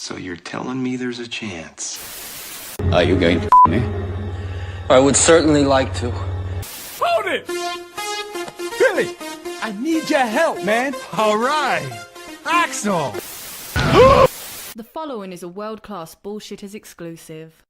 So you're telling me there's a chance? Are you going to me? I would certainly like to. Hold it! Billy, I need your help, man. All right. Axel! The following is a world-class Bullshitters exclusive.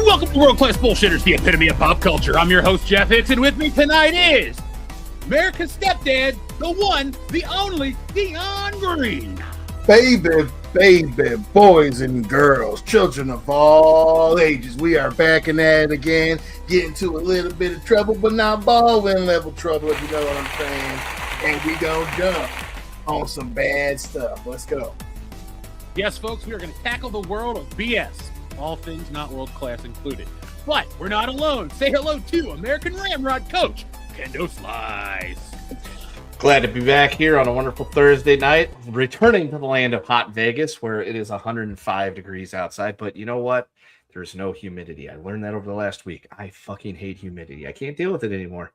Welcome to World Class Bullshitters, the epitome of pop culture. I'm your host, Jeff Hicks, and with me tonight is America's stepdad, the one, the only, Dion Green. Baby, boys and girls, children of all ages, we are back in at it again, getting to a little bit of trouble, but not ballin' level trouble, if you know what I'm saying. And we gonna jump on some bad stuff. Let's go. Yes, folks, we are going to tackle the world of BS. All things not world class included. But we're not alone. Say hello to American Ramrod coach, Kendo Slice. Glad to be back here on a wonderful Thursday night, returning to the land of hot Vegas, where it is 105 degrees outside. But you know what? There's no humidity. I learned that over the last week. I fucking hate humidity. I can't deal with it anymore.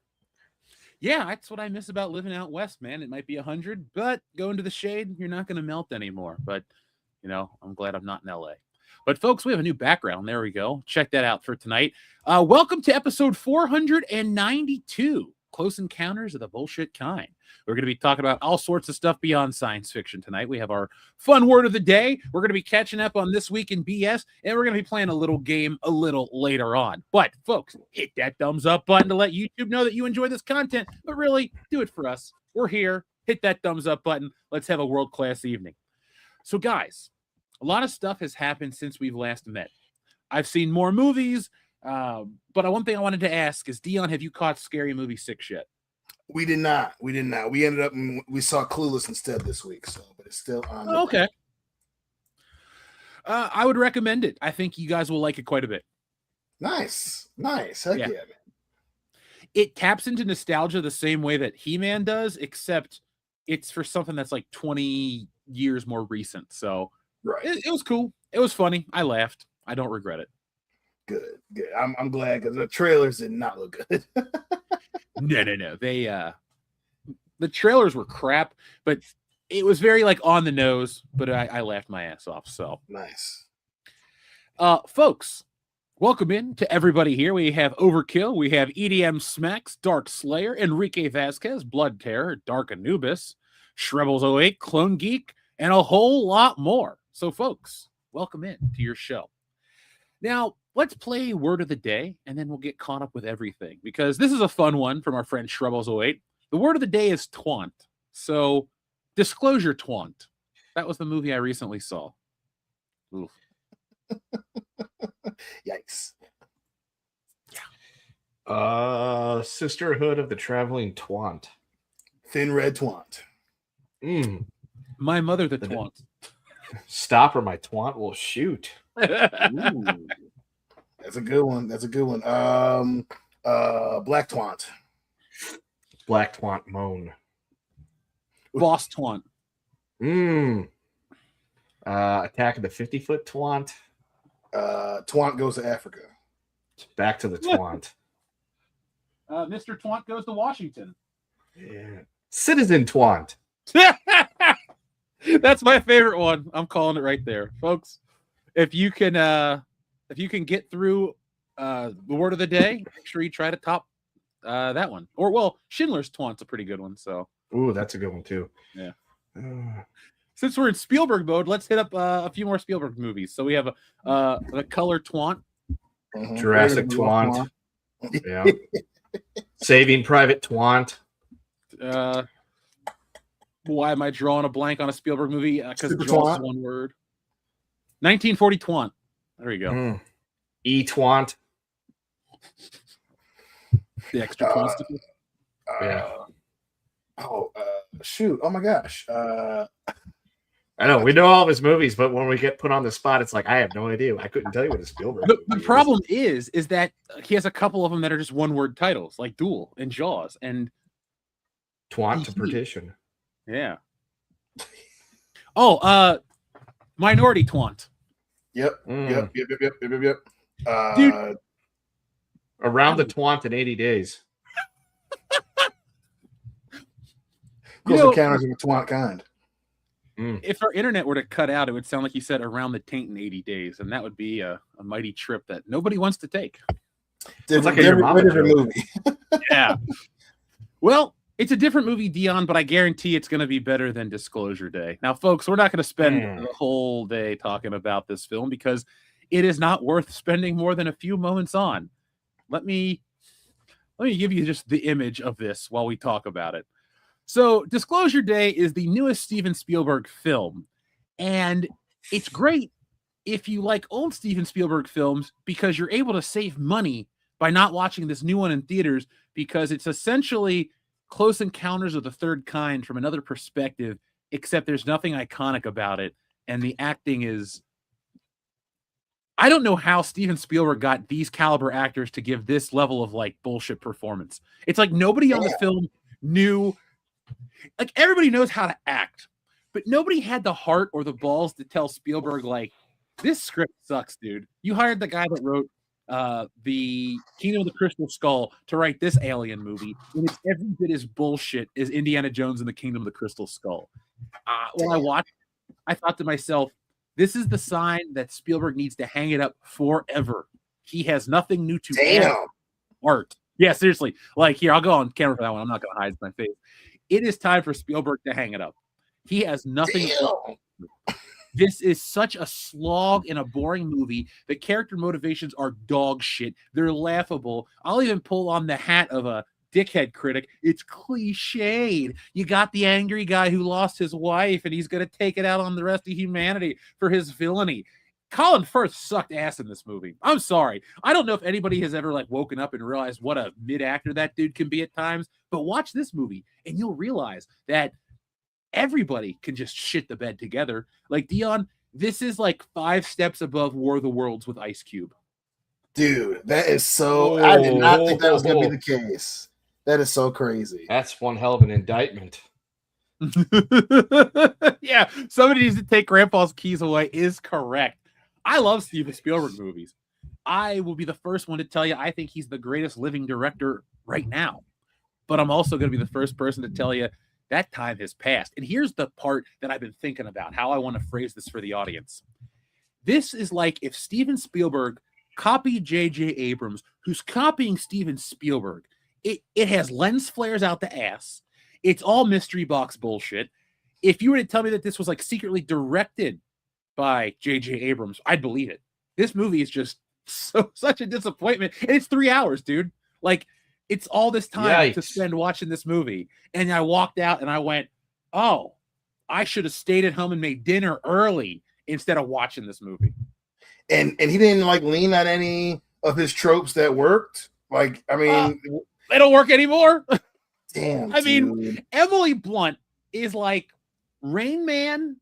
Yeah, that's what I miss about living out west, man. It might be 100, but go into the shade, you're not going to melt anymore. But, you know, I'm glad I'm not in LA. But, folks, we have a new background. There we go. Check that out for tonight. Welcome to episode 492, Close Encounters of the Bullshit Kind. We're going to be talking about all sorts of stuff beyond science fiction tonight. We have our fun word of the day. We're going to be catching up on This Week in BS, and we're going to be playing a little game a little later on. But, folks, hit that thumbs up button to let YouTube know that you enjoy this content. But really, do it for us. We're here. Hit that thumbs up button. Let's have a world-class evening. So, guys, a lot of stuff has happened since we've last met. I've seen more movies, but one thing I wanted to ask is, Dion, have you caught Scary Movie 6 yet? We did not. We ended up we saw Clueless instead this week, so but it's still on. Okay. I would recommend it. I think you guys will like it quite a bit. Nice. Heck yeah, man. It taps into nostalgia the same way that He-Man does, except it's for something that's like 20 years more recent. So right. It was cool. It was funny. I laughed. I don't regret it. Good. I'm glad because the trailers did not look good. No. They the trailers were crap, but it was very like on the nose, but I laughed my ass off. So nice. Folks, welcome in to everybody here. We have Overkill, we have EDM Smacks, Dark Slayer, Enrique Vasquez, Blood Terror, Dark Anubis, Shrebbles 08, Clone Geek, and a whole lot more. So, folks, welcome in to your show. Now, let's play Word of the Day, and then we'll get caught up with everything, because this is a fun one from our friend Shrebbles 08. The word of the day is twant. So, disclosure twant. That was the movie I recently saw. Oof. Yikes. Yeah. Sisterhood of the Traveling Twant. Thin Red Twant. My mother, the twant. Stop or my twant will shoot. Ooh. That's a good one. Black Twant. Black Twant moan. Boss twant. Attack of the 50-foot twant. Twant Goes to Africa. Back to the twant. Mr. Twant Goes to Washington. Yeah. Citizen Twant. That's my favorite one. I'm calling it right there, folks. If you can get through the word of the day, make sure you try to top that one. Or well, Schindler's Twant's a pretty good one. So, ooh, that's a good one too. Yeah. Since we're in Spielberg mode, let's hit up a few more Spielberg movies. So we have The Color Twant. Jurassic Twant. Yeah. Saving Private Twant. Why am I drawing a blank on a Spielberg movie? Because Super Jaws is Twant. one word. 1940 Twant. There you go. E-Twant. The extra Twant. Yeah. Shoot. Oh my gosh. I know we know all of his movies, but when we get put on the spot, it's like I have no idea. I couldn't tell you what a Spielberg. The problem is that he has a couple of them that are just one-word titles, like Duel and Jaws and Twant to Perdition. Yeah. Oh, Minority Twant. Yep. Yep. Dude. Around the Twant in 80 days. Close Encounters of the Twant Kind. If our internet were to cut out, it would sound like you said around the taint in 80 days, and that would be a mighty trip that nobody wants to take. It's like a different movie. Yeah. Well, it's a different movie, Dion, but I guarantee it's going to be better than Disclosure Day. Now, folks, we're not going to spend the whole day talking about this film because it is not worth spending more than a few moments on. Let me give you just the image of this while we talk about it. So, Disclosure Day is the newest Steven Spielberg film, and it's great if you like old Steven Spielberg films because you're able to save money by not watching this new one in theaters because it's essentially Close Encounters of the Third Kind from another perspective, except there's nothing iconic about it, and the acting is... I don't know how Steven Spielberg got these caliber actors to give this level of, like, bullshit performance. It's like nobody on the film knew... Like, everybody knows how to act, but nobody had the heart or the balls to tell Spielberg, like, this script sucks, dude. You hired the guy that wrote the Kingdom of the Crystal Skull to write this alien movie, and it's every bit as bullshit as Indiana Jones and the Kingdom of the Crystal Skull. When I watched, I thought to myself, this is the sign that Spielberg needs to hang it up forever. He has nothing new to add. Art. Yeah, seriously. Like, here, I'll go on camera for that one. I'm not going to hide my face. It is time for Spielberg to hang it up. He has nothing. This is such a slog and a boring movie. The character motivations are dog shit. They're laughable. I'll even pull on the hat of a dickhead critic. It's cliched. You got the angry guy who lost his wife, and he's going to take it out on the rest of humanity for his villainy. Colin Firth sucked ass in this movie. I'm sorry. I don't know if anybody has ever like woken up and realized what a mid-actor that dude can be at times, but watch this movie and you'll realize that everybody can just shit the bed together. Like, Dion, this is like 5 steps above War of the Worlds with Ice Cube. Dude, that is so... I did not think that was going to be the case. That is so crazy. That's one hell of an indictment. Yeah, somebody needs to take Grandpa's keys away is correct. I love Steven Spielberg movies. I will be the first one to tell you I think he's the greatest living director right now. But I'm also going to be the first person to tell you that time has passed. And here's the part that I've been thinking about, how I want to phrase this for the audience. This is like if Steven Spielberg copied J.J. Abrams, who's copying Steven Spielberg. It has lens flares out the ass. It's all mystery box bullshit. If you were to tell me that this was like secretly directed by J.J. Abrams, I'd believe it. This movie is just such a disappointment. And it's 3 hours, dude. Like, it's all this time to spend watching this movie. And I walked out and I went, oh, I should have stayed at home and made dinner early instead of watching this movie. And he didn't like lean on any of his tropes that worked. Like, I mean, they don't work anymore. Damn. I mean, Emily Blunt is like Rain Man.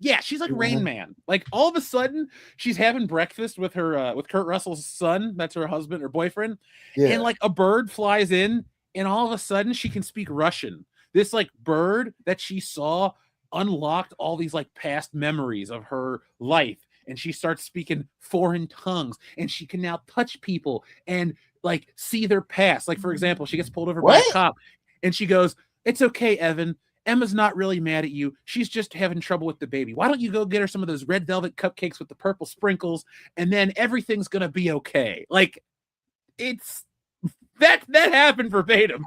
Yeah, she's like Rain Man. Like, all of a sudden, she's having breakfast with her with Kurt Russell's son. That's her husband or boyfriend. Yeah. And like a bird flies in, and all of a sudden, she can speak Russian. This like bird that she saw unlocked all these like past memories of her life, and she starts speaking foreign tongues, and she can now touch people and like see their past. Like, for example, she gets pulled over by a cop, and she goes, "It's okay, Evan. Emma's not really mad at you. She's just having trouble with the baby. Why don't you go get her some of those red velvet cupcakes with the purple sprinkles, and then everything's gonna be okay." Like, it's that happened verbatim.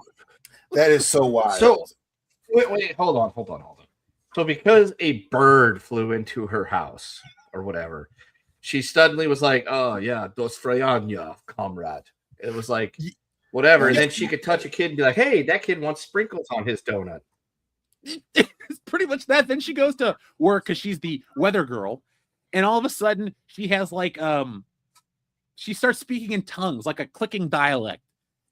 That is so wild. So wait, hold on. So because a bird flew into her house or whatever, she suddenly was like, "Oh yeah, dos frayanya, comrade." It was like whatever, and then she could touch a kid and be like, "Hey, that kid wants sprinkles on his donut." It's pretty much that. Then she goes to work because she's the weather girl, and all of a sudden she has like she starts speaking in tongues, like a clicking dialect.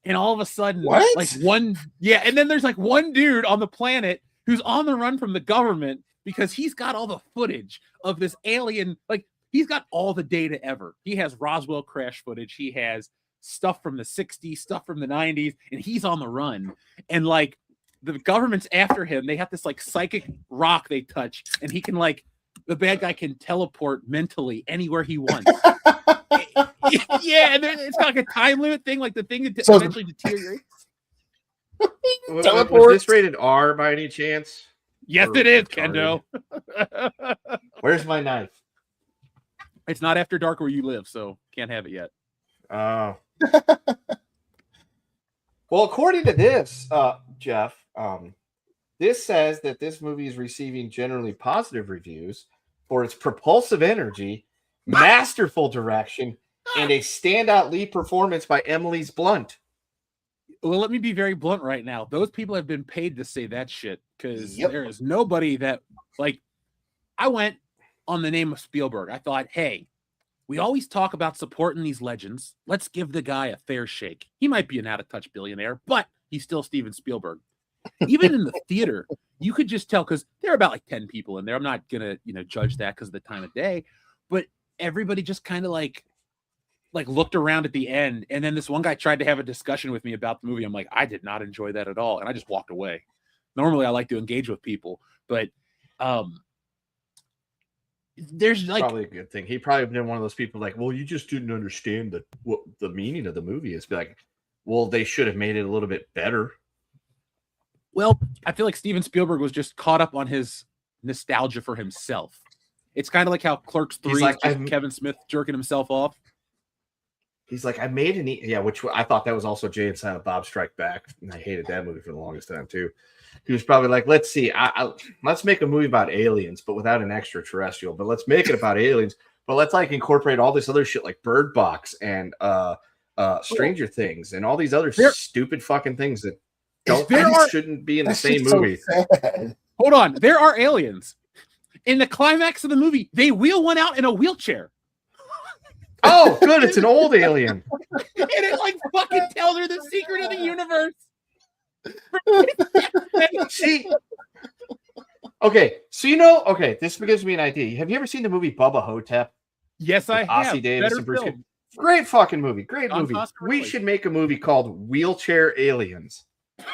And all of a sudden, and then there's like one dude on the planet who's on the run from the government because he's got all the footage of this alien. Like, he's got all the data ever. He has Roswell crash footage. He has stuff from the 60s, stuff from the 90s, and he's on the run. And like, the government's after him. They have this like psychic rock they touch, and he can like, the bad guy can teleport mentally anywhere he wants. Yeah, and it's got like a time limit thing, like the thing that eventually deteriorates. Was this rated R by any chance? Yes, it is, Kendo. Where's my knife? It's not after dark where you live, so can't have it yet. Oh. Well, according to this, Jeff, this says that this movie is receiving generally positive reviews for its propulsive energy, masterful direction, and a standout lead performance by Emily's Blunt. Well, let me be very blunt right now. Those people have been paid to say that shit because there is nobody that, like, I went on the name of Spielberg. I thought, hey, we always talk about supporting these legends. Let's give the guy a fair shake. He might be an out-of-touch billionaire, but he's still Steven Spielberg. Even in the theater, you could just tell, because there are about like 10 people in there. I'm not going to, judge that because of the time of day, but everybody just kind of like looked around at the end, and then this one guy tried to have a discussion with me about the movie. I'm like, I did not enjoy that at all, and I just walked away. Normally, I like to engage with people, but there's like probably a good thing. He probably been one of those people like, well, you just didn't understand what the meaning of the movie is. Be like, well, they should have made it a little bit better. Well, I feel like Steven Spielberg was just caught up on his nostalgia for himself. It's kind of like how Clerks 3 is like, just Kevin Smith jerking himself off. He's like, I made which I thought that was also Jay and Silent Bob Strike Back, and I hated that movie for the longest time too. He was probably like, let's see, let's make a movie about aliens, but without an extraterrestrial. But let's make it about aliens, but let's like incorporate all this other shit like Bird Box and Stranger Things and all these other stupid fucking things that shouldn't be in the same movie. So hold on, there are aliens. In the climax of the movie, they wheel one out in a wheelchair. Oh, good. It's an old alien. And it like fucking tells her the secret of the universe. See? Okay, so this gives me an idea. Have you ever seen the movie Bubba Hotep? Yes, I have. Ossie Davis and Bruce. Great fucking movie. Great movie. We should make a movie called Wheelchair Aliens.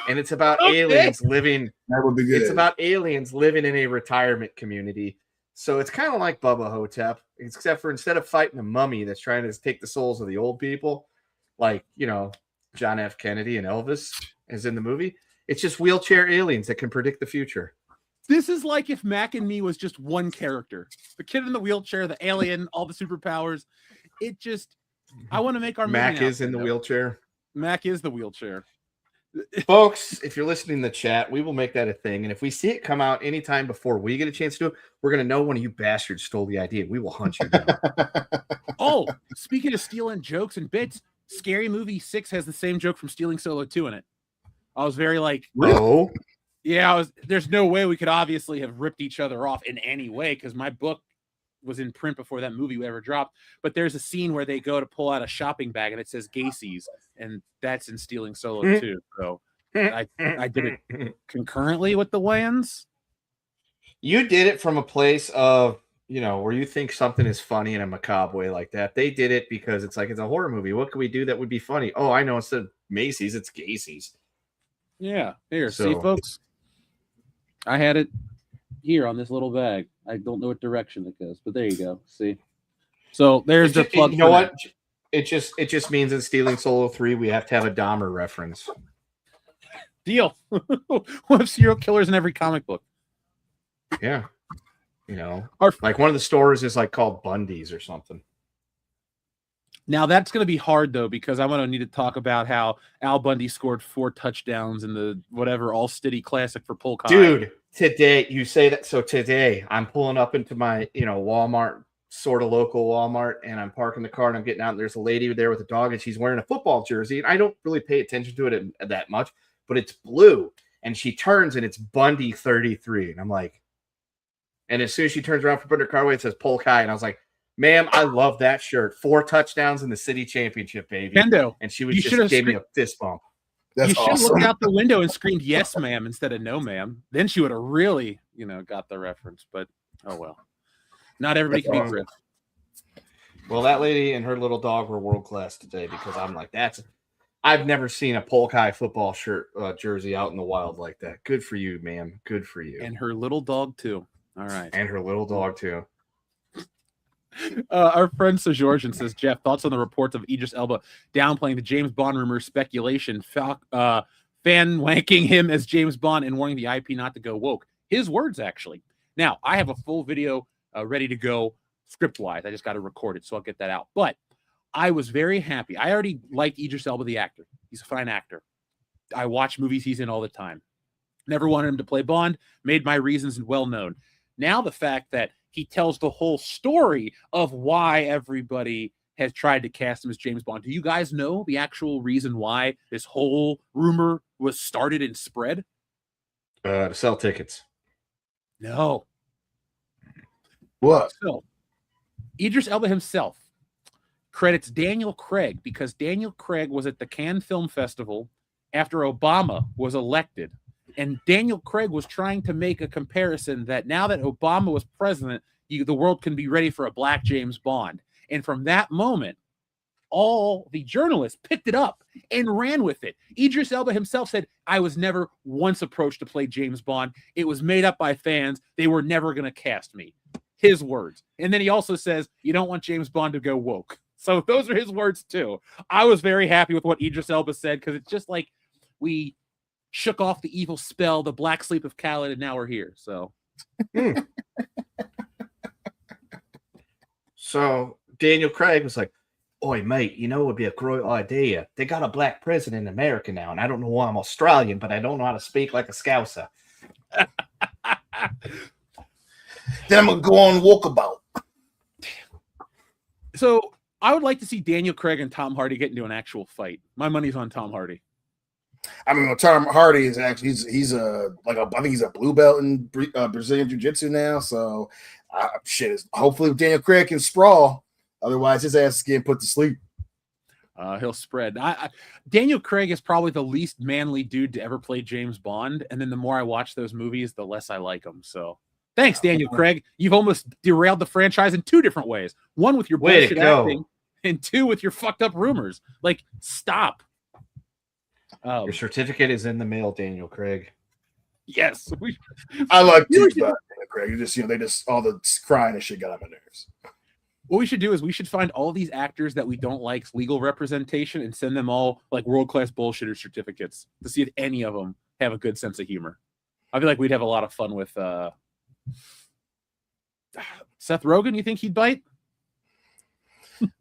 And it's about aliens living. That would be good. It's about aliens living in a retirement community. So it's kind of like Bubba Hotep, except for instead of fighting a mummy that's trying to take the souls of the old people, like, John F. Kennedy and Elvis is in the movie, it's just wheelchair aliens that can predict the future. This is like if Mac and Me was just one character. The kid in the wheelchair, the alien, all the superpowers. I want to make our Mac is in the wheelchair. Mac is the wheelchair. Folks, if you're listening in the chat, we will make that a thing. And if we see it come out anytime before we get a chance to do it, we're going to know one of you bastards stole the idea. We will hunt you down. Oh, speaking of stealing jokes and bits, Scary Movie 6 has the same joke from Stealing Solo 2 in it. I was very like, oh, yeah, there's no way we could obviously have ripped each other off in any way because my book was in print before that movie ever dropped. But there's a scene where they go to pull out a shopping bag and it says Gacy's, and that's in Stealing Solo 2. So I did it concurrently with the Wayans. You did it from a place of, where you think something is funny in a macabre way like that. They did it because it's like, it's a horror movie. What can we do that would be funny? Oh, I know. Instead of Macy's, it's Gacy's. Yeah. Here, see, folks. I had it here on this little bag. I don't know what direction it goes, but there you go. See? So there's the plug. You know what? It just means in Stealing Solo 3, we have to have a Dahmer reference. Deal. We'll have serial killers in every comic book. Yeah. Like one of the stores is like called Bundy's or something. Now that's going to be hard though, because I'm going to need to talk about how Al Bundy scored 4 touchdowns in the whatever All-City Classic for Polk High. Dude, today you say that. So today I'm pulling up into my, Walmart sort of local Walmart, and I'm parking the car and I'm getting out, and there's a lady there with a dog, and she's wearing a football jersey, and I don't really pay attention to it that much, but it's blue, and she turns, and it's Bundy 33, and I'm like, and as soon as she turns around for putting her car away, it says Polk High, and I was like, ma'am, I love that shirt. 4 touchdowns in the city championship, baby. Kendo, and she was just gave me a fist bump. That's you should have awesome. looked out the window and screamed "Yes, ma'am" instead of "No, ma'am." Then she would have really, got the reference. But oh well, not everybody can be Griff. Well, that lady and her little dog were world class today, because I'm like, I've never seen a Polk High football shirt jersey out in the wild like that. Good for you, ma'am. Good for you. And her little dog too. All right. And her little dog too. Our friend Georgian says, Jeff, thoughts on the reports of Idris Elba downplaying the James Bond rumor speculation, fan wanking him as James Bond and warning the IP not to go woke. His words, actually. Now, I have a full video ready to go script-wise. I just got to record it, so I'll get that out. But I was very happy. I already like Idris Elba, the actor. He's a fine actor. I watch movies he's in all the time. Never wanted him to play Bond. Made my reasons well known. Now the fact that he tells the whole story of why everybody has tried to cast him as James Bond. Do you guys know the actual reason why this whole rumor was started and spread? To sell tickets. No. What? So, Idris Elba himself credits Daniel Craig because Daniel Craig was at the Cannes Film Festival after Obama was elected. And Daniel Craig was trying to make a comparison that now that Obama was president, the world can be ready for a black James Bond. And from that moment, all the journalists picked it up and ran with it. Idris Elba himself said, I was never once approached to play James Bond. It was made up by fans. They were never going to cast me. His words. And then he also says, you don't want James Bond to go woke. So those are his words too. I was very happy with what Idris Elba said, because it's just like we shook off the evil spell, the black sleep of Khaled, and now we're here. So, So Daniel Craig was like, oi, mate, it would be a great idea. They got a black president in America now, and I don't know why I'm Australian, but I don't know how to speak like a Scouser. Then I'm going to go on walkabout. So I would like to see Daniel Craig and Tom Hardy get into an actual fight. My money's on Tom Hardy. I mean, Tom Hardy is actually he's I think he's a blue belt in Brazilian Jiu-Jitsu now. So hopefully Daniel Craig can sprawl. Otherwise, his ass is getting put to sleep. He'll spread. Daniel Craig is probably the least manly dude to ever play James Bond. And then the more I watch those movies, the less I like him. So thanks, Daniel Craig. You've almost derailed the franchise in 2 different ways. One with your bullshit acting, and 2 with your fucked up rumors. Like, stop. Your certificate is in the mail, Daniel Craig. Yes. I like Daniel Craig. They just all the crying and shit got on my nerves. What we should do is we should find all these actors that we don't like's legal representation and send them all like world-class bullshitter certificates to see if any of them have a good sense of humor. I feel like we'd have a lot of fun with Seth Rogen. You think he'd bite?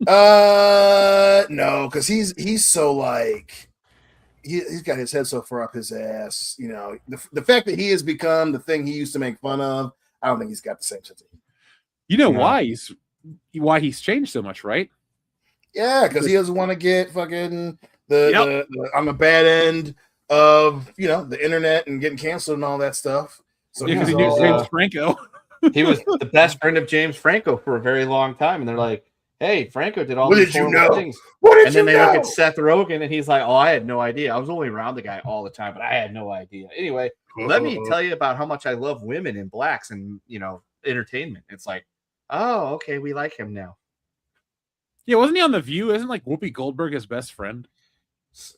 No, because he's so like he's got his head so far up his ass. The fact that he has become the thing he used to make fun of, I don't think he's got the same sense of humor. You know why he's changed so much, right? Yeah, because he doesn't want to get fucking the on the bad end of the internet and getting canceled and all that stuff. So because he knew James Franco. He was the best friend of James Franco for a very long time, and they're like, "Hey, Franco did all what these did you horrible know? things." What did and you then they know? look at Seth Rogen, and he's like, "Oh, I had no idea. I was only around the guy all the time, but I had no idea." Anyway, let me tell you about how much I love women in blacks and entertainment. It's like, oh, okay, we like him now. Yeah, wasn't he on The View? Isn't like Whoopi Goldberg his best friend?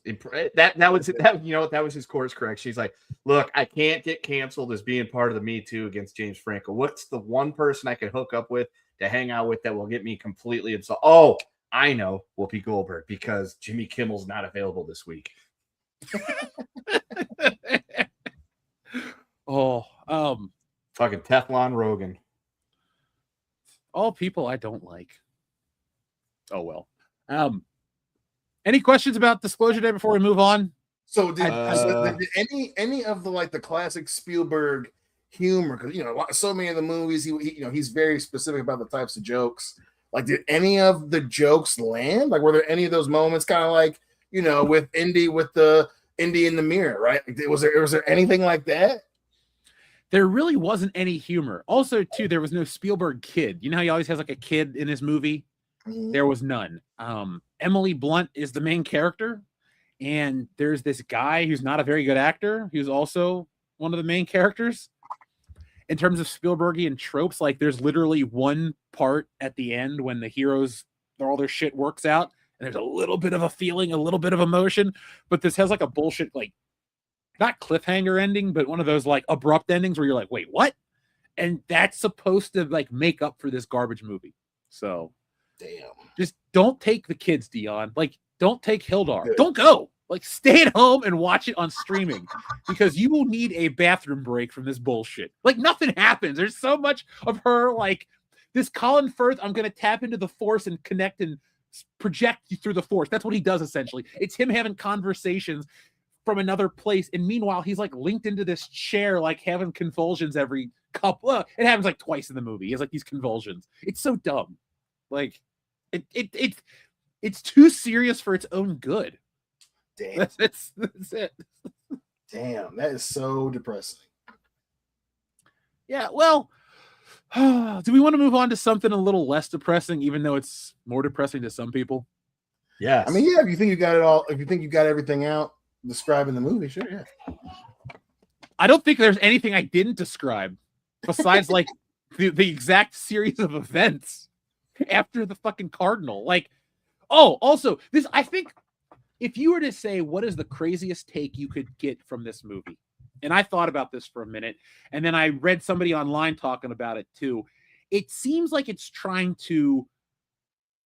That was his course correct. She's like, look, I can't get canceled as being part of the Me Too against James Franco. What's the one person I could hook up with to hang out with that will get me completely absolved? Oh, I know, Whoopi Goldberg, because Jimmy Kimmel's not available this week. Fucking Teflon Rogan. All people I don't like. Oh well. Any questions about Disclosure Day before we move on? So did any of the classic Spielberg humor, because so many of the movies he's very specific about the types of jokes. Like, did any of the jokes land? Like, were there any of those moments kind of like with Indy with the Indy in the mirror, right? Like, was there anything like that? There really wasn't any humor. Also, too, there was no Spielberg kid. You know how he always has like a kid in his movie? There was none. Emily Blunt is the main character, and there's this guy who's not a very good actor who's also one of the main characters. In terms of Spielbergian tropes, like there's literally one part at the end when the heroes, all their shit works out, and there's a little bit of a feeling, a little bit of emotion, but this has like a bullshit, like not cliffhanger ending, but one of those like abrupt endings where you're like, wait, what? And that's supposed to like make up for this garbage movie. So damn, just don't take the kids, Dion. Like, don't take Hildar. Don't go. Like, stay at home and watch it on streaming, because you will need a bathroom break from this bullshit. Like, nothing happens. There's so much of her, like, this Colin Firth, I'm going to tap into the Force and connect and project you through the Force. That's what he does, essentially. It's him having conversations from another place. And meanwhile, he's, like, linked into this chair, like, having convulsions every couple. It happens, like, twice in the movie. He has, like, these convulsions. It's so dumb. Like, it's too serious for its own good. Damn. That's it. Damn, that is so depressing. Yeah, well, do we want to move on to something a little less depressing, even though it's more depressing to some people? Yes. I mean, yeah, if you think you got it all, if you think you got everything out describing the movie, sure, yeah. I don't think there's anything I didn't describe besides like the exact series of events after the fucking Cardinal. Like, oh, also, this, I think, if you were to say, what is the craziest take you could get from this movie? And I thought about this for a minute, and then I read somebody online talking about it too. It seems like it's trying to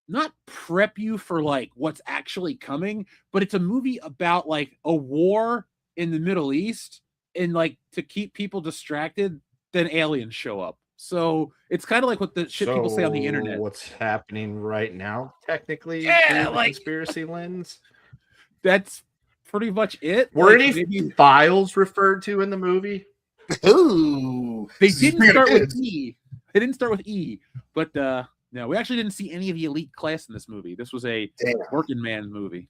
not prep you for like what's actually coming, but it's a movie about like a war in the Middle East, and like to keep people distracted, then aliens show up. So it's kind of like what the shit people say on the internet. What's happening right now, technically, Yeah, through the like conspiracy lens. That's pretty much it. Were like, any files referred to in the movie? Ooh, they didn't start with E. They didn't start with E, but no, we actually didn't see any of the elite class in this movie. This was a working man movie.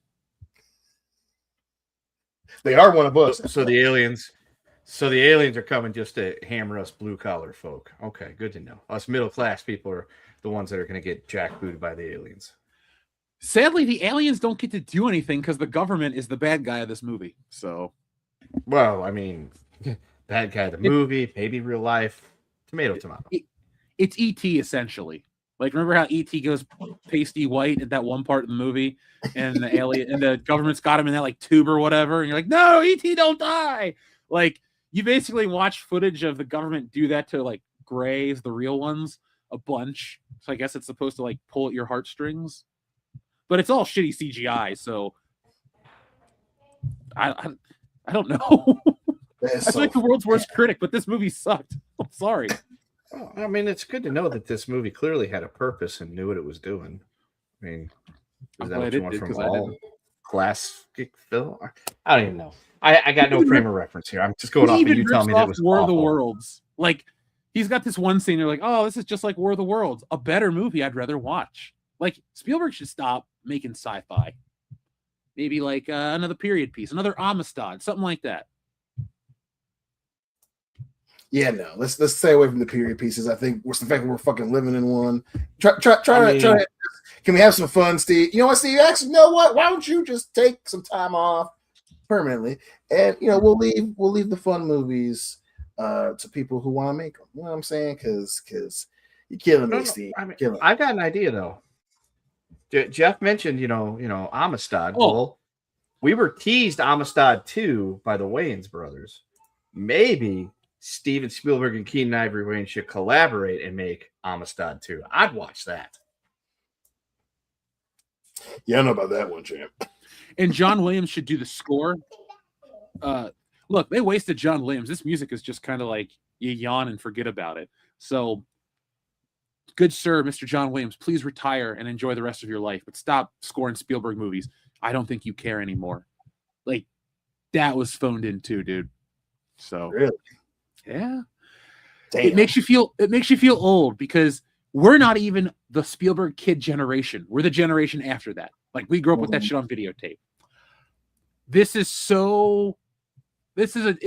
They are one of us. So the aliens are coming just to hammer us blue collar folk. Okay, good to know. Us middle class people are the ones that are going to get jackbooted by the aliens. Sadly, the aliens don't get to do anything because the government is the bad guy of this movie. So, well, I mean, bad guy of the movie, maybe real life, tomato. It's E.T. essentially. Like, remember how E.T. goes pasty white at that one part in the movie, and the alien and the government's got him in that like tube or whatever, and you're like, no, E.T. don't die. Like, you basically watch footage of the government do that to like Greys, the real ones, a bunch. So I guess it's supposed to like pull at your heartstrings. But it's all shitty CGI, so I don't know. That's like the world's worst critic, but this movie sucked. I'm sorry. Well, I mean, it's good to know that this movie clearly had a purpose and knew what it was doing. I mean, is that what you want from all classic film? I don't even know. I got no frame of reference here. I'm just going off and you tell me that was War awful. of the Worlds. Like, he's got this one scene, you're like, oh, this is just like War of the Worlds. A better movie I'd rather watch. Like, Spielberg should stop making sci-fi. Maybe like another period piece, another Amistad, something like that. Yeah, no. Let's stay away from the period pieces. I think what's the fact that we're fucking living in one. Try. Can we have some fun, Steve? You know what, Steve? Actually, you know what? Why don't you just take some time off permanently, and we'll leave the fun movies to people who want to make them. You know what I'm saying? Because you're killing me, Steve. I mean, I got an idea though. Jeff mentioned, Amistad. Oh. Well, we were teased Amistad 2 by the Wayans brothers. Maybe Steven Spielberg and Keenan Ivory Wayans should collaborate and make Amistad 2. I'd watch that. Yeah, I know about that one, champ. And John Williams should do the score. Look, they wasted John Williams. This music is just kind of like you yawn and forget about it. So, good sir, Mr. John Williams, please retire and enjoy the rest of your life, but stop scoring Spielberg movies. I don't think you care anymore. Like, that was phoned in too, dude. So, really? Yeah. It makes you feel old because we're not even the Spielberg kid generation. We're the generation after that. Like we grew up with that shit on videotape. It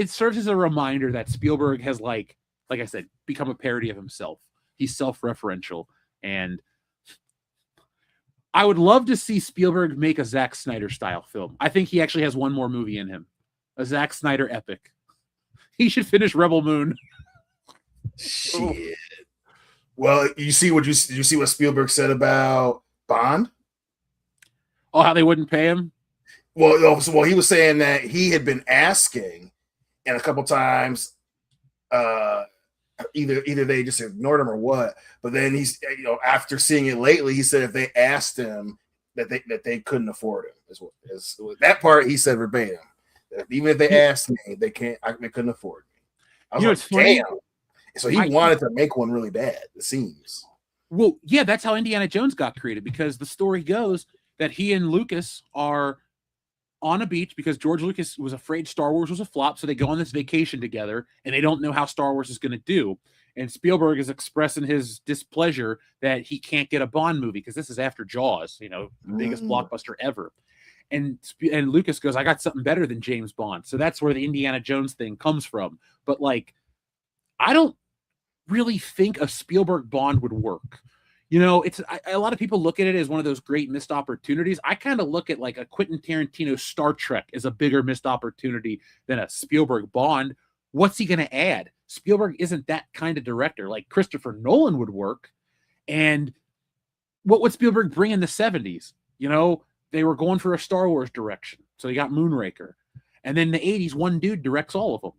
serves as a reminder that Spielberg has like I said, become a parody of himself. He's self-referential, and I would love to see Spielberg make a Zack Snyder style film. I think he actually has one more movie in him, a Zack Snyder epic. He should finish Rebel Moon. Shit. Well, you see what Spielberg said about Bond? Oh, how they wouldn't pay him? Well, he was saying that he had been asking, and a couple times, either they just ignored him or what. But then he's, after seeing it lately, he said if they asked him that they couldn't afford him. Is that part he said verbatim. Even if they asked me, they couldn't afford me. I was It's funny. Damn. So he wanted to make one really bad, it seems. Well, yeah, that's how Indiana Jones got created, because the story goes that he and Lucas are on a beach because George Lucas was afraid Star Wars was a flop, so they go on this vacation together, and they don't know how Star Wars is going to do. And Spielberg is expressing his displeasure that he can't get a Bond movie, because this is after Jaws, biggest blockbuster ever. And Lucas goes, I got something better than James Bond. So that's where the Indiana Jones thing comes from. But, I don't really think a Spielberg Bond would work. A lot of people look at it as one of those great missed opportunities. I kind of look at a Quentin Tarantino Star Trek as a bigger missed opportunity than a Spielberg Bond. What's he going to add? Spielberg isn't that kind of director. Like Christopher Nolan would work. And what would Spielberg bring in the 70s? They were going for a Star Wars direction. So you got Moonraker. And then in the 80s, one dude directs all of them.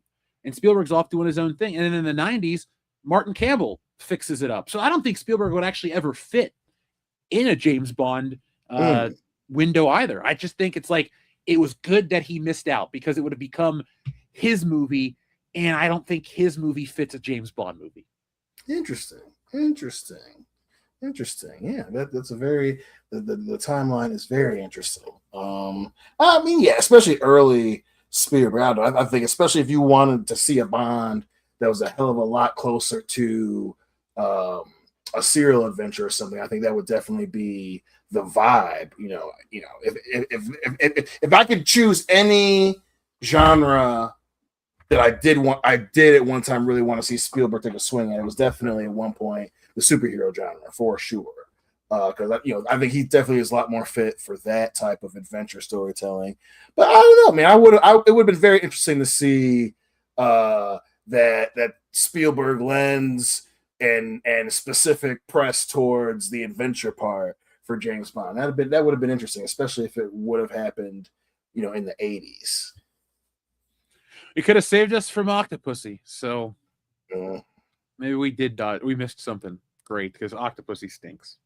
And Spielberg's off doing his own thing. And then in the 90s, Martin Campbell fixes it up. So I don't think Spielberg would actually ever fit in a James Bond window either. I just think it was good that he missed out, because it would have become his movie, and I don't think his movie fits a James Bond movie. Interesting. Yeah, that's a very the timeline is very interesting. Especially early Spielberg. I think especially if you wanted to see a Bond that was a hell of a lot closer to a serial adventure or something, I think that would definitely be the vibe. If I could choose any genre that I did at one time really want to see Spielberg take a swing at, it was definitely at one point the superhero genre for sure. Because I think he definitely is a lot more fit for that type of adventure storytelling. But I don't know, man. It would have been very interesting to see that Spielberg lens and specific press towards the adventure part for James Bond. That would have been interesting, especially if it would have happened, in the 80s. It could have saved us from Octopussy. So maybe we did die. We missed something great, because Octopussy stinks.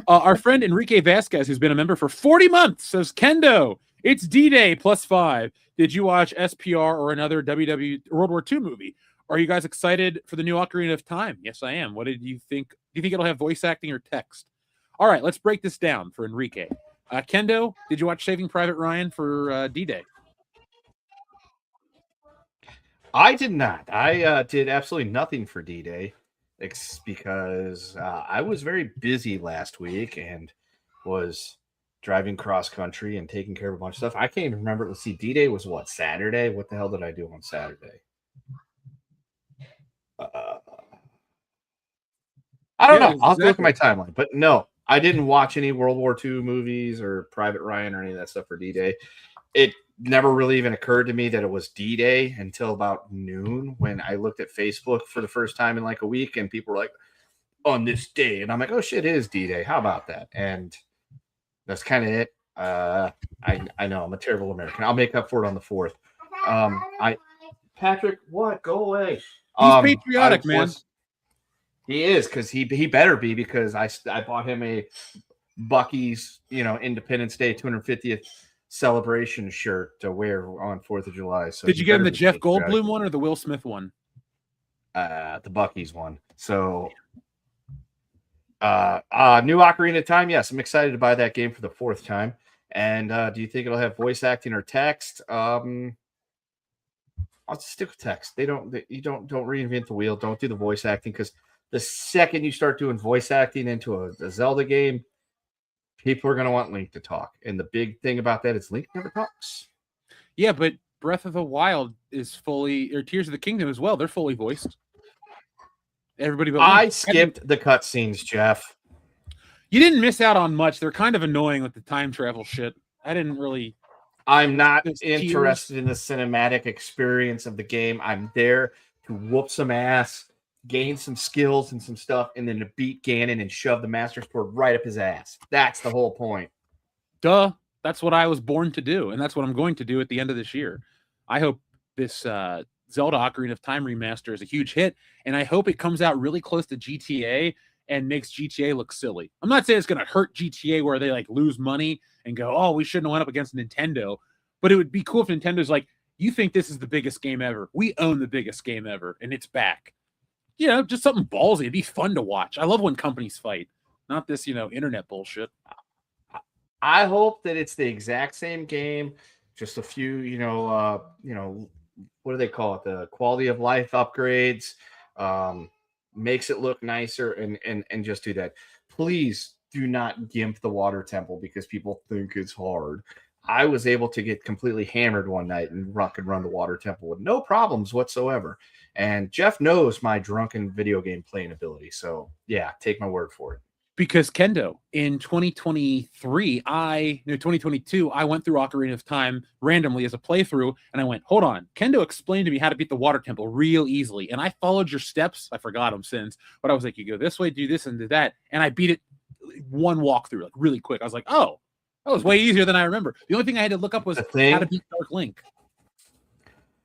Our friend Enrique Vasquez, who's been a member for 40 months, says, Kendo, it's D-Day +5. Did you watch SPR or another World War II movie? Are you guys excited for the new Ocarina of Time? Yes, I am. What did you think? Do you think it'll have voice acting or text? All right, let's break this down for Enrique. Kendo, did you watch Saving Private Ryan for D-Day? I did not. I did absolutely nothing for D-Day. Because I was very busy last week and was driving cross country and taking care of a bunch of stuff. I can't even remember. Let's see, D-Day was what, Saturday? What the hell did I do on Saturday? I don't know. I'll look at my timeline. But no, I didn't watch any World War II movies or Private Ryan or any of that stuff for D-Day. It never really even occurred to me that it was D-Day until about noon, when I looked at Facebook for the first time in a week, and people were like, on this day. And I'm like, oh shit, it is D-Day. How about that? And that's kind of it. I know I'm a terrible American. I'll make up for it on the 4th. Patrick, what? Go away. He's patriotic, man. He is, because he better be, because I bought him a Bucky's, Independence Day 250th celebration shirt to wear on 4th of July. So did you get him the Jeff Goldblum one or the Will Smith one? The Bucky's one. So new Ocarina of Time. Yes, I'm excited to buy that game for the 4th time. And do you think it'll have voice acting or text? I I'll just stick with text. You don't reinvent the wheel. Don't do the voice acting, because the second you start doing voice acting into a Zelda game, people are going to want Link to talk. And the big thing about that is Link never talks. Yeah, but Breath of the Wild is fully, or Tears of the Kingdom as well. They're fully voiced. Everybody but I Link. skipped the cutscenes, Jeff. You didn't miss out on much. They're kind of annoying with the time travel shit. I didn't really. I'm not There's interested in the cinematic experience of the game. I'm there to whoop some ass, gain some skills and some stuff, and then to beat Ganon and shove the Master Sword right up his ass. That's the whole point. Duh. That's what I was born to do, and that's what I'm going to do at the end of this year. I hope this Zelda Ocarina of Time remaster is a huge hit, and I hope it comes out really close to GTA and makes GTA look silly. I'm not saying it's going to hurt GTA where they like lose money and go, oh, we shouldn't have went up against Nintendo, but it would be cool if Nintendo's like, you think this is the biggest game ever? We own the biggest game ever, and it's back. You know, just something ballsy. It'd be fun to watch. I love when companies fight, not this, internet bullshit. I hope that it's the exact same game, just a few, what do they call it? The quality of life upgrades, makes it look nicer, and just do that. Please do not gimp the water temple because people think it's hard. I was able to get completely hammered one night and could run the water temple with no problems whatsoever. And Jeff knows my drunken video game playing ability. So yeah, take my word for it. Because Kendo, in 2022, I went through Ocarina of Time randomly as a playthrough, and I went, hold on. Kendo explained to me how to beat the water temple real easily, and I followed your steps. I forgot them since, but I was like, you go this way, do this, and do that, and I beat it one walkthrough, like really quick. I was like, oh, that was way easier than I remember. The only thing I had to look up was how to beat Dark Link,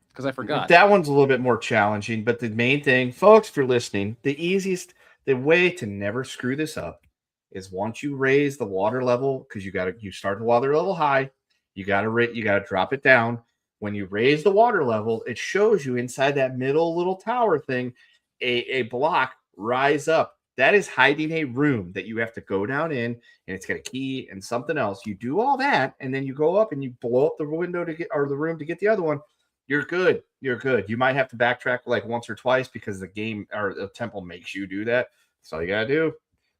because I forgot. That one's a little bit more challenging, but the main thing, folks, if you're listening, the way to never screw this up is once you raise the water level, because you start the water level high, you gotta drop it down. When you raise the water level, it shows you inside that middle little tower thing a block rise up. That is hiding a room that you have to go down in, and it's got a key and something else. You do all that, and then you go up and you blow up the window the room to get the other one. You're good. You're good. You might have to backtrack like once or twice because the game or the temple makes you do that. That's all you gotta do.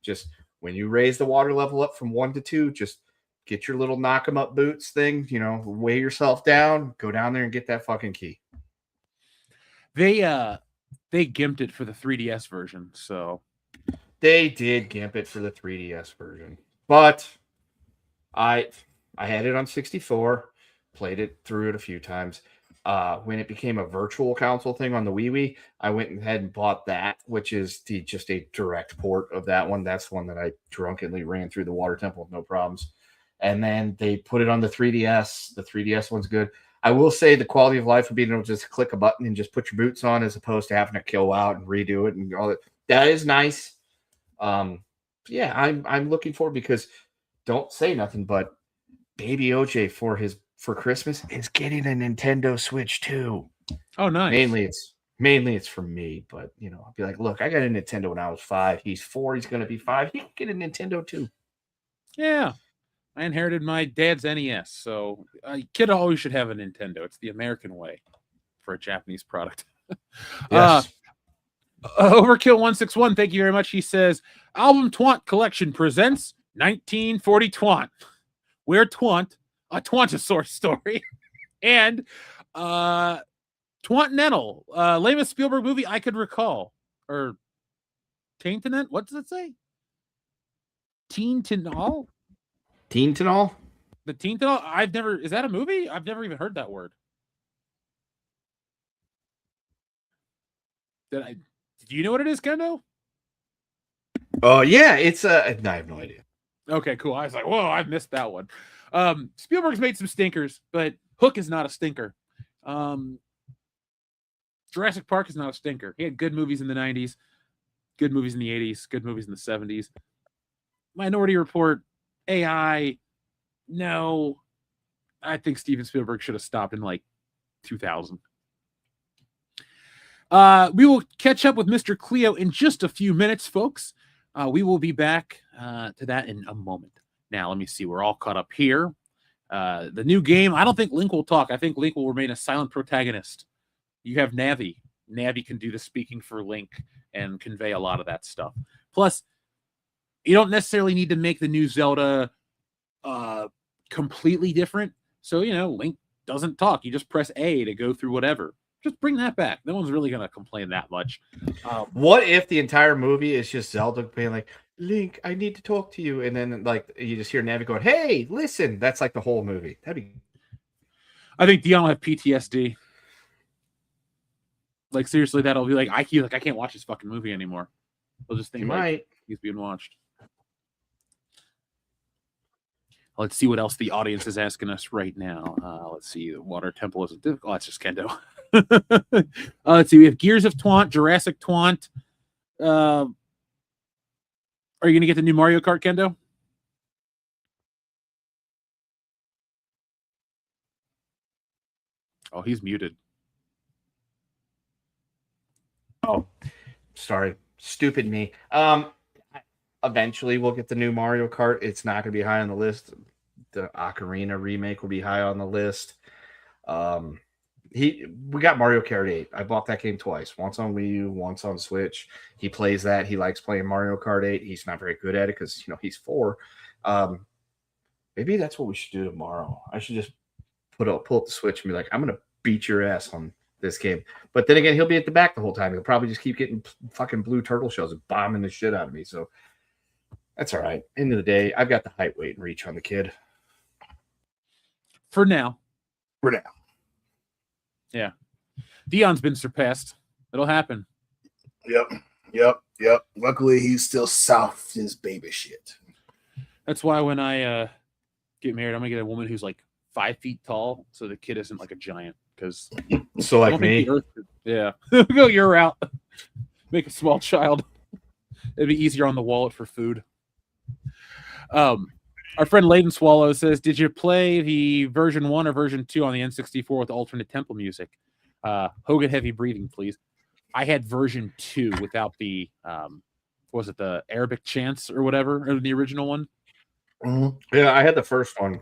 Just when you raise the water level up from 1 to 2, just get your little knock 'em up boots thing, weigh yourself down, go down there and get that fucking key. They gimped it for the 3DS version, so they did gimp it for the 3DS version. But I had it on 64, played it through it a few times. When it became a virtual console thing on the Wii, I went ahead and bought that, which is just a direct port of that one. That's the one that I drunkenly ran through the water temple with no problems. And then they put it on the 3DS. The 3DS one's good. I will say the quality of life of being able to just click a button and just put your boots on as opposed to having to kill out and redo it and all that. That is nice. Yeah, I'm looking forward because don't say nothing, but Baby OJ for Christmas is getting a Nintendo Switch too. Oh, nice. Mainly it's for me, but I'll be like, look, I got a Nintendo when I was 5. He's 4. He's going to be 5. He can get a Nintendo too. Yeah, I inherited my dad's NES, so a kid always should have a Nintendo. It's the American way for a Japanese product. Yes. Overkill 161, thank you very much. He says, Album Twant Collection presents 1940 Twant. Where Twant, a Twantosaurus story, and Twantnental, lamest Spielberg movie I could recall. Or Taintinent? What does it say? Teentinol? Teentinol? The Teentinol? Is that a movie? I've never even heard that word. Do you know what it is, Kendo? Oh, yeah, it's I have no idea. Okay, cool. I was like, whoa, I've missed that one. Spielberg's made some stinkers, but Hook is not a stinker. Jurassic Park is not a stinker. He had good movies in the 90s, good movies in the 80s, good movies in the 70s. Minority Report, AI, no. I think Steven Spielberg should have stopped in like 2000. We will catch up with Mr. Cleo in just a few minutes, folks. We will be back to that in a moment. Now, let me see. We're all caught up here. The new game, I don't think Link will talk. I think Link will remain a silent protagonist You have Navi. Navi can do the speaking for Link and convey a lot of that stuff. Plus, you don't necessarily need to make the new Zelda completely different. So, Link doesn't talk. You just press A to go through whatever. Just bring that back. No one's really going to complain that much. What if the entire movie is just Zelda being like, Link, I need to talk to you. And then, like, you just hear Navi going, hey, listen. That's like the whole movie. I think Dion will have PTSD. Like, seriously, that'll be like, I can't watch this fucking movie anymore. They'll just think he's being watched. Let's see what else the audience is asking us right now. Let's see. The water temple isn't difficult. Oh, that's just Kendo. Let's see. We have Gears of Twant, Jurassic Twant. Are you going to get the new Mario Kart, Kendo? Oh, he's muted. Oh, sorry. Stupid me. Eventually we'll get the new Mario Kart. It's not going to be high on the list. The Ocarina remake will be high on the list. We got Mario Kart 8. I bought that game twice. Once on Wii U, once on Switch. He plays that. He likes playing Mario Kart 8. He's not very good at it because he's 4. Maybe that's what we should do tomorrow. I should just pull up the Switch and be like, I'm going to beat your ass on this game. But then again, he'll be at the back the whole time. He'll probably just keep getting fucking blue turtle shells and bombing the shit out of me. So that's all right. End of the day, I've got the height, weight, and reach on the kid. For now. Yeah. Dion's been surpassed. It'll happen. Yep. Luckily, he's still soft his baby shit. That's why when I get married, I'm going to get a woman who's like 5 feet tall so the kid isn't like a giant. Because so like me. Yeah. Go your route. Make a small child. It'd be easier on the wallet for food. Our friend Layden Swallow says, did you play the version 1 or version 2 on the N64 with alternate tempo music? Hogan, heavy breathing, please. I had version 2 without the, was it the Arabic chants or whatever, or the original one? Mm-hmm. Yeah, I had the first one.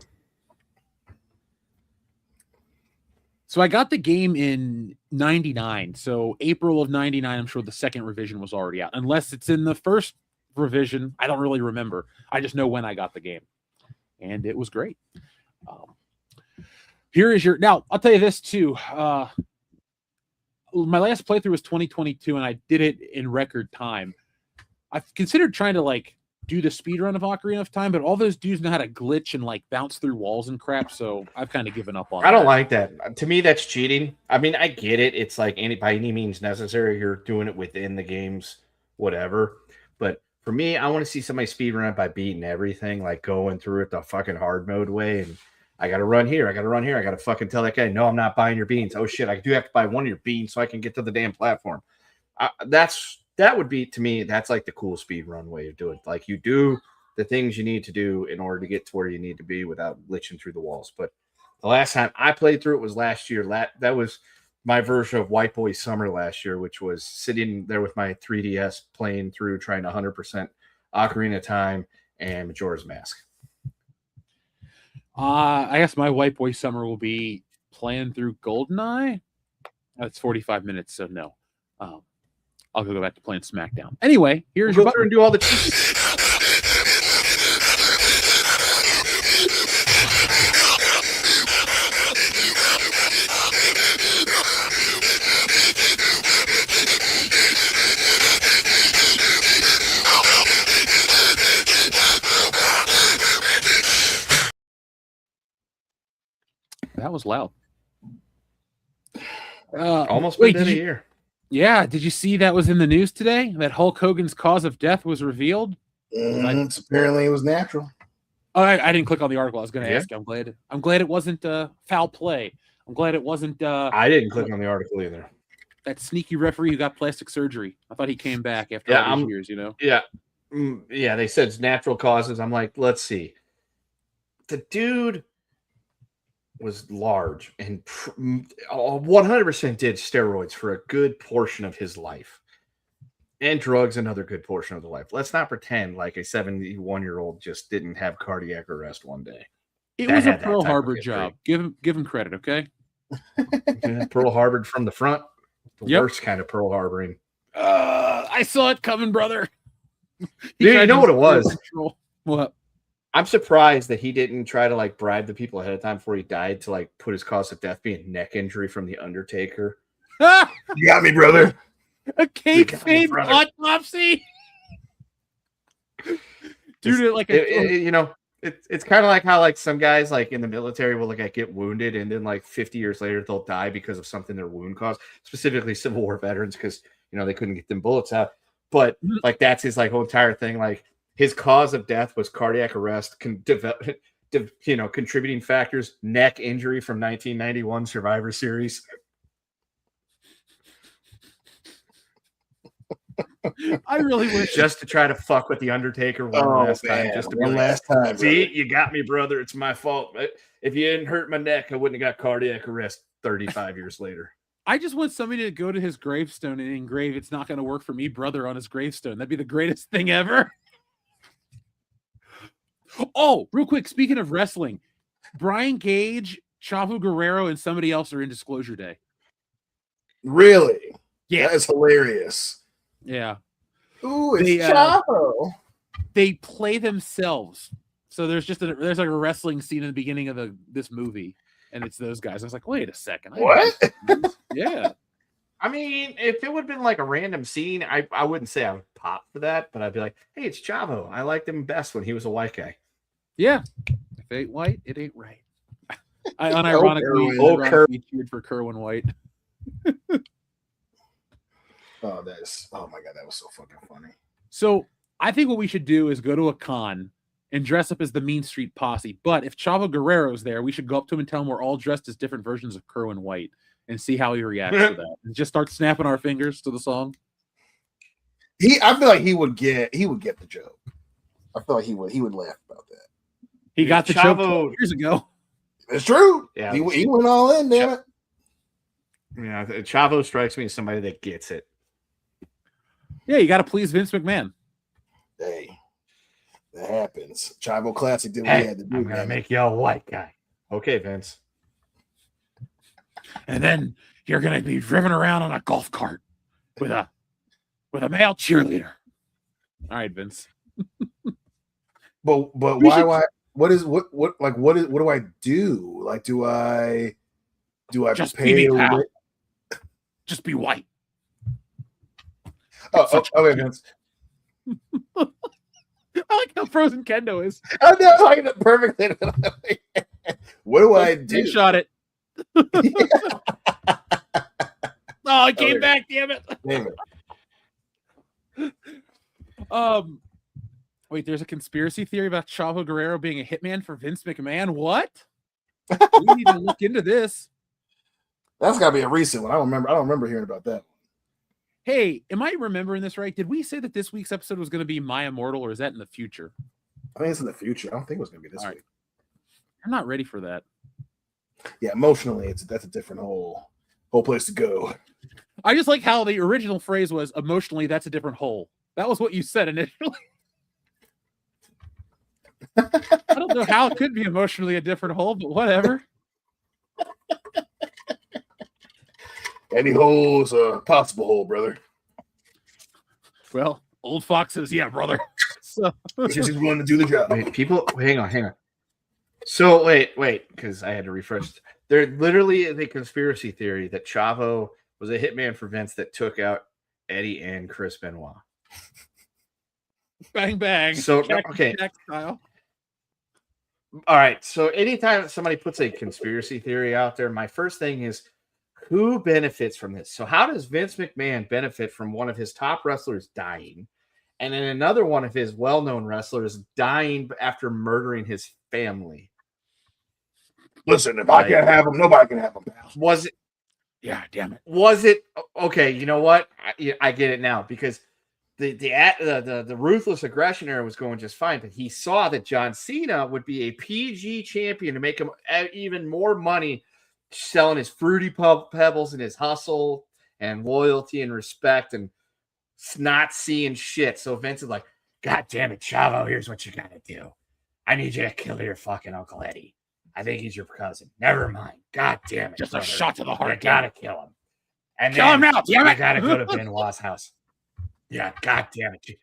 So I got the game in 99. So April of 99, I'm sure the second revision was already out. Unless it's in the first revision. I don't really remember. I just know when I got the game. And it was great. Here is your... Now, I'll tell you this, too. My last playthrough was 2022, and I did it in record time. I've considered trying to, do the speedrun of Ocarina of Time, but all those dudes know how to glitch and, bounce through walls and crap, so I've kind of given up on I don't like that. To me, that's cheating. I mean, I get it. It's by any means necessary. You're doing it within the game's whatever. But for me, I want to see somebody speedrun it by beating everything, going through it the fucking hard mode way. And I got to run here. I got to fucking tell that guy, no, I'm not buying your beans. Oh, shit, I do have to buy one of your beans so I can get to the damn platform. That would be, to me, that's the cool speedrun way of doing it. You do the things you need to do in order to get to where you need to be without glitching through the walls. But the last time I played through it was last year. That was my version of White Boy Summer last year, which was sitting there with my 3DS playing through, trying to 100% Ocarina of Time and Majora's Mask. I guess my White Boy Summer will be playing through GoldenEye. That's 45 minutes, so no. I'll go back to playing SmackDown. Anyway, here's your button. And do all the. That was loud. Almost been a year. Yeah, did you see that was in the news today? That Hulk Hogan's cause of death was revealed? Apparently it was natural. Oh, I didn't click on the article. I was going to ask you. I'm glad it wasn't foul play. I'm glad it wasn't... I didn't click on the article either. That sneaky referee who got plastic surgery. I thought he came back after all these years, Yeah. Yeah, they said it's natural causes. I'm like, let's see. The dude was large and 100% did steroids for a good portion of his life, and drugs another good portion of the life. Let's not pretend like a 71-year-old just didn't have cardiac arrest one day. It was a Pearl Harbor job. Give him credit, okay? Pearl Harbored from the front, Yep. worst kind of Pearl Harboring. I saw it coming, brother. Dude, you know what it was? What? I'm surprised that he didn't try to like bribe the people ahead of time before he died to like put his cause of death being neck injury from the Undertaker. You got me, brother. A kayfabe autopsy. Dude, like it's kind of like how like some guys like in the military will like get wounded and then like 50 years later they'll die because of something their wound caused, specifically Civil War veterans because they couldn't get them bullets out. But like that's his like whole entire thing. Like his cause of death was cardiac arrest, contributing factors, neck injury from 1991 Survivor Series. I really wish just to try to fuck with the Undertaker last time. Just to one last time. See, you got me, brother. It's my fault. If you didn't hurt my neck, I wouldn't have got cardiac arrest 35 years later. I just want somebody to go to his gravestone and engrave "It's not going to work for me, brother" on his gravestone. That'd be the greatest thing ever. Oh, real quick. Speaking of wrestling, Brian Cage, Chavo Guerrero, and somebody else are in Disclosure Day. Really? Yeah. That is hilarious. Yeah. Ooh, it's Chavo. They play themselves. So there's like a wrestling scene in the beginning of this movie, and it's those guys. I was like, wait a second. What? Yeah. I mean, if it would have been like a random scene, I wouldn't say I would pop for that, but I'd be like, hey, it's Chavo. I liked him best when he was a white guy. Yeah. If it ain't white, it ain't right. I unironically cheered for Kerwin White. Oh my God, that was so fucking funny. So I think what we should do is go to a con and dress up as the Mean Street Posse. But if Chavo Guerrero's there, we should go up to him and tell him we're all dressed as different versions of Kerwin White and see how he reacts to that. And just start snapping our fingers to the song. I feel like he would get the joke. I feel like he would laugh about that. He got the joke 2 years ago. It's true. Yeah, he went all in, damn it. Yeah, Chavo strikes me as somebody that gets it. Yeah, you got to please Vince McMahon. Hey, that happens. Chavo Classic did what he had to do. I'm gonna make you a white guy. Okay, Vince. And then you're gonna be driven around on a golf cart with a male cheerleader. All right, Vince. But why? What do I do? Like, do I just pay? Be me, pal. Just be white. Okay, Vince. I like how frozen Kendo is. I know, talking it perfectly. What do I do? He shot it. Oh, it came back. Damn it. Wait, there's a conspiracy theory about Chavo Guerrero being a hitman for Vince McMahon. What? We need to look into this. That's got to be a recent one. I don't remember hearing about that. Hey, am I remembering this right? Did we say that this week's episode was going to be My Immortal, or is that in the future? I think it's in the future. I don't think it was going to be this week. I'm not ready for that. Yeah, emotionally, that's a different whole place to go. I just like how the original phrase was emotionally, that's a different hole. That was what you said initially. I don't know how it could be emotionally a different hole, but whatever. Any hole's a possible hole, brother. Well, old Fox says, yeah, brother. So he's willing to do the job. Wait, hang on. So wait, because I had to refresh. There literally is a conspiracy theory that Chavo was a hitman for Vince that took out Eddie and Chris Benoit. Bang, bang. So, okay. Style. All right. So anytime somebody puts a conspiracy theory out there, my first thing is, who benefits from this? So how does Vince McMahon benefit from one of his top wrestlers dying, and then another one of his well-known wrestlers dying after murdering his family? Listen, if I can't have him, nobody can have him. Was it? Yeah, damn it. Was it? Okay, you know what? I get it now, because the ruthless aggression era was going just fine, but he saw that John Cena would be a PG champion to make him even more money, selling his fruity pebbles and his hustle and loyalty and respect, and not seeing shit. So Vince is like, God damn it, Chavo, here's what you gotta do. I need you to kill your fucking Uncle Eddie. I think he's your cousin. Never mind. God damn it. Just brother. A shot to the heart. You gotta kill him. And Kill him then now, damn you it! gotta go to Benoit's house. Yeah, god damn it.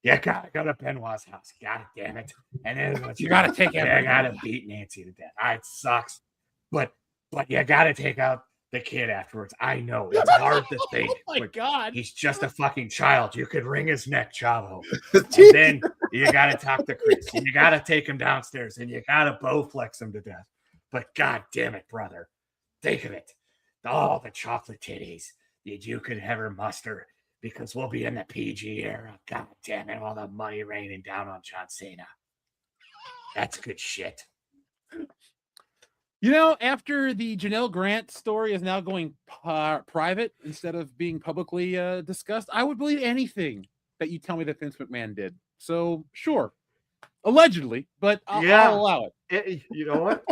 You gotta go to Benoit's house. God damn it. And then what You gotta take You everything. gotta beat Nancy to death. It sucks. But you gotta take out the kid afterwards. I know. It's hard to think. Oh my but god. he's just a fucking child. You could wring his neck, Chavo. And then you gotta talk to Chris. And you gotta take him downstairs. And you gotta Bowflex him to death. But god damn it, brother. Think of it. All the chocolate titties that you could ever muster. Because we'll be in the PG era. God damn it. All the money raining down on John Cena. That's good shit. You know, after the Janelle Grant story is now going private instead of being publicly discussed, I would believe anything that you tell me that Vince McMahon did. So, sure. Allegedly, but I'll allow it. You know what?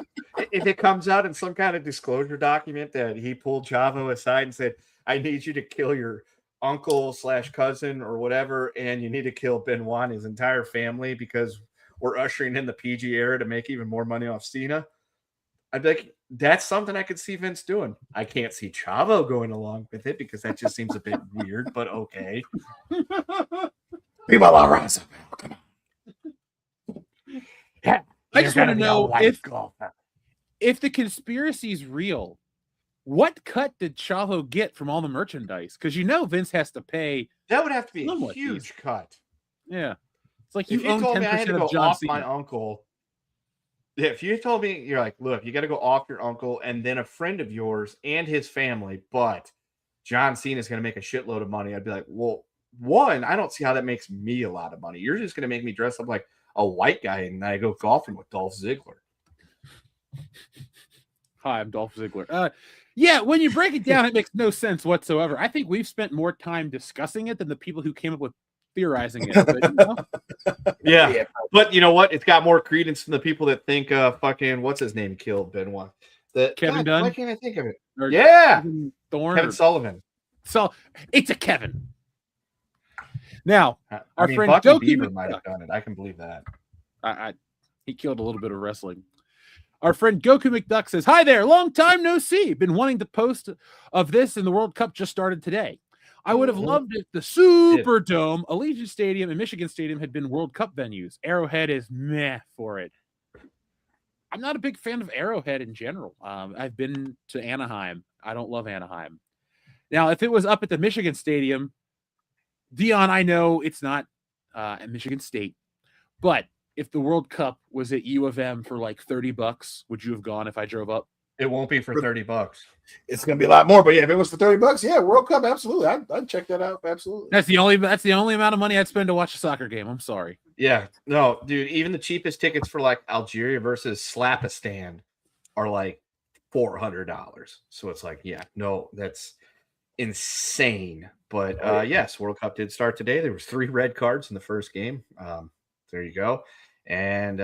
If it comes out in some kind of disclosure document that he pulled Chavo aside and said, I need you to kill your uncle/cousin or whatever, and you need to kill Benoit and his entire family because we're ushering in the PG era to make even more money off Cena, I'd be like, that's something I could see Vince doing. I can't see Chavo going along with it because that just seems a bit weird, but okay. People are right. Come on. Yeah, I just want to know if the conspiracy is real, what cut did Chavo get from all the merchandise? Because Vince has to pay. That would have to be a somewhat huge cut. Yeah. It's like If you own told me 10% I had to go of John off Cena. my uncle, if you told me, you're like, look, you got to go off your uncle and then a friend of yours and his family, but John Cena is going to make a shitload of money, I'd be like, well, one, I don't see how that makes me a lot of money. You're just going to make me dress up like a white guy and I go golfing with Dolph Ziggler. Hi, I'm Dolph Ziggler. Yeah, when you break it down, it makes no sense whatsoever. I think we've spent more time discussing it than the people who came up with theorizing it. But, yeah, but you know what? It's got more credence than the people that think fucking what's his name killed Benoit. Kevin Dunn? Why can't I think of it? Or Yeah, Kevin Sullivan. So it's a Kevin. Now, I mean, friend Bucky Goku Beaver might have done it. I can believe that. He killed a little bit of wrestling. Our friend Goku McDuck says, hi there, long time no see. Been wanting to post of this, and the World Cup just started today. I would have loved if the Superdome, Allegiant Stadium, and Michigan Stadium had been World Cup venues. Arrowhead is meh for it. I'm not a big fan of Arrowhead in general. I've been to Anaheim. I don't love Anaheim. Now, if it was up at the Michigan Stadium, Dion, I know it's not at Michigan State, but if the World Cup was at U of M for like $30, would you have gone if I drove up? It won't be for $30. It's gonna be a lot more, but yeah, if it was for $30, yeah, World Cup, absolutely. I'd check that out. Absolutely. That's the only amount of money I'd spend to watch a soccer game. I'm sorry. Yeah, no, dude. Even the cheapest tickets for like Algeria versus Slapistan are like $400. So it's like, yeah, no, that's insane. But yes, World Cup did start today. There was 3 red cards in the first game. There you go. And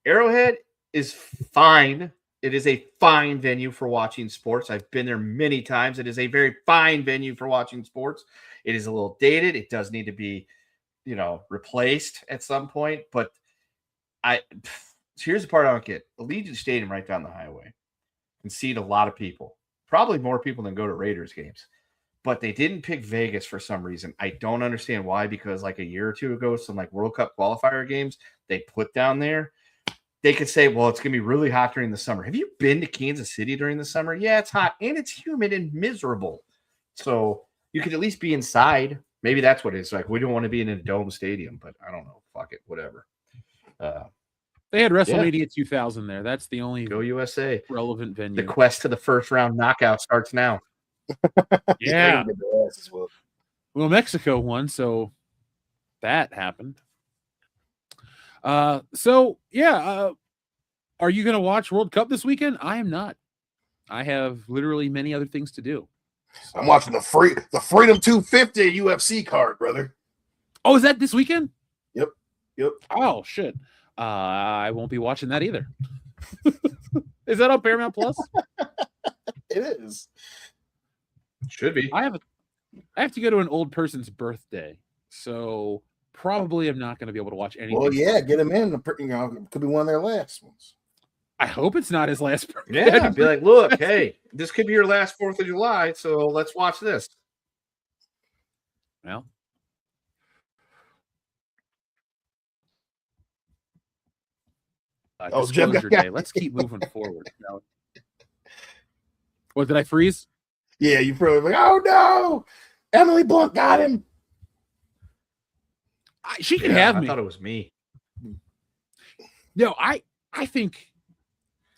Arrowhead is fine. It is a fine venue for watching sports. I've been there many times. It is a very fine venue for watching sports. It is a little dated. It does need to be, replaced at some point. But here's the part I don't get. Allegiant Stadium right down the highway can seat a lot of people. Probably more people than go to Raiders games. But they didn't pick Vegas for some reason. I don't understand why, because like a year or two ago, some like World Cup qualifier games they put down there. They could say, well, it's going to be really hot during the summer. Have you been to Kansas City during the summer? Yeah, it's hot and it's humid and miserable. So you could at least be inside. Maybe that's what it is. Like, we don't want to be in a dome stadium, but I don't know. Fuck it. Whatever. They had WrestleMania 2000 there. That's the only Go USA relevant venue. The quest to the first round knockout starts now. Yeah. Well, Mexico won, so that happened. Are you going to watch World Cup this weekend? I am not. I have literally many other things to do. I'm watching the Freedom 250 UFC card, brother. Oh, is that this weekend? Yep. Oh, shit. I won't be watching that either. Is that on Paramount Plus? It is. Should be. I have to go to an old person's birthday, so probably I'm not going to be able to watch anything. Well, yeah, get them in. It could be one of their last ones. I hope it's not his last birthday. Yeah, be like, look, hey, this could be your last 4th of July, so let's watch this. Well, Jim disclosure got- day. Let's keep moving forward. Now, what did I freeze? Yeah, you probably like, oh no, Emily Blunt got him. She can have I me. thought it was me. No, I think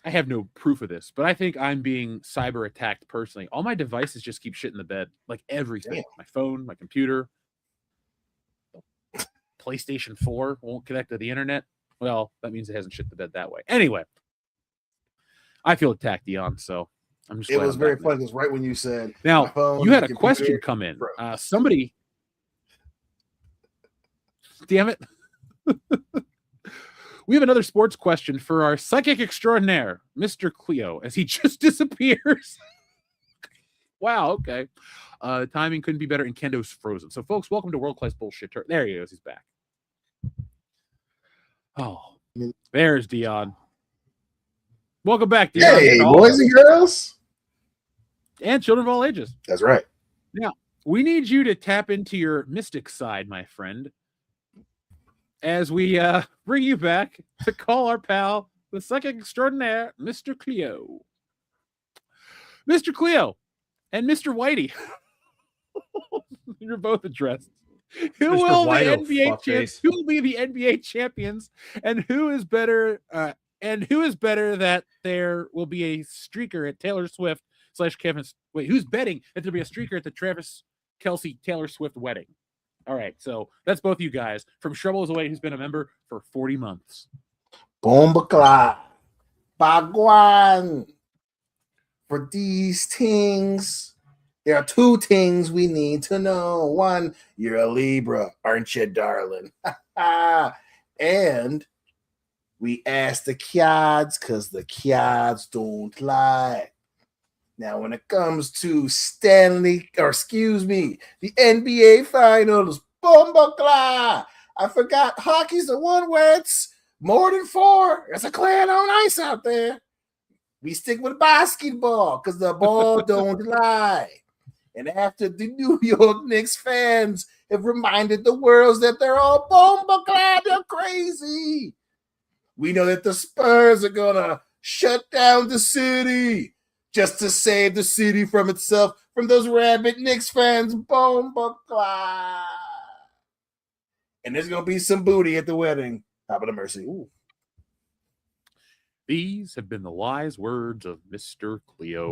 I have no proof of this, but I think I'm being cyber attacked personally. All my devices just keep shit in the bed, like everything. Damn. My phone, my computer, PlayStation 4 won't connect to the internet. Well, that means it hasn't shit the bed that way. Anyway, I feel attacked, Dion. So I'm just. It was very funny because right when you said now, my phone, you had a computer, question come in. bro. Somebody, damn it. We have another sports question for our psychic extraordinaire, Mr. Cleo, as he just disappears. Wow, okay. Timing couldn't be better, and Kendo's frozen. So, folks, welcome to World Class Bullshit. There he goes. He's back. Oh, there's Dion. Welcome back, Dion. Hey, boys and girls. And children of all ages. That's right. Now, we need you to tap into your mystic side, my friend, as we bring you back to call our pal, the psychic extraordinaire, Mr. Cleo. Mr. Cleo and Mr. Whitey. You're both addressed. Who Mr. will Whiteo, the NBA fuckface. who will be the NBA champions, and who is better that there will be a streaker at Taylor Swift / Kevin? Wait, who's betting that there'll be a streaker at the Travis Kelce Taylor Swift wedding? All right, so that's both you guys from Shrubble is Away, who's been a member for 40 months. Bomba Cla. Bagwan. For these things, there are 2 things we need to know. 1, you're a Libra, aren't you, darling? And we ask the kids because the kids don't lie. Now, when it comes to the NBA Finals, Bomba Cla. I forgot hockey's the one where it's more than 4. There's a clan on ice out there. We stick with basketball because the ball don't lie. And after the New York Knicks fans have reminded the world that they're all Bomba Cla, they're crazy. We know that the Spurs are going to shut down the city just to save the city from itself, from those rabid Knicks fans. Bomba Cla. And there's going to be some booty at the wedding. Top of the mercy. Ooh. These have been the wise words of Mr. Cleo.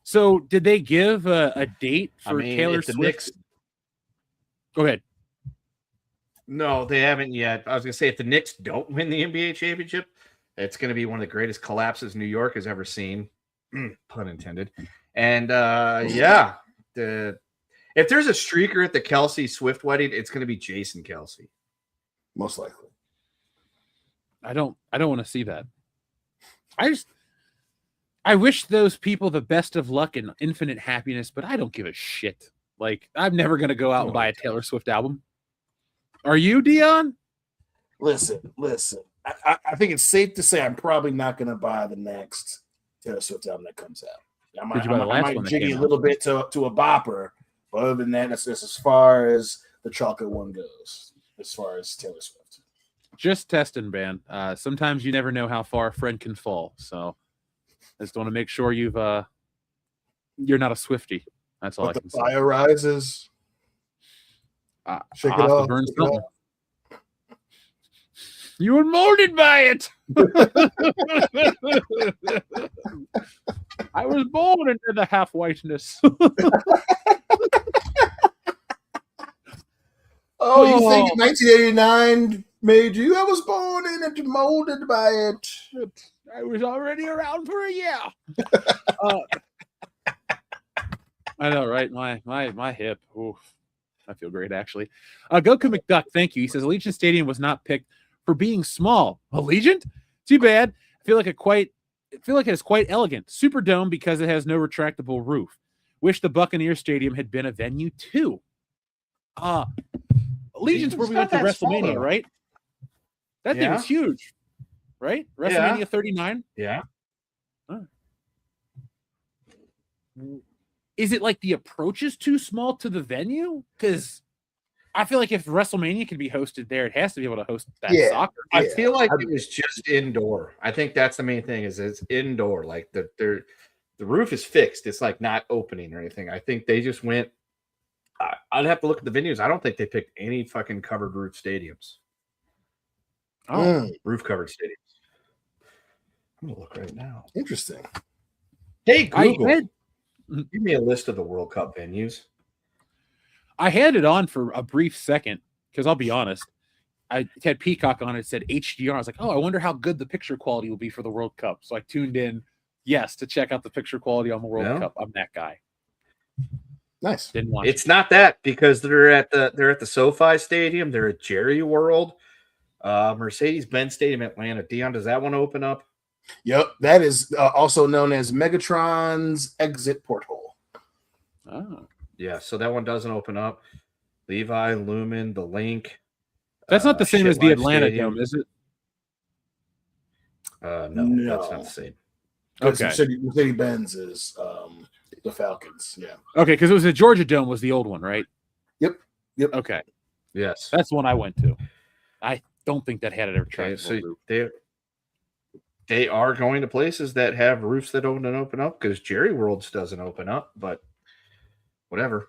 So, did they give a date for Taylor if the Swift? Knicks, Go ahead. no, they haven't yet. I was going to say, if the Knicks don't win the NBA championship, it's going to be one of the greatest collapses New York has ever seen. Pun intended. And if there's a streaker at the Kelce Swift wedding, it's going to be Jason Kelce. Most likely. I don't want to see that. I wish those people the best of luck and infinite happiness, but I don't give a shit. Like, I'm never going to go out and buy a Taylor Swift album. Are you, Dion? Listen. I think it's safe to say I'm probably not going to buy the next Taylor Swift album that comes out. I might jiggy a little bit to a bopper, but other than that, that's as far as the chocolate one goes, as far as Taylor Swift. Just testing, man. Sometimes you never know how far a friend can fall. So I just want to make sure you're not a Swiftie. That's all But I can the fire rises. Shake it I'll have off. to burn shake it something. off. You were molded by it. I was born into the half whiteness. Oh, you think 1989 made you? I was born in it, molded by it. I was already around for a year. I know, right? My hip. Oof. I feel great, actually. Goku McDuck, thank you. He says Allegiant Stadium was not picked for being small. Allegiant? Too bad. I feel like it is quite elegant. Superdome because it has no retractable roof. Wish the Buccaneer Stadium had been a venue too. Allegiant's where we went to WrestleMania, right? That thing was huge, right? WrestleMania 39. Yeah. Is it like the approach is too small to the venue? Because I feel like if WrestleMania can be hosted there, it has to be able to host that soccer. I feel like it was just indoor. I think that's the main thing is it's indoor. Like the roof is fixed. It's like not opening or anything. I think they just went. I'd have to look at the venues. I don't think they picked any fucking covered roof stadiums. Roof covered stadiums. I'm gonna look right now. Interesting. Hey Google, give me a list of the World Cup venues. I had it on for a brief second because I'll be honest, I had Peacock on. It said HDR. I was like, oh, I wonder how good the picture quality will be for the World Cup. So I tuned in, to check out the picture quality on the World Cup. I'm that guy. Nice. Didn't watch. It's not that because they're at the SoFi Stadium. They're at Jerry World, Mercedes-Benz Stadium, Atlanta. Dion, does that one open up? Yep, that is also known as Megatron's exit porthole. Oh. Yeah, so that one doesn't open up. Levi, Lumen, the Link. That's not the same as the Atlanta Dome, is it? No, that's not the same. Okay. Mercedes-Benz is the Falcons. Yeah. Okay, because it was the Georgia Dome was the old one, right? Yep. Okay. Yes. That's the one I went to. I don't think that had it ever tried. So they are going to places that have roofs that don't open up because Jerry World's doesn't open up, but whatever.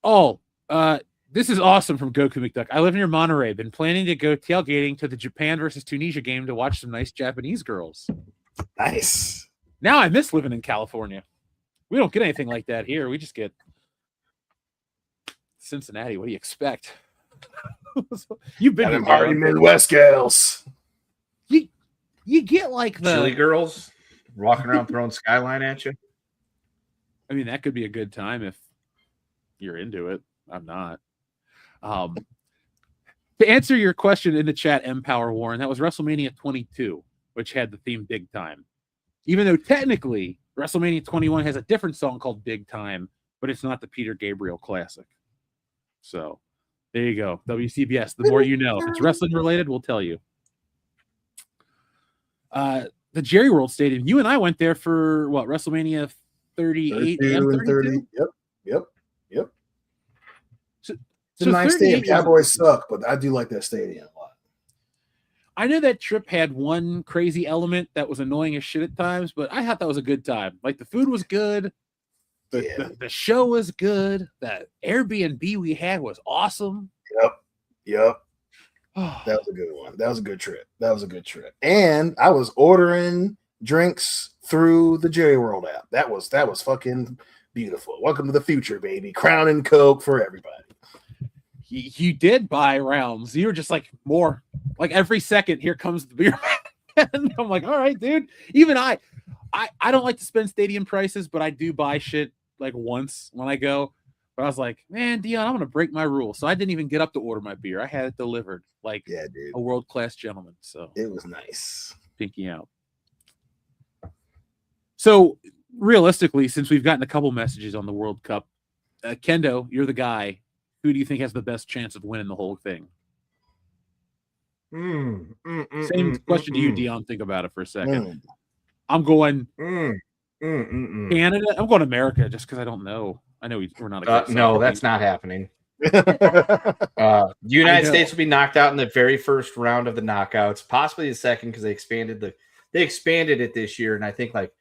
Oh, this is awesome from Goku McDuck. I live near Monterey. Been planning to go tailgating to the Japan versus Tunisia game to watch some nice Japanese girls. Nice. Now I miss living in California. We don't get anything like that here. We just get Cincinnati. What do you expect? You've been to party Midwest gals. You get like the chili girls walking around throwing Skyline at you. I mean, that could be a good time if you're into it. I'm not. To answer your question in the chat, Empower Warren, that was WrestleMania 22, which had the theme Big Time. Even though technically WrestleMania 21 has a different song called Big Time, but it's not the Peter Gabriel classic. So there you go. WCBS, the more you know. If it's wrestling related, we'll tell you. The Jerry World Stadium, you and I went there for what, WrestleMania 38 and 32? Yep. It's So a nice 38 stadium. Cowboys suck, but I do like that stadium a lot. I know that trip had one crazy element that was annoying as shit at times, but I thought that was a good time. Like the food was good. The show was good. The Airbnb we had was awesome. Yep. That was a good one. That was a good trip. And I was ordering drinks through the Jerry World app. That was fucking beautiful. Welcome to the future, baby. Crown and Coke for everybody. You did buy rounds. You were just like more like every second. Here comes the beer. And I'm like, all right, dude. Even I don't like to spend stadium prices, but I do buy shit like once when I go. But I was like, man, Dion, I'm gonna break my rule. So I didn't even get up to order my beer. I had it delivered like a world-class gentleman. So it was nice. Pinky out. So realistically, since we've gotten a couple messages on the World Cup, Kendo, you're the guy. Who do you think has the best chance of winning the whole thing? Same question to you, Dion. Think about it for a second. I'm going Canada. I'm going America just because I don't know. I know we're not a no, that's not happening. The United States will be knocked out in the very first round of the knockouts, possibly the second because they expanded it this year, and I think like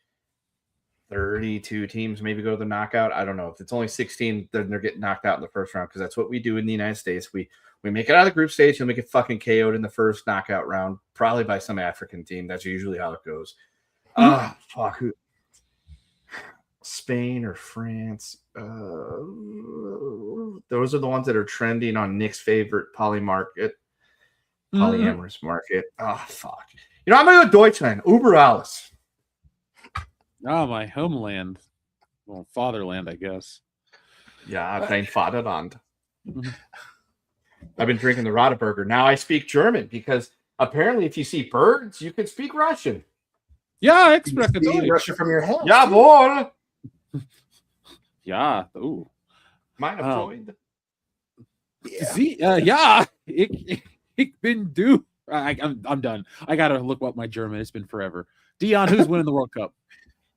32 teams maybe go to the knockout. I don't know. If it's only 16, then they're getting knocked out in the first round because that's what we do in the United States. We make it out of the group stage. You'll make it fucking KO'd in the first knockout round, probably by some African team. That's usually how it goes. Fuck. Spain or France. Those are the ones that are trending on Nick's favorite polyamorous market. Oh, fuck. You know, I'm going to go Deutschland. Uber alles. Oh, my homeland. Well, fatherland, I guess. Yeah, dein Vaterland. I've been drinking the Radeberger. Now I speak German because apparently if you see birds, you can speak Russian. Yeah, ich spreche Deutsch. Russian from your house. Jawohl. Yeah. Ooh. Meine Freund. Yeah. Ich bin du. I'm done. I gotta look up my German. It's been forever. Dion, who's winning the World Cup?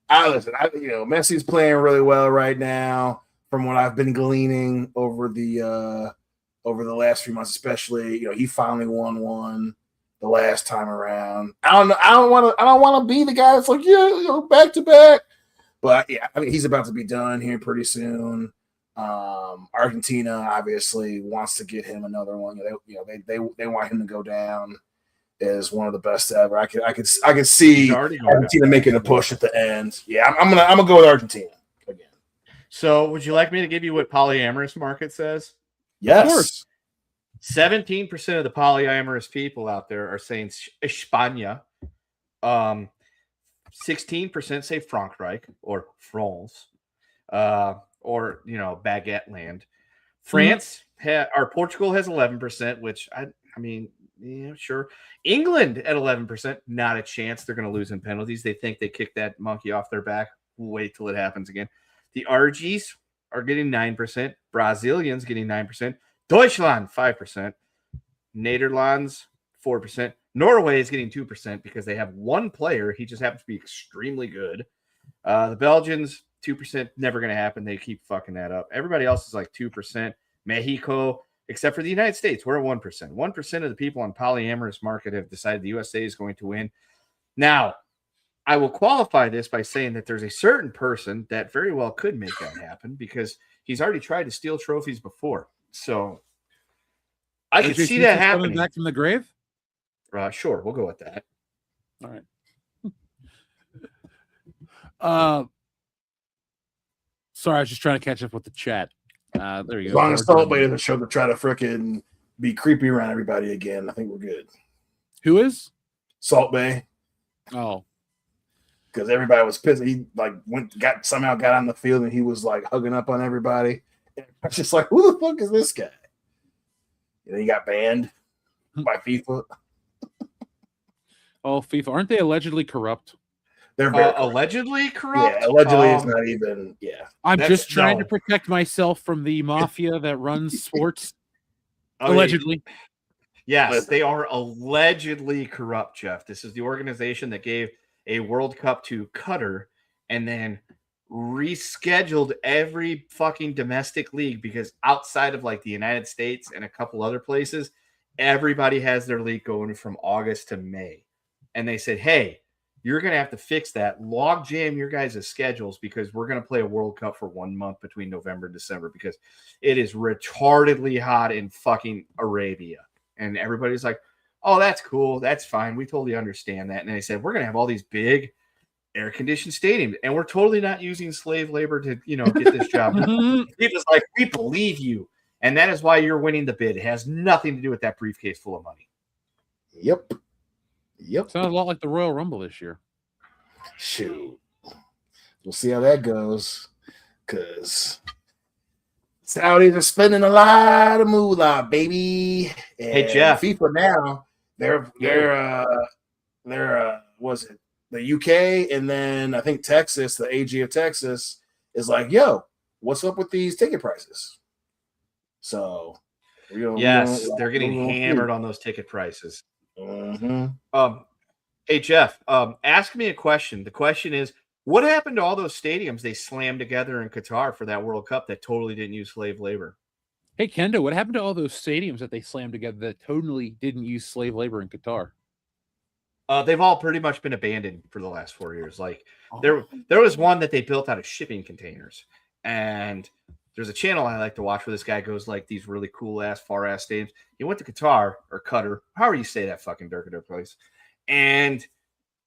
Messi's playing really well right now. From what I've been gleaning over the last few months, especially, he finally won one the last time around. I don't know. I don't want to be the guy that's like, back to back. But yeah, I mean, he's about to be done here pretty soon. Argentina obviously wants to get him another one. They want him to go down as one of the best ever. I could see Argentina making a push at the end. Yeah, I'm gonna go with Argentina again. So, would you like me to give you what polyamorous market says? Yes. Of course. 17% of the polyamorous people out there are saying España. 16% say Frankreich or France, or Baguette Land. France or Portugal has 11%, which I mean, yeah, sure. England at 11%, not a chance. They're going to lose in penalties. They think they kicked that monkey off their back. Wait till it happens again. The RGs are getting 9%. Brazilians getting 9%. Deutschland 5%. Netherlands 4%. Norway is getting 2% because they have one player. He just happens to be extremely good. The Belgians 2%, never going to happen. They keep fucking that up. Everybody else is like 2%. Mexico, except for the United States, we're at 1%. 1% of the people on polyamorous market have decided the USA is going to win. Now, I will qualify this by saying that there's a certain person that very well could make that happen because he's already tried to steal trophies before. So I could see that happening. Coming back from the grave? Sure, we'll go with that. All right. Sorry, I was just trying to catch up with the chat. There you go. As long as Salt Bay doesn't show to try to frickin' be creepy around everybody again, I think we're good. Who is? Salt Bay. Oh. Because everybody was pissed. He somehow got on the field and he was like hugging up on everybody. And I was just like, who the fuck is this guy? He got banned by FIFA. Oh, FIFA. Aren't they allegedly corrupt? They're very allegedly corrupt? Yeah, allegedly is not even, yeah. I'm just trying to protect myself from the mafia that runs sports. Allegedly. Yes, they are allegedly corrupt, Jeff. This is the organization that gave a World Cup to Qatar and then rescheduled every fucking domestic league because outside of like the United States and a couple other places, everybody has their league going from August to May. And they said, hey, you're going to have to fix that. Log jam your guys' schedules because we're going to play a World Cup for 1 month between November and December because it is retardedly hot in fucking Arabia. And everybody's like, oh, that's cool. That's fine. We totally understand that. And they said, we're going to have all these big air-conditioned stadiums, and we're totally not using slave labor to, get this job done. People's like, we believe you. And that is why you're winning the bid. It has nothing to do with that briefcase full of money. Yep. Sounds a lot like the Royal Rumble this year. Shoot. We'll see how that goes. Because Saudis are spending a lot of moolah, baby. And hey, Jeff. FIFA now, they're was it the UK and then I think Texas, the AG of Texas, is like, yo, what's up with these ticket prices? So, they're getting hammered on those ticket prices. Mm-hmm. Hey, Jeff, ask me a question. The question is, what happened to all those stadiums they slammed together in Qatar for that World Cup that totally didn't use slave labor? Hey, Kendo, what happened to all those stadiums that they slammed together that totally didn't use slave labor in Qatar? They've all pretty much been abandoned for the last 4 years. Like there was one that they built out of shipping containers, and there's a channel I like to watch where this guy goes like these really cool ass far ass stadiums. He went to Qatar or Qatar, however you say that fucking Durkadur place, and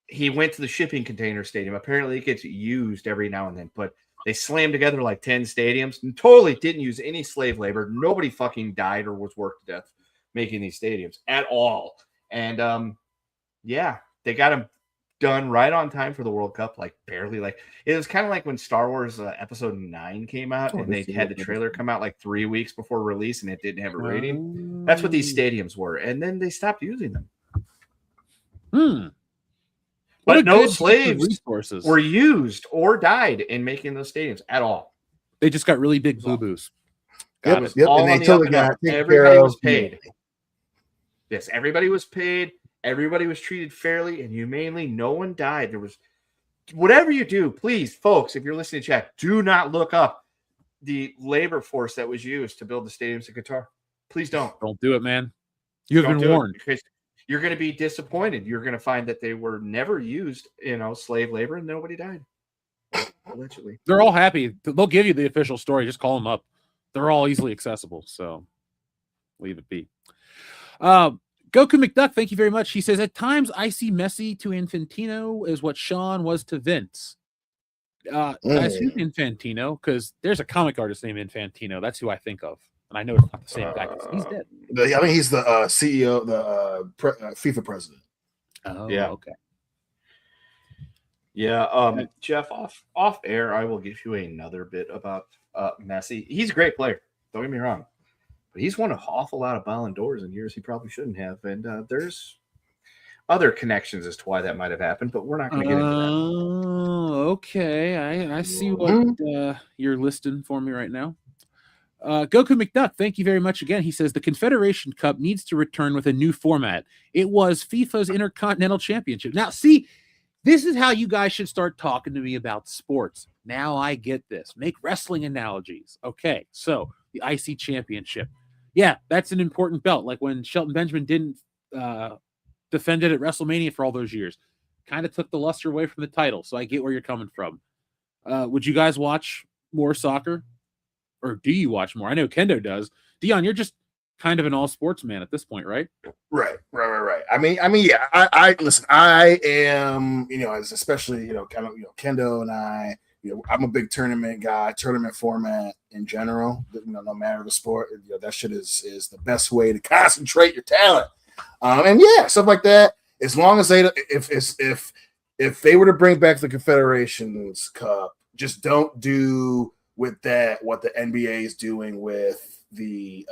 he went to the shipping container stadium. Apparently, it gets used every now and then, but they slammed together like 10 stadiums and totally didn't use any slave labor. Nobody fucking died or was worked to death making these stadiums at all. And yeah, they got them done right on time for the World Cup, like barely. Like it was kind of like when Star Wars Episode 9 came out and they had the trailer come out like 3 weeks before release and it didn't have a rating. That's what these stadiums were. And then they stopped using them. But no slaves were used or died in making those stadiums at all. They just got really big boo-boos. Got it. Yep. All And on they the totally up and up. got taken Everybody care was of. paid. Yes, everybody was paid. Everybody was treated fairly and humanely. No one died. There was whatever you do, please, folks, if you're listening to chat, do not look up the labor force that was used to build the stadiums in Qatar. Please don't. Don't do it, man. You've Don't been do it, warned. because you're going to be disappointed. You're going to find that they were never used, slave labor, and nobody died. Allegedly. They're all happy. They'll give you the official story. Just call them up. They're all easily accessible. So leave it be. Goku McDuck, thank you very much. He says, at times I see Messi to Infantino as what Sean was to Vince. Guys, who's Infantino? Because there's a comic artist named Infantino. That's who I think of. And I know it's not the same guy. He's dead. I think he's the CEO, the FIFA president. Oh, Yeah. okay. Yeah, Jeff, off air, I will give you another bit about Messi. He's a great player. Don't get me wrong. But he's won an awful lot of Ballon d'Ors in years he probably shouldn't have. And there's other connections as to why that might have happened, but we're not going to get into that. Oh, okay. I see what you're listing for me right now. Goku McDuck, thank you very much again. He says the Confederation Cup needs to return with a new format. It was FIFA's Intercontinental Championship. Now, see, this is how you guys should start talking to me about sports. Now I get this. Make wrestling analogies. Okay, so the IC Championship. Yeah, that's an important belt. Like when Shelton Benjamin didn't defend it at WrestleMania for all those years. Kind of took the luster away from the title. So I get where you're coming from. Would you guys watch more soccer? Or do you watch more? I know Kendo does. Dion, you're just kind of an all sports man at this point, right? Right. I mean, yeah. I listen. I am, especially Kendo and I. I'm a big tournament guy. Tournament format in general. No matter the sport, that shit is the best way to concentrate your talent. And yeah, stuff like that. As long as if they were to bring back the Confederations Cup, just don't do with that what the NBA is doing with the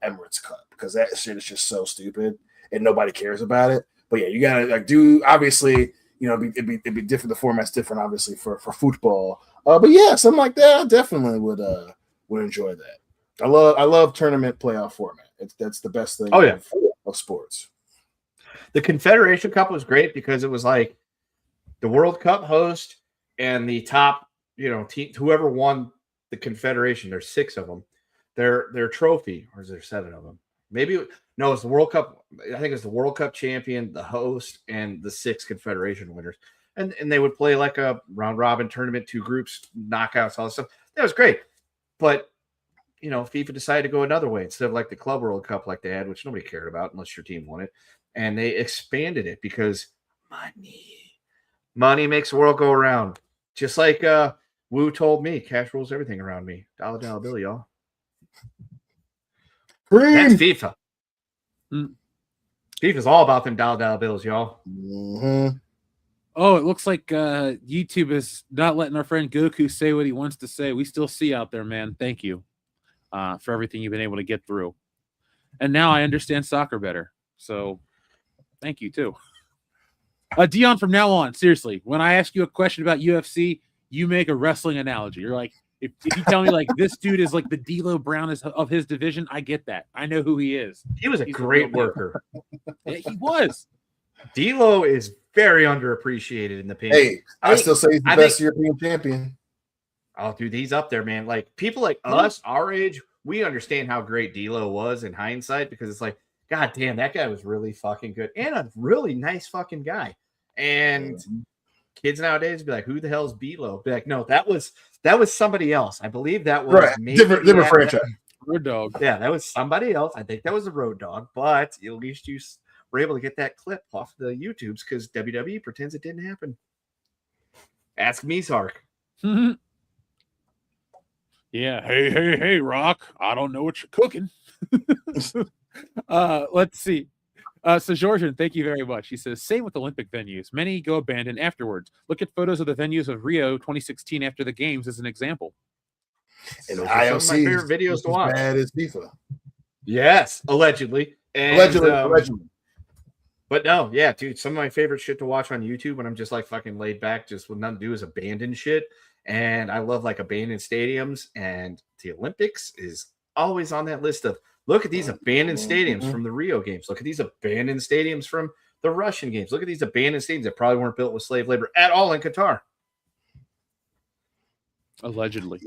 Emirates Cup, because that shit is just so stupid and nobody cares about it. But yeah, you gotta do obviously. It'd be different. The format's different, obviously, for football. But yeah, something like that, I definitely would enjoy that. I love tournament playoff format. That's the best thing. Of sports. The Confederation Cup was great because it was like the World Cup host and the top, team, whoever won the Confederation. There's 6 of them. Their trophy, or is there 7 of them? No, it's the World Cup. I think it's the World Cup champion, the host, and the 6 Confederation winners. And they would play like a round robin tournament, 2 groups, knockouts, all that stuff. That was great. But FIFA decided to go another way instead of like the Club World Cup like they had, which nobody cared about unless your team won it. And they expanded it because money makes the world go around. Just like Wu told me, cash rules everything around me. Dollar bill, y'all. That's FIFA. FIFA's all about them dollar bills, y'all. Mm-hmm. Oh, it looks like YouTube is not letting our friend Goku say what he wants to say. We still see out there, man. Thank you for everything you've been able to get through. And now I understand soccer better. So thank you, too. Dion, from now on, seriously, when I ask you a question about UFC, you make a wrestling analogy. You're like, if you tell me like this dude is like the D'Lo Brown of his division, I get that. I know who he is. He was a great worker. Yeah, he was. D'Lo is very underappreciated in the paint. Hey, I still say he's the best European champion. Oh, dude, he's up there, man. Like people like us, our age, we understand how great D'Lo was in hindsight because it's like, God damn, that guy was really fucking good and a really nice fucking guy. And kids nowadays be like, "Who the hell's D'Lo?" Be like, "No, that was somebody else. I believe that was maybe different franchise. Road Dog. Yeah, that was somebody else. I think that was a Road Dog, but at least you were able to get that clip off the YouTubes because WWE pretends it didn't happen. Ask me, Sark. Yeah. Hey, Rock. I don't know what you're cooking. Let's see. So Georgian, thank you very much. He says, same with Olympic venues. Many go abandoned afterwards. Look at photos of the venues of Rio 2016 after the games as an example. And Those IOC are some of my favorite videos to watch. Bad as FIFA. Yes, allegedly. And, Allegedly. But no, yeah, dude, some of my favorite shit to watch on YouTube when I'm just like fucking laid back, just with nothing to do is abandoned shit. And I love like abandoned stadiums. And the Olympics is always on that list of look at these abandoned stadiums from the Rio games. Look at these abandoned stadiums from the Russian games. Look at these abandoned stadiums that probably weren't built with slave labor at all in Qatar. Allegedly.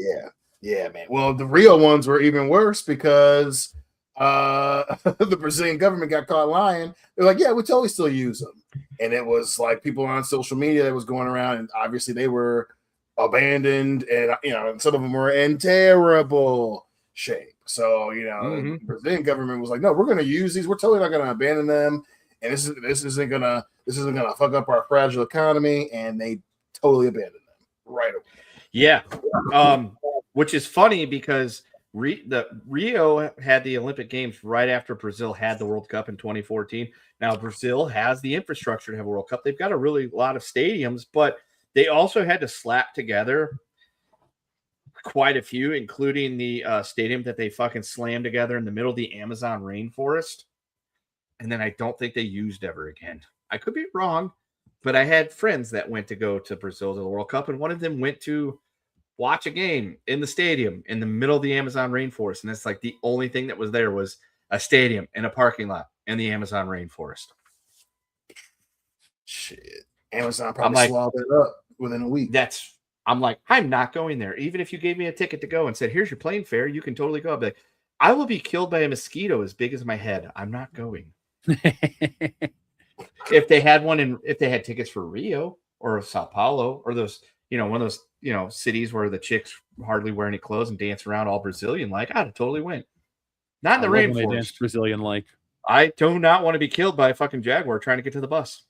Yeah, man. Well, the Rio ones were even worse because the Brazilian government got caught lying. They're like, yeah, we totally still use them. And it was like people on social media that was going around, and obviously they were abandoned, and some of them were in terrible shape. So the Brazilian government was like, no, we're going to use these. We're totally not going to abandon them, and this isn't gonna fuck up our fragile economy. And they totally abandoned them right away. Yeah, which is funny because Rio had the Olympic Games right after Brazil had the World Cup in 2014. Now, Brazil has the infrastructure to have a World Cup. They've got a really lot of stadiums, but they also had to slap together quite a few, including the stadium that they fucking slammed together in the middle of the Amazon rainforest. And then I don't think they used ever again. I could be wrong, but I had friends that went to go to Brazil to the World Cup, and one of them went to watch a game in the stadium in the middle of the Amazon rainforest. And that's like the only thing that was there was a stadium and a parking lot in the Amazon rainforest. Shit. Amazon probably swallowed it up within a week. I'm like, I'm not going there. Even if you gave me a ticket to go and said, here's your plane fare, you can totally go. I'll be like, I will be killed by a mosquito as big as my head. I'm not going. If they had tickets for Rio or Sao Paulo or those, one of those, cities where the chicks hardly wear any clothes and dance around all Brazilian like, I'd have totally went. Not in the rainforest. Brazilian like. I do not want to be killed by a fucking jaguar trying to get to the bus.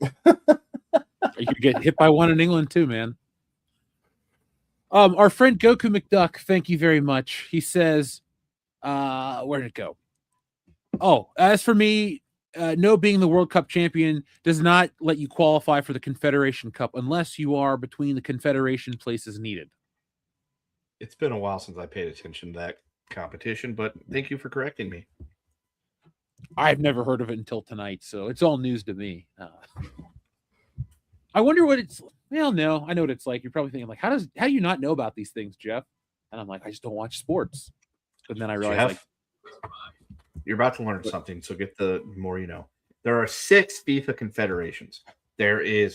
You could get hit by one in England too, man. Our friend Goku McDuck, thank you very much. He says, where did it go? Oh, as for me, no being the World Cup champion does not let you qualify for the Confederation Cup unless you are between the Confederation places needed. It's been a while since I paid attention to that competition, but thank you for correcting me. I've never heard of it until tonight, so it's all news to me. I wonder what it's. Well, no, I know what it's like. You're probably thinking, like, how do you not know about these things, Jeff? And I'm like, I just don't watch sports. But then I realized, you're about to learn something, so get the more you know. There are 6 FIFA confederations. There is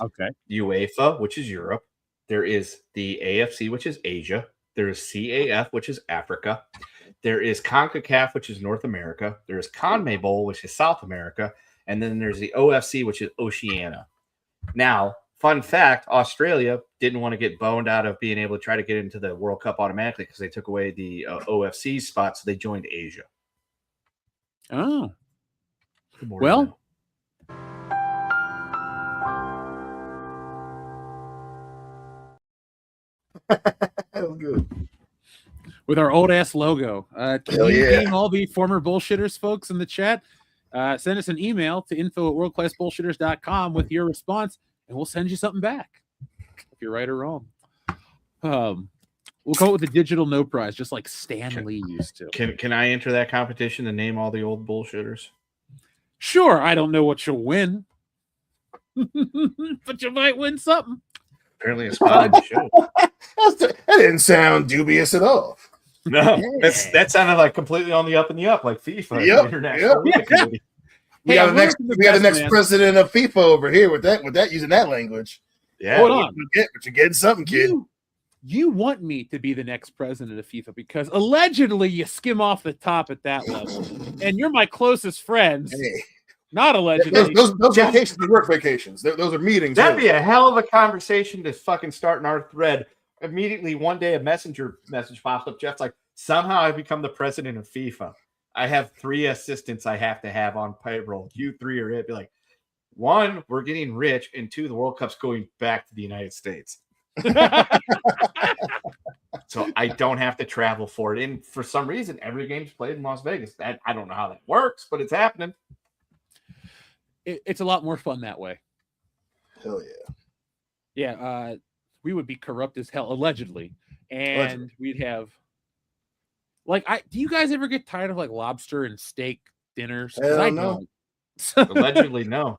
UEFA, which is Europe. There is the AFC, which is Asia. There is CAF, which is Africa. There is CONCACAF, which is North America. There is CONMEBOL, which is South America. And then there's the OFC, which is Oceania. Now, fun fact, Australia didn't want to get boned out of being able to try to get into the World Cup automatically because they took away the OFC spot, so they joined Asia. Oh. Well, That was good. With our old ass logo. Can all be former bullshitters, folks, in the chat? Send us an email to info@worldclassbullshitters.com with your response, and we'll send you something back if you're right or wrong. We'll come up with a digital no prize, just like Stan Lee used to. Can I enter that competition to name all the old bullshitters? Sure, I don't know what you'll win, but you might win something. Apparently, it's fun to show. That didn't sound dubious at all. No, that sounded like completely on the up and the up, like FIFA. International Olympic Committee. We got the next president of FIFA over here with that using that language. Yeah, hold on, but you're getting something, kid. You want me to be the next president of FIFA because allegedly you skim off the top at that level, and you're my closest friends. Hey. Not allegedly. Those vacations are work vacations. Those are meetings. That'd be a hell of a conversation to fucking start in our thread. Immediately, one day, a messenger message pops up. Jeff's like, somehow I've become the president of FIFA. I have 3 assistants I have to have on payroll. You 3 are it. Be like, 1, we're getting rich, and 2, the World Cup's going back to the United States. So I don't have to travel for it. And for some reason, every game's played in Las Vegas. I don't know how that works, but it's happening. It's a lot more fun that way. Hell yeah. Yeah, we would be corrupt as hell, allegedly. And we'd have do you guys ever get tired of like lobster and steak dinners? I don't. Allegedly, no.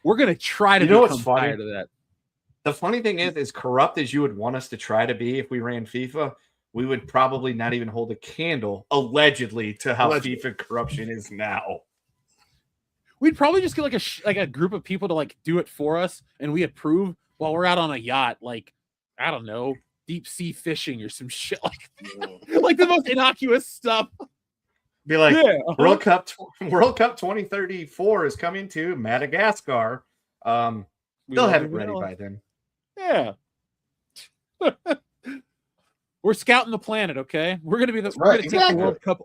We're gonna try to become tired of that. The funny thing is corrupt as you would want us to try to be if we ran FIFA, we would probably not even hold a candle, allegedly, to how Allegedly. FIFA corruption is now. We'd probably just get like a group of people to like do it for us, and we approve while we're out on a yacht, like I don't know, deep sea fishing or some shit like the most innocuous stuff. Be like, Yeah, World Cup 2034 is coming to Madagascar. They'll have it ready by then. Yeah. We're scouting the planet, okay? We're gonna be the we're right, gonna take exactly. the World Cup.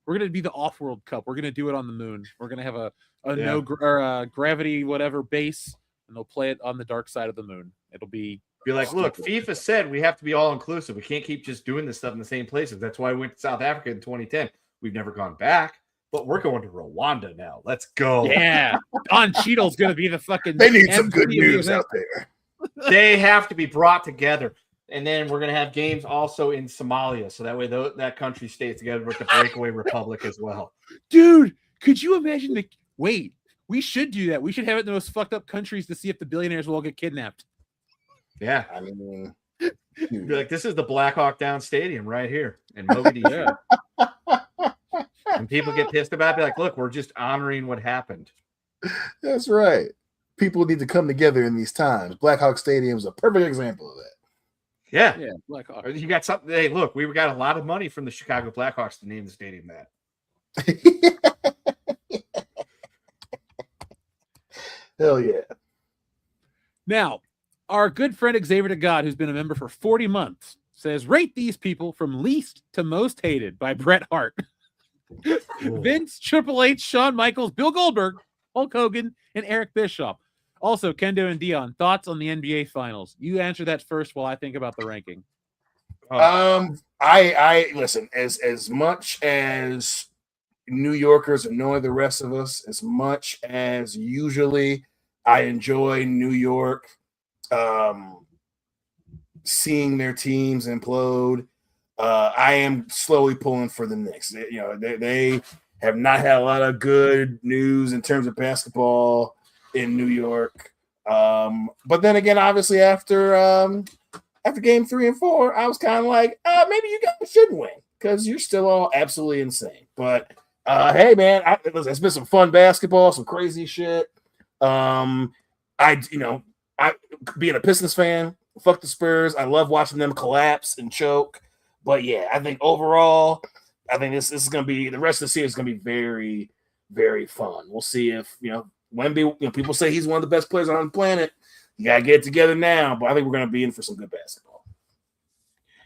We're gonna be the off-world cup. We're gonna do it on the moon. We're gonna have a Yeah. gravity whatever base, and they'll play it on the dark side of the moon. It'll be Be like, look, FIFA said we have to be all inclusive. We can't keep just doing this stuff in the same places. That's why we went to South Africa in 2010. We've never gone back, but we're going to Rwanda now. Let's go. yeah. Don Cheadle's gonna be the fucking. They need some MC good of the news event. out there. They have to be brought together. And then we're going to have games also in Somalia. So that way that country stays together with the breakaway republic as well. Dude, could you imagine wait, we should do that. We should have it in the most fucked up countries to see if the billionaires will all get kidnapped. Yeah. I mean, Be like, this is the Black Hawk Down Stadium right here in Mogadishu. And people get pissed about it. Be like, look, we're just honoring what happened. that's right. People need to come together in these times. Black Hawk Stadium is a perfect example of that. Yeah. Yeah, Black Hawk. You got something. Hey, look, we got a lot of money from the Chicago Blackhawks to name the stadium that. Hell yeah. Now, our good friend Xavier to God, who's been a member for 40 months, says rate these people from least to most hated by Bret Hart. Vince, Triple H, Shawn Michaels, Bill Goldberg, Hulk Hogan, and Eric Bischoff. Also, Kendo and Dion, thoughts on the NBA Finals? You answer that first while I think about the ranking. I listen, as much as New Yorkers annoy the rest of us, as much as usually I enjoy New York seeing their teams implode. I am slowly pulling for the Knicks. They have not had a lot of good news in terms of basketball in New York. But then again, obviously after game 3 and 4, I was kind of like, maybe you guys should win because you're still all absolutely insane. But hey, man, it's been some fun basketball, some crazy shit. I being a Pistons fan, fuck the Spurs. I love watching them collapse and choke. But yeah, I think overall, this is going to be the rest of the series is going to be very, very fun. We'll see if Wemby. People say he's one of the best players on the planet. You gotta get it together now. But I think we're going to be in for some good basketball.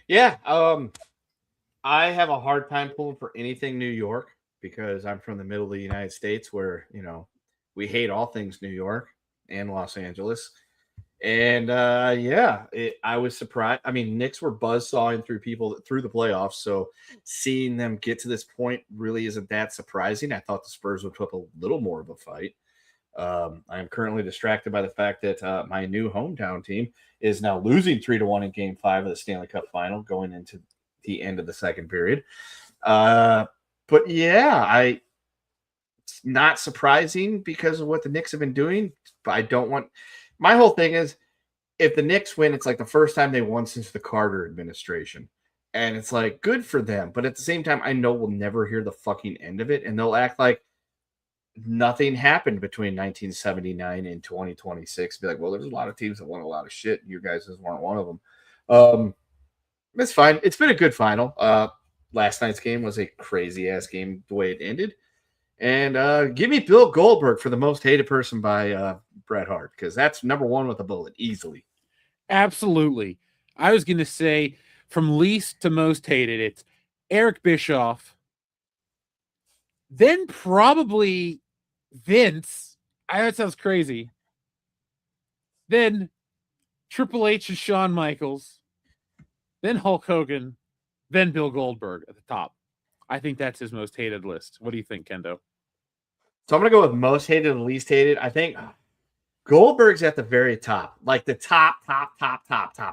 Yeah, I have a hard time pulling for anything New York because I'm from the middle of the United States, where we hate all things New York and Los Angeles. And I was surprised. I mean, Knicks were buzzsawing through the playoffs, so seeing them get to this point really isn't that surprising. I thought the Spurs would put up a little more of a fight. I am currently distracted by the fact that my new hometown team is now losing 3-1 in Game 5 of the Stanley Cup Final, going into the end of the second period. But yeah, it's not surprising because of what the Knicks have been doing. But I don't want. My whole thing is, if the Knicks win, it's like the first time they won since the Carter administration. And it's like, good for them. But at the same time, I know we'll never hear the fucking end of it. And they'll act like nothing happened between 1979 and 2026. Be like, well, there's a lot of teams that won a lot of shit. You guys just weren't one of them. It's fine. It's been a good final. Last night's game was a crazy-ass game the way it ended. And give me Bill Goldberg for the most hated person by Bret Hart, because that's number one with a bullet, easily. Absolutely. I was going to say, from least to most hated, it's Eric Bischoff, then probably Vince. I know it sounds crazy. Then Triple H and Shawn Michaels, then Hulk Hogan, then Bill Goldberg at the top. I think that's his most hated list. What do you think, Kendo? So I'm going to go with most hated and least hated. I think Goldberg's at the very top. Like the top.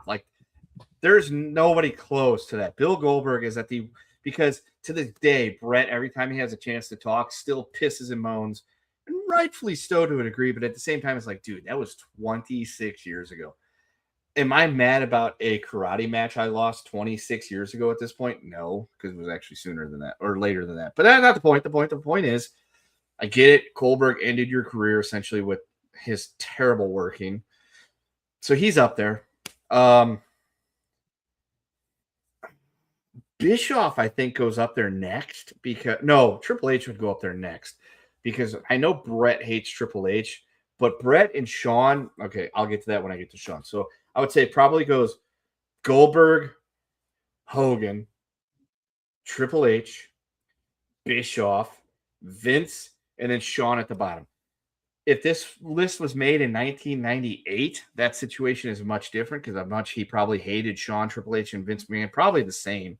Like there's nobody close to that. Bill Goldberg is at the, because to this day, Bret, every time he has a chance to talk, still pisses and moans. And rightfully so to a degree, but at the same time, it's like, dude, that was 26 years ago. Am I mad about a karate match I lost 26 years ago at this point? No, because it was actually sooner than that or later than that. But that's not the point. The point is, I get it. Goldberg ended your career essentially with his terrible working. So he's up there. Bischoff, I think, goes up there next because no, Triple H would go up there next because I know Brett hates Triple H, but Brett and Shawn, okay, I'll get to that when I get to Shawn. So I would say it probably goes Goldberg, Hogan, Triple H, Bischoff, Vince, and then Shawn at the bottom. If this list was made in 1998, that situation is much different because how much he probably hated Shawn, Triple H, and Vince McMahon, probably the same.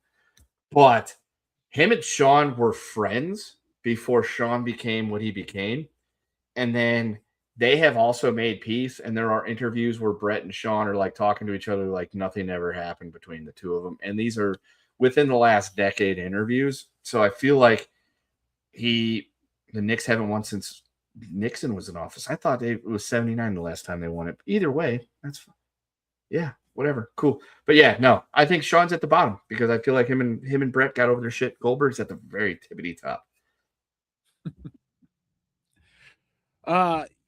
But him and Shawn were friends before Shawn became what he became. And then they have also made peace. And there are interviews where Brett and Shawn are like talking to each other like nothing ever happened between the two of them. And these are within the last decade interviews. So I feel like the Knicks haven't won since Nixon was in office. I thought it was 79 the last time they won it. Either way, that's fine. Yeah. Whatever, cool. But yeah, no, I think Shawn's at the bottom because I feel like him and Brett got over their shit. Goldberg's at the very tippity top.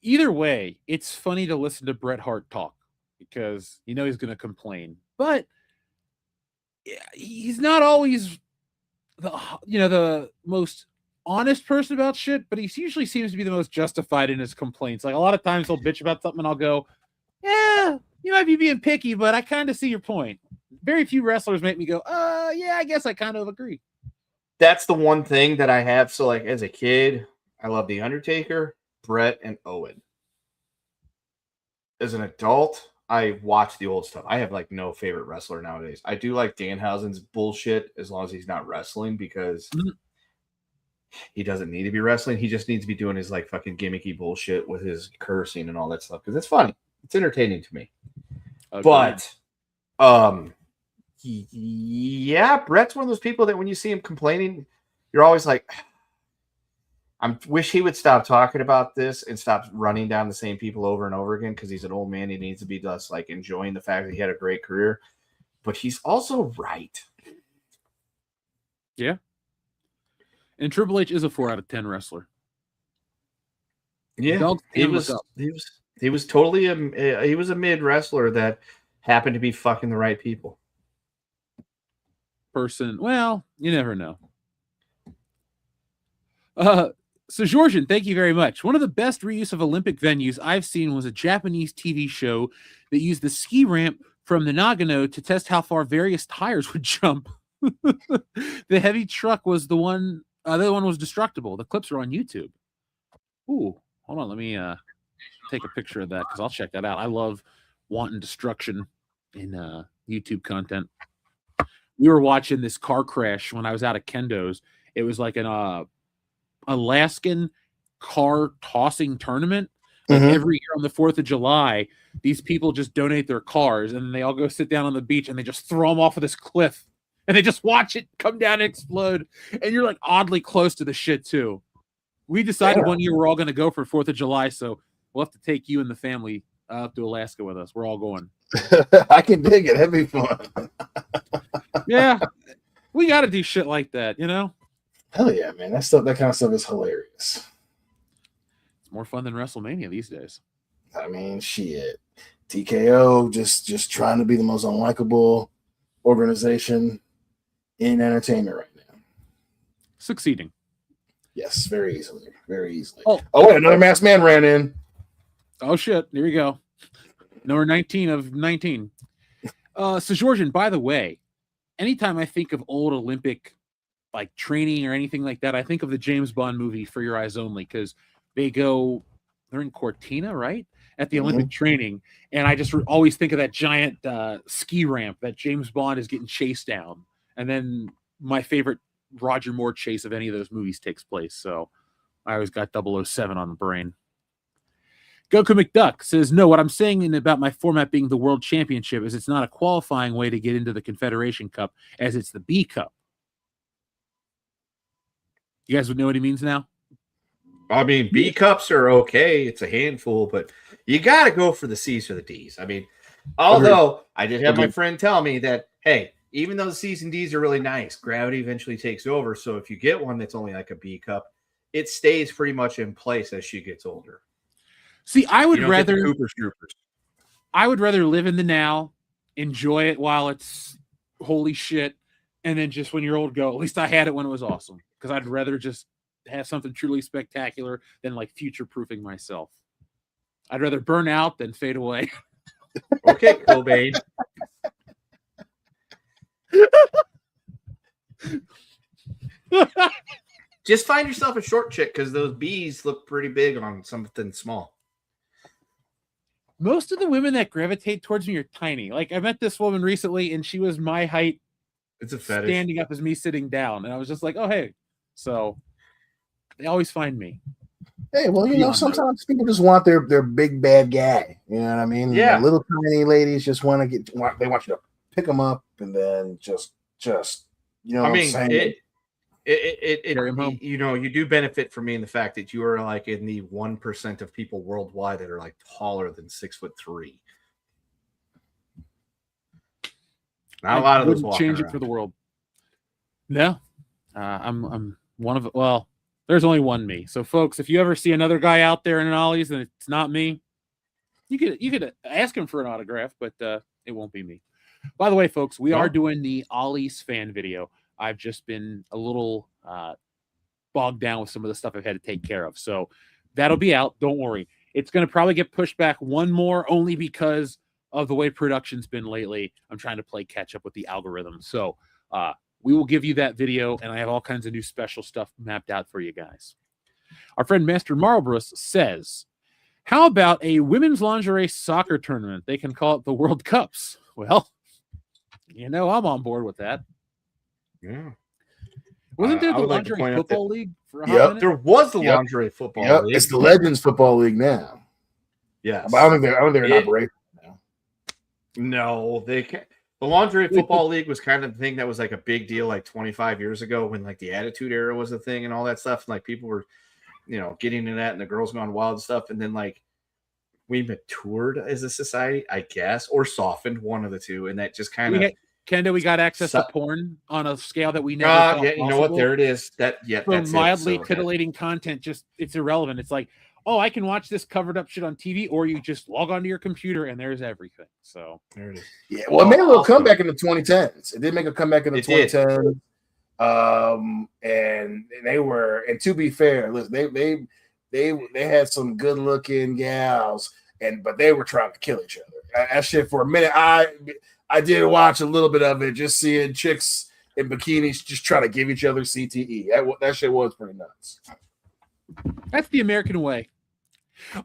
Either way, it's funny to listen to Bret Hart talk because you know he's going to complain, but he's not always the most honest person about shit. But he usually seems to be the most justified in his complaints. Like a lot of times he'll bitch about something, and I'll go, yeah. You might be being picky, but I kind of see your point. Very few wrestlers make me go, yeah, I guess I kind of agree. That's the one thing that I have. So, like, as a kid, I love The Undertaker, Brett, and Owen. As an adult, I watch the old stuff. I have, like, no favorite wrestler nowadays. I do like Danhausen's bullshit as long as he's not wrestling because he doesn't need to be wrestling. He just needs to be doing his, like, fucking gimmicky bullshit with his cursing and all that stuff because it's funny. It's entertaining to me. Agreed. But yeah, Brett's one of those people that when you see him complaining, you're always like, I wish he would stop talking about this and stop running down the same people over and over again because he's an old man. He needs to be just like enjoying the fact that he had a great career. But he's also right. Yeah. And Triple H is a 4 out of 10 wrestler. Yeah, he was totally he was a mid wrestler that happened to be fucking the right people. Person, well, you never know. So Georgian, thank you very much. One of the best reuse of Olympic venues I've seen was a Japanese TV show that used the ski ramp from the Nagano to test how far various tires would jump. The heavy truck was the one. The other one was destructible. The clips are on YouTube. Ooh, hold on. Let me take a picture of that because I'll check that out. I love wanton destruction in YouTube content. We were watching this car crash when I was out at Kendo's. It was like an Alaskan car tossing tournament. Like every year on the 4th of July, these people just donate their cars and they all go sit down on the beach and they just throw them off of this cliff and they just watch it come down and explode. And you're like oddly close to the shit too. We decided one year we're all going to go for 4th of July. So we'll have to take you and the family up to Alaska with us. We're all going. I can dig it. That'd be fun. Yeah. We got to do shit like that, you know? Hell yeah, man. That kind of stuff is hilarious. It's more fun than WrestleMania these days. I mean, shit. TKO just trying to be the most unlikable organization in entertainment right now. Succeeding. Yes, very easily. Very easily. Oh, wait, another masked man ran in. Oh, shit. Here we go. Number 19 of 19. So, Georgian, by the way, anytime I think of old Olympic like training or anything like that, I think of the James Bond movie For Your Eyes Only because they're in Cortina, right? At the Olympic training. And I just always think of that giant ski ramp that James Bond is getting chased down. And then my favorite Roger Moore chase of any of those movies takes place. So I always got 007 on the brain. Goku McDuck says, no, what I'm saying about my format being the World Championship is it's not a qualifying way to get into the Confederation Cup as it's the B Cup. You guys would know what he means now? I mean, B cups are okay. It's a handful, but you got to go for the C's or the D's. I mean, Although I did have my friend tell me that, hey, even though the season Ds are really nice, gravity eventually takes over. So if you get one that's only like a B cup, it stays pretty much in place as she gets older. See, I would rather Cooper's Troopers. I would rather live in the now, enjoy it while it's holy shit, and then just when you're old, go. At least I had it when it was awesome, because I'd rather just have something truly spectacular than like future-proofing myself. I'd rather burn out than fade away. Okay, Cobain. Just find yourself a short chick because those bees look pretty big on something small. Most of the women that gravitate towards me are tiny. Like, I met this woman recently, and she was my height. It's a fetish. Standing up as me sitting down. And I was just like, oh, hey. So they always find me. Hey, well, you know, sometimes people just want their big bad guy. You know what I mean? Yeah. The little tiny ladies just want to they want you to pick them up and then just you know. I what mean, I'm saying? you know, you do benefit from me in the fact that you are like in the 1% of people worldwide that are like taller than 6'3". Not a lot of those walking change around. it for the world. No, I'm one of. Well, there's only one me. So, folks, if you ever see another guy out there in an Ollie's and it's not me, you could ask him for an autograph, but it won't be me. By the way, folks, we are doing the Ollie's fan video. I've just been a little bogged down with some of the stuff I've had to take care of. So that'll be out. Don't worry. It's going to probably get pushed back one more only because of the way production's been lately. I'm trying to play catch up with the algorithm. So we will give you that video, and I have all kinds of new special stuff mapped out for you guys. Our friend Master Marlborough says, how about a women's lingerie soccer tournament? They can call it the World Cups. Well, you know, I'm on board with that. Yeah. Wasn't there the lingerie football league for a hot minute? There was the lingerie football league. It's the Legends Football League now. Yes. But I don't think they're in operation now. No, they can't. The lingerie football league was kind of the thing that was like a big deal like 25 years ago when like the Attitude Era was a thing and all that stuff. And like people were, you know, getting into that and the girls gone wild and stuff. And then like we matured as a society, I guess, or softened, one of the two. And that just kind of. Kenda, we got access to porn on a scale that we never thought yeah, you know what? There it is. That's mildly titillating content. Just it's irrelevant. It's like, oh, I can watch this covered up shit on TV, or you just log onto your computer and there's everything. So there it is. Yeah, well, it made a little comeback in the 2010s. It did make a comeback in the 2010s. And they were, and to be fair, listen, they had some good looking gals, but they were trying to kill each other. That shit for a minute. I did watch a little bit of it, just seeing chicks in bikinis just trying to give each other CTE. That shit was pretty nuts. That's the American way.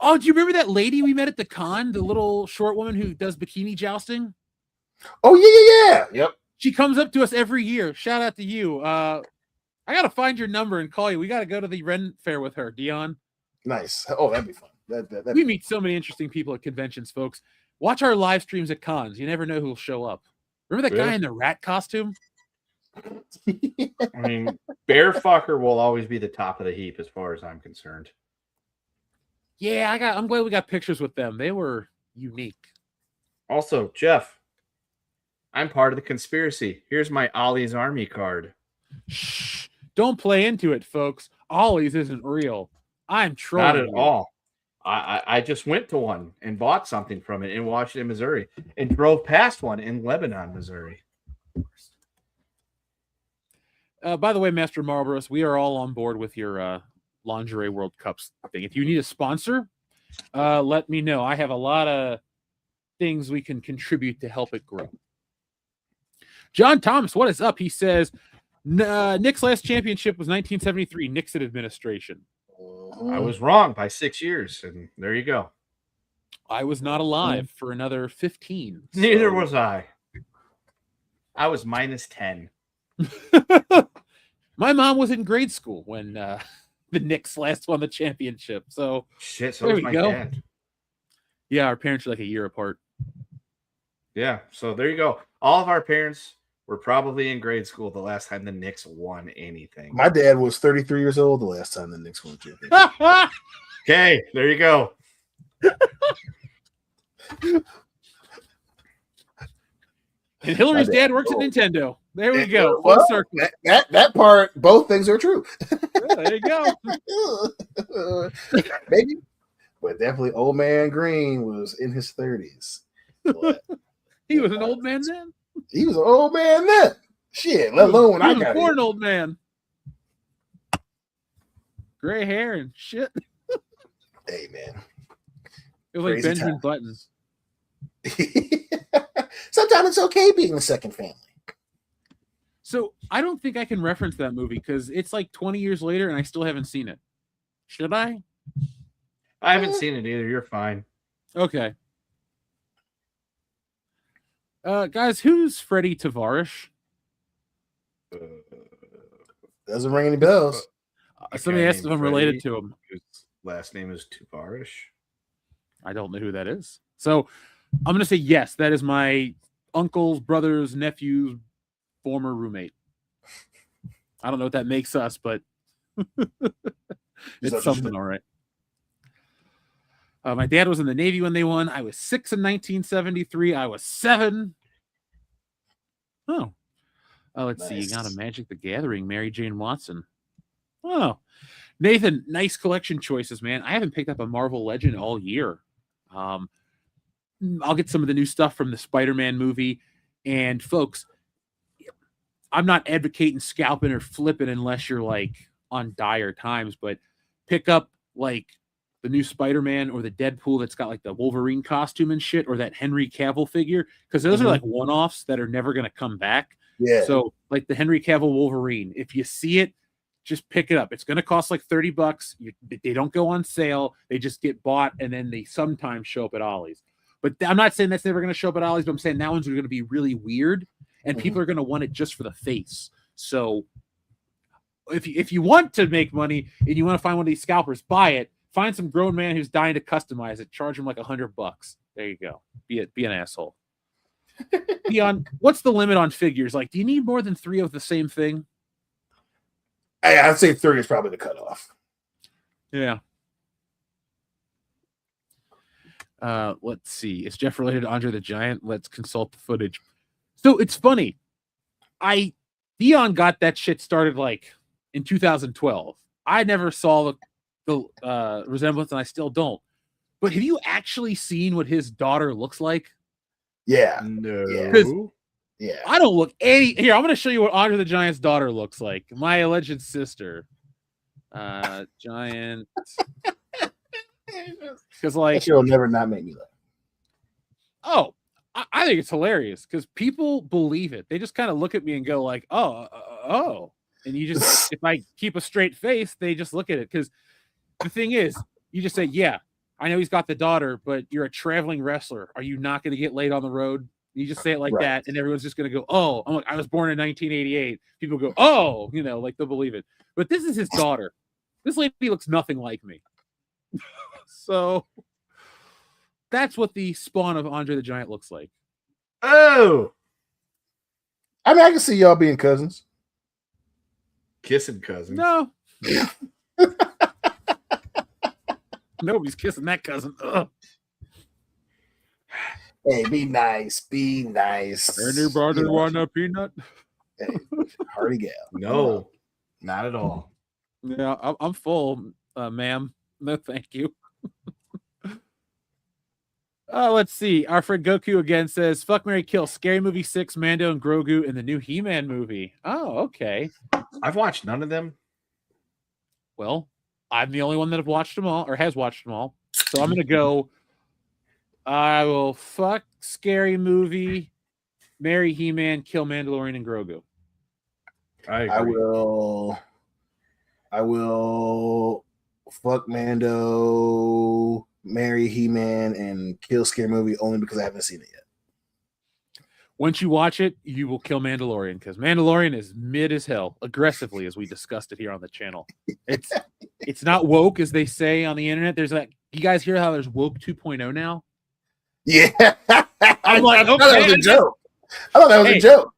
Oh, do you remember that lady we met at the con? The little short woman who does bikini jousting? Oh, yeah. Yep. She comes up to us every year. Shout out to you. I got to find your number and call you. We got to go to the Ren Fair with her, Dion. Nice. Oh, that'd be fun. We meet so many interesting people at conventions, folks. Watch our live streams at cons. You never know who'll show up. Remember that guy in the rat costume? I mean, Bear Fucker will always be the top of the heap as far as I'm concerned. Yeah, I'm glad we got pictures with them. They were unique. Also, Jeff, I'm part of the conspiracy. Here's my Ollie's Army card. Shh. Don't play into it, folks. Ollie's isn't real. I'm trolling. Not at all. I just went to one and bought something from it in Washington, Missouri, and drove past one in Lebanon, Missouri. By the way, Master Marlborough, we are all on board with your lingerie World Cups thing. If you need a sponsor, let me know. I have a lot of things we can contribute to help it grow. John Thomas, what is up? He says, Nick's last championship was 1973, Nixon administration. I was wrong by 6 years, and there you go. I was not alive for another 15. So. Neither was I. I was minus 10. My mom was in grade school when the Knicks last won the championship. So shit, so was my dad. Yeah, our parents are like a year apart. Yeah, so there you go. All of our parents were probably in grade school the last time the Knicks won anything. My dad was 33 years old the last time the Knicks won a championship. Okay, there you go. And Hillary's My dad dad. works at Oh. Nintendo. There we go. Full Well, circle. that part, both things are true. Yeah, there you go. Maybe, but definitely, old man Green was in his 30s. But He was an old man then. he was an old man then. Shit, let alone when He I was got born here. an old man. Gray hair and shit. Hey, man. It was like Crazy Benjamin time. Buttons. Sometimes it's okay being the second family. So I don't think I can reference that movie because it's like 20 years later and I still haven't seen it. Should I? I haven't seen it either. You're fine. Okay. Guys, who's Freddie Tavares? Doesn't ring any bells. Somebody asked if I'm related to him. His last name is Tuvarish. I don't know who that is. So I'm going to say yes. That is my uncle's brother's nephew's former roommate. I don't know what that makes us, but it's something, all right. My dad was in the Navy when they won. I was 6 in 1973. I was 7. Oh. Let's see. You got a Magic the Gathering, Mary Jane Watson. Oh. Nathan, nice collection choices, man. I haven't picked up a Marvel Legend all year. I'll get some of the new stuff from the Spider-Man movie. And folks, I'm not advocating scalping or flipping unless you're like on dire times, but pick up like the new Spider-Man or the Deadpool that's got like the Wolverine costume and shit, or that Henry Cavill figure, because those are like one-offs that are never going to come back. Yeah. So like the Henry Cavill Wolverine, if you see it, just pick it up. It's going to cost like $30. They don't go on sale. They just get bought, and then they sometimes show up at Ollie's. But I'm not saying that's never going to show up at Ollie's, but I'm saying that one's going to be really weird, and people are going to want it just for the face. So if you want to make money and you want to find one of these scalpers, buy it. Find some grown man who's dying to customize it. Charge him like $100. There you go. Be an asshole. Dion, what's the limit on figures? Like, do you need more than 3 of the same thing? I'd say 3 is probably the cutoff. Yeah. Let's see. Is Jeff related to Andre the Giant? Let's consult the footage. So it's funny. Dion got that shit started like in 2012. I never saw the resemblance, and I still don't. But have you actually seen what his daughter looks like? Yeah. No. Yeah. I don't look any. Here, I'm going to show you what Andre the Giant's daughter looks like. My alleged sister. Giant. Because like, she'll never not make me laugh. oh, I think it's hilarious because people believe it. They just kind of look at me and go like, oh. And you just, if I keep a straight face, they just look at it. Because the thing is, you just say, yeah, I know he's got the daughter, but you're a traveling wrestler. Are you not going to get laid on the road? You just say it like that, and everyone's just going to go, oh. I'm like, I was born in 1988. People go, oh, like they'll believe it. But this is his daughter. This lady looks nothing like me. So that's what the spawn of Andre the Giant looks like. Oh, I mean, I can see y'all being cousins. kissing cousins. No. Nobody's kissing that cousin. Ugh. Hey, be nice. Be nice. Anybody want a peanut? Hey, Hardy gal. No, not at all. Yeah, I'm full, ma'am. No, thank you. Let's see. Our friend Goku again says, fuck, Mary kill. Scary Movie 6, Mando and Grogu in the new He-Man movie. Oh, okay. I've watched none of them. Well, I'm the only one that have watched them all, or has watched them all. So I'm going to go, I will fuck Scary Movie, marry He-Man, kill Mandalorian and Grogu. I agree. I will fuck Mando, marry He-Man, and kill Scary Movie only because I haven't seen it yet. Once you watch it, you will kill Mandalorian because Mandalorian is mid as hell, aggressively, as we discussed it here on the channel. It's not woke, as they say on the internet. There's like, you guys hear how there's woke 2.0 now? Yeah. I'm like, I thought that was okay. a joke. I thought that was a joke.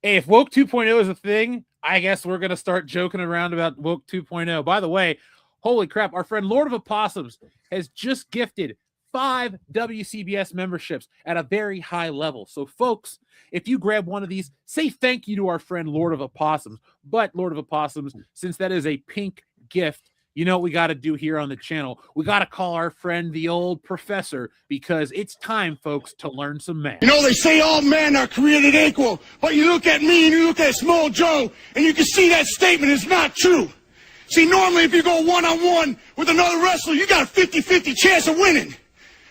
Hey, if woke 2.0 is a thing, I guess we're going to start joking around about woke 2.0. By the way, holy crap, our friend Lord of Opossums has just gifted 5 WCBS memberships at a very high level. So, folks, if you grab one of these, say thank you to our friend Lord of Opossums. But, Lord of Opossums, since that is a pink gift, you know what we got to do here on the channel? We got to call our friend the old professor, because it's time, folks, to learn some math. You know, they say all men are created equal, but you look at me and you look at Small Joe, and you can see that statement is not true. See, normally if you go one-on-one with another wrestler, you got a 50-50 chance of winning.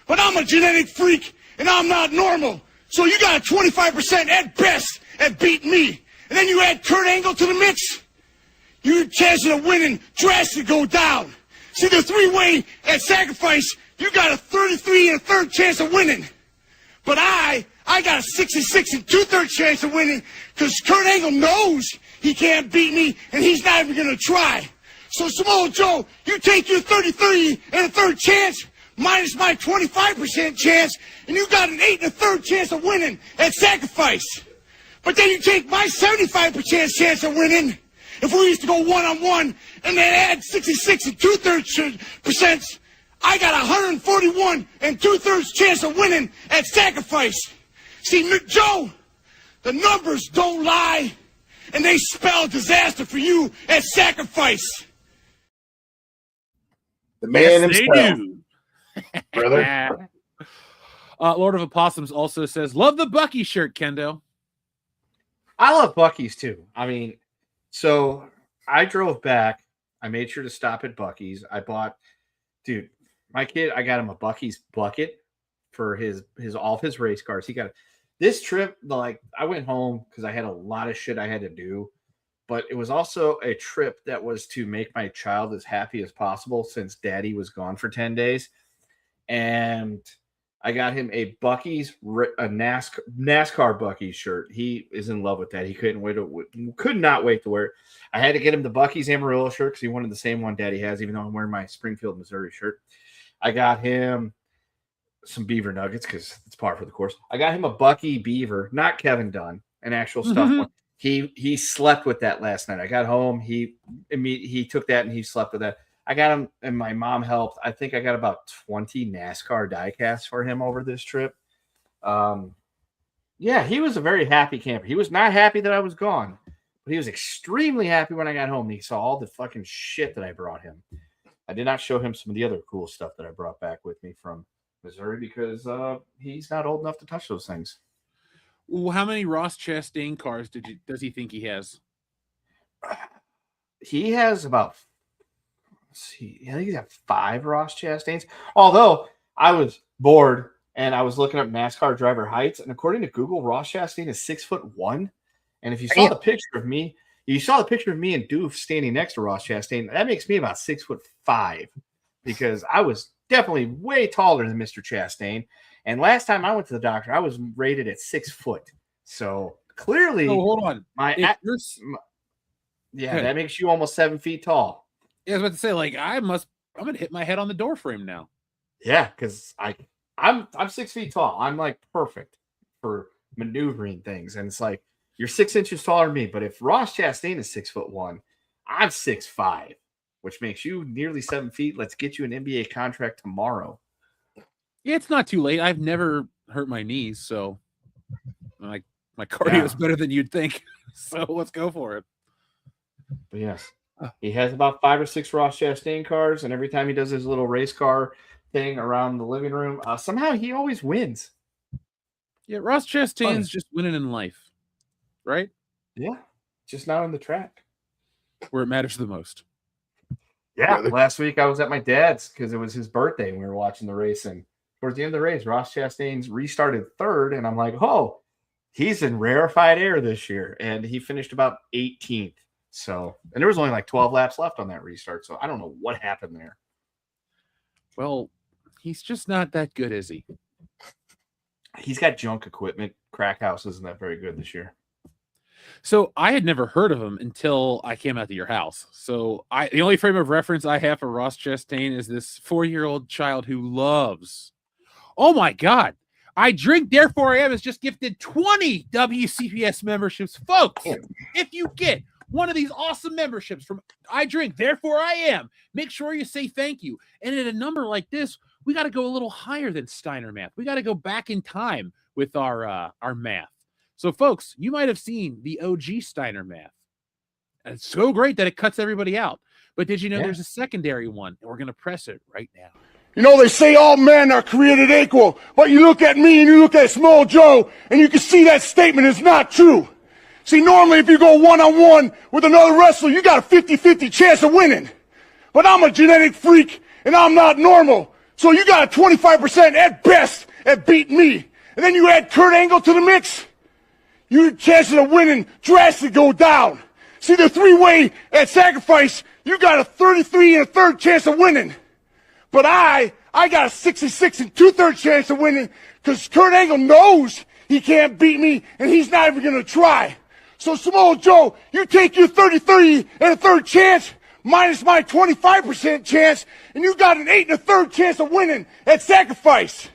But I'm a genetic freak, and I'm not normal. So you got a 25% at best at beating me. And then you add Kurt Angle to the mix, your chances of winning drastically go down. See, the three-way at sacrifice, you got a 33 1/3 chance of winning. But I got a 66 2/3 chance of winning, because Kurt Angle knows he can't beat me, and he's not even going to try. So, Samoa Joe, you take your 33 1/3 chance minus my 25% chance, and you got an 8 1/3 chance of winning at sacrifice. But then you take my 75% chance of winning, if we used to go one-on-one, and then add 66 2/3%, I got 141 2/3 chance of winning at sacrifice. See, Joe, the numbers don't lie, and they spell disaster for you at sacrifice. The man Yes, himself, they do. brother. Lord of Opossums also says, love the Bucky shirt, Kendo. I love Buc-ee's too. I mean, so I drove back. I made sure to stop at Buc-ee's. I bought, dude, my kid, I got him a Buc-ee's bucket for his all of his race cars. He got this trip, like I went home because I had a lot of shit I had to do, but it was also a trip that was to make my child as happy as possible since daddy was gone for 10 days. And I got him a Buc-ee's, a NASCAR Buc-ee's shirt. He is in love with that. He could not wait to wear it. I had to get him the Buc-ee's Amarillo shirt because he wanted the same one Daddy has, even though I'm wearing my Springfield, Missouri shirt. I got him some Beaver Nuggets because it's par for the course. I got him a Buc-ee Beaver, not Kevin Dunn, an actual stuffed one. He slept with that last night. I got home. He took that and he slept with that. I got him, and my mom helped. I think I got about 20 NASCAR diecasts for him over this trip. Yeah, he was a very happy camper. He was not happy that I was gone, but he was extremely happy when I got home. He saw all the fucking shit that I brought him. I did not show him some of the other cool stuff that I brought back with me from Missouri because he's not old enough to touch those things. Well, how many Ross Chastain cars does he think he has? He has about, I think he's got 5 Ross Chastains. Although I was bored and I was looking up NASCAR driver heights, and according to Google, Ross Chastain is 6'1". And if you saw the picture of me, and Doof standing next to Ross Chastain, that makes me about 6'5", because I was definitely way taller than Mr. Chastain. And last time I went to the doctor, I was rated at 6 foot. So clearly, hold on. That makes you almost 7 feet tall. Yeah, I was about to say, like, I'm gonna hit my head on the door frame now. Yeah, because I'm 6 feet tall. I'm like perfect for maneuvering things. And it's like, you're 6 inches taller than me. But if Ross Chastain is 6'1", I'm 6'5", which makes you nearly 7 feet. Let's get you an NBA contract tomorrow. Yeah, it's not too late. I've never hurt my knees, so my cardio is better than you'd think. So let's go for it. But yes, he has about 5 or 6 Ross Chastain cars, and every time he does his little race car thing around the living room, somehow he always wins. Yeah, Ross Chastain's just winning in life, right? Yeah, just not on the track where it matters the most. Yeah, last week I was at my dad's because it was his birthday and we were watching the race, and towards the end of the race, Ross Chastain's restarted 3rd, and I'm like, oh, he's in rarefied air this year, and he finished about 18th. So, and there was only like 12 laps left on that restart, so I don't know what happened there. Well, he's just not that good, is he? He's got junk equipment. Crack House isn't that very good this year. So I had never heard of him until I came out to your house. So the only frame of reference I have for Ross Chastain is this 4-year-old child who loves. Oh my God. I Drink, Therefore I Am has just gifted 20 WCPS memberships. Folks, if you get one of these awesome memberships from I Drink, Therefore I Am, make sure you say thank you. And at a number like this, we got to go a little higher than Steiner math. We got to go back in time with our math. So, folks, you might have seen the OG Steiner math. And it's so great that it cuts everybody out. But did you know there's a secondary one? And we're going to press it right now. You know, they say all men are created equal, but you look at me and you look at Small Joe, and you can see that statement is not true. See, normally if you go one-on-one with another wrestler, you got a 50-50 chance of winning. But I'm a genetic freak, and I'm not normal. So you got a 25% at best at beating me. And then you add Kurt Angle to the mix, your chances of winning drastically go down. See, the three-way at sacrifice, you got a 33 1/3 chance of winning. But I got a 66 2/3 chance of winning because Kurt Angle knows he can't beat me, and he's not even going to try. So, Samoa Joe, you take your 33 1/3 chance minus my 25% chance, and you got an 8 1/3 chance of winning at sacrifice.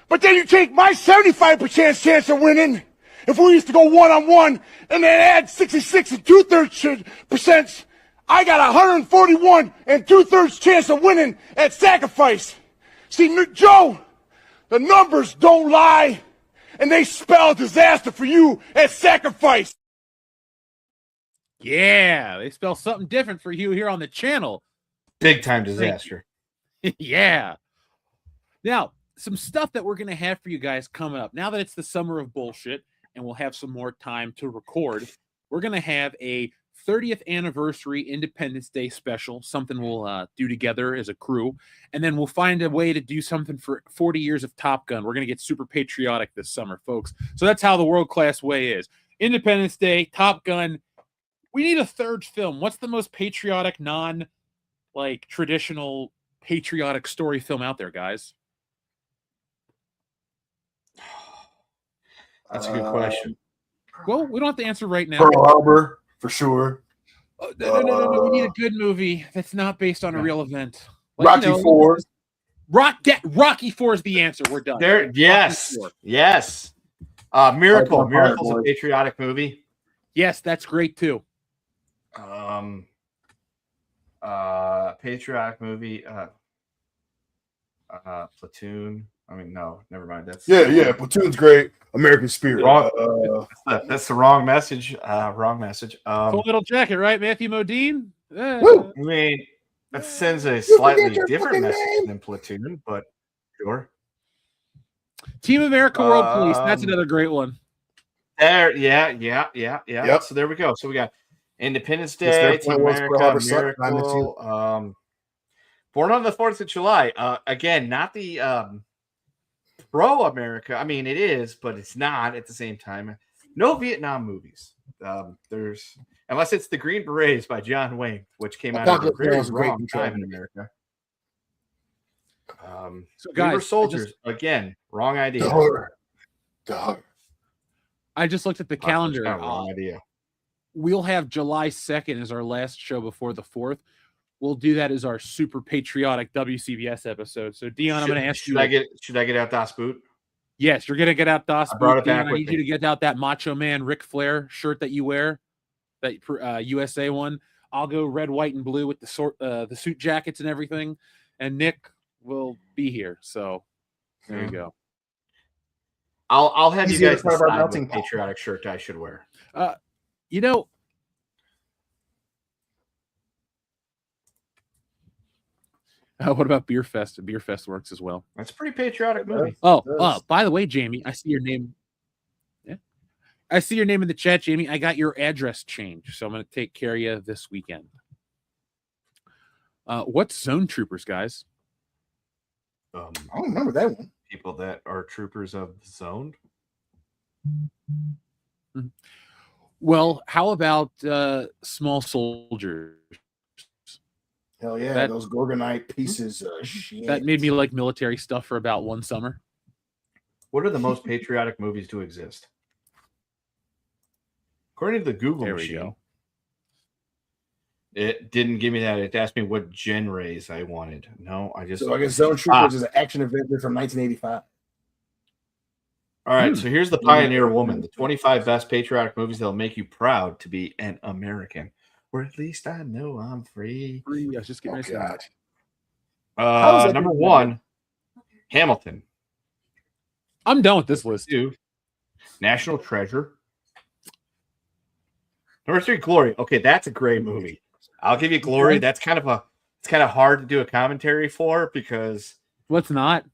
But then you take my 75% chance of winning, if we used to go one-on-one, and then add 66 2/3%, I got a 141 2/3 chance of winning at sacrifice. See, Joe, the numbers don't lie, and they spell disaster for you at sacrifice. Yeah, they spell something different for you here on the channel. Big time disaster. Yeah. Now, some stuff that we're going to have for you guys coming up. Now that it's the summer of bullshit and we'll have some more time to record, we're going to have a 30th anniversary Independence Day special, something we'll do together as a crew. And then we'll find a way to do something for 40 years of Top Gun. We're going to get super patriotic this summer, folks. So that's how the world-class way is. Independence Day, Top Gun. We need a third film. What's the most patriotic, traditional patriotic story film out there, guys? That's a good question. Well, we don't have to answer right now. Pearl Harbor, for sure. No. We need a good movie that's not based on a real event. Rocky IV. Rocky IV is the answer. We're done. Yes. Miracle. Miracle's a patriotic movie. Yes, that's great too. Patriotic movie. Platoon. I mean, no, never mind. That's Platoon's great. American Spirit. That's the wrong message. Wrong message. Full Metal Jacket, right? Matthew Modine. I mean, that sends a slightly different message than Platoon, but sure. Team America World Police. That's another great one. There, yeah. Yep. So there we go. So we got Independence Day, Team America, Miracle, Born on the 4th of July. Again, not the pro-America. I mean, it is, but it's not at the same time. No Vietnam movies. There's unless it's The Green Berets by John Wayne, which came out at a very wrong time in America. So guys, we were soldiers. Again, wrong idea. Duh. I just looked at the calendar. Wrong idea. We'll have July 2nd as our last show before the 4th. We'll do that as our super patriotic WCBS episode. So, Dion, I'm going to ask you. Should I get out Das Boot? Yes, you're going to get out Das Boot. Brought it back Dion, I need you to get out that Macho Man Ric Flair shirt that you wear, that USA one. I'll go red, white, and blue with the suit jackets and everything. And Nick will be here. So, there you go. I'll have you guys decide what patriotic shirt I should wear. What about Beer Fest? Beer Fest works as well. That's a pretty patriotic movie. By the way, Jamie, I see your name. Yeah, I see your name in the chat, Jamie. I got your address changed, so I'm going to take care of you this weekend. What's Zone Troopers, guys? I don't remember that one. People that are troopers of the zone. Well, how about Small Soldiers? Hell yeah, those Gorgonite pieces of shit. That made me like military stuff for about one summer. What are the most patriotic movies to exist? According to the Google machine, it didn't give me that. It asked me what genres I wanted. No, I guess Zone Troopers is an action adventure from 1985. All right, so here's the Pioneer Woman, the 25 best patriotic movies that'll make you proud to be an American. Or at least I know I'm free. I was just getting number one, Hamilton. I'm done with this list. 2, National Treasure. Number 3, Glory. Okay, that's a great movie. I'll give you Glory. That's kind of hard to do a commentary for because What's not?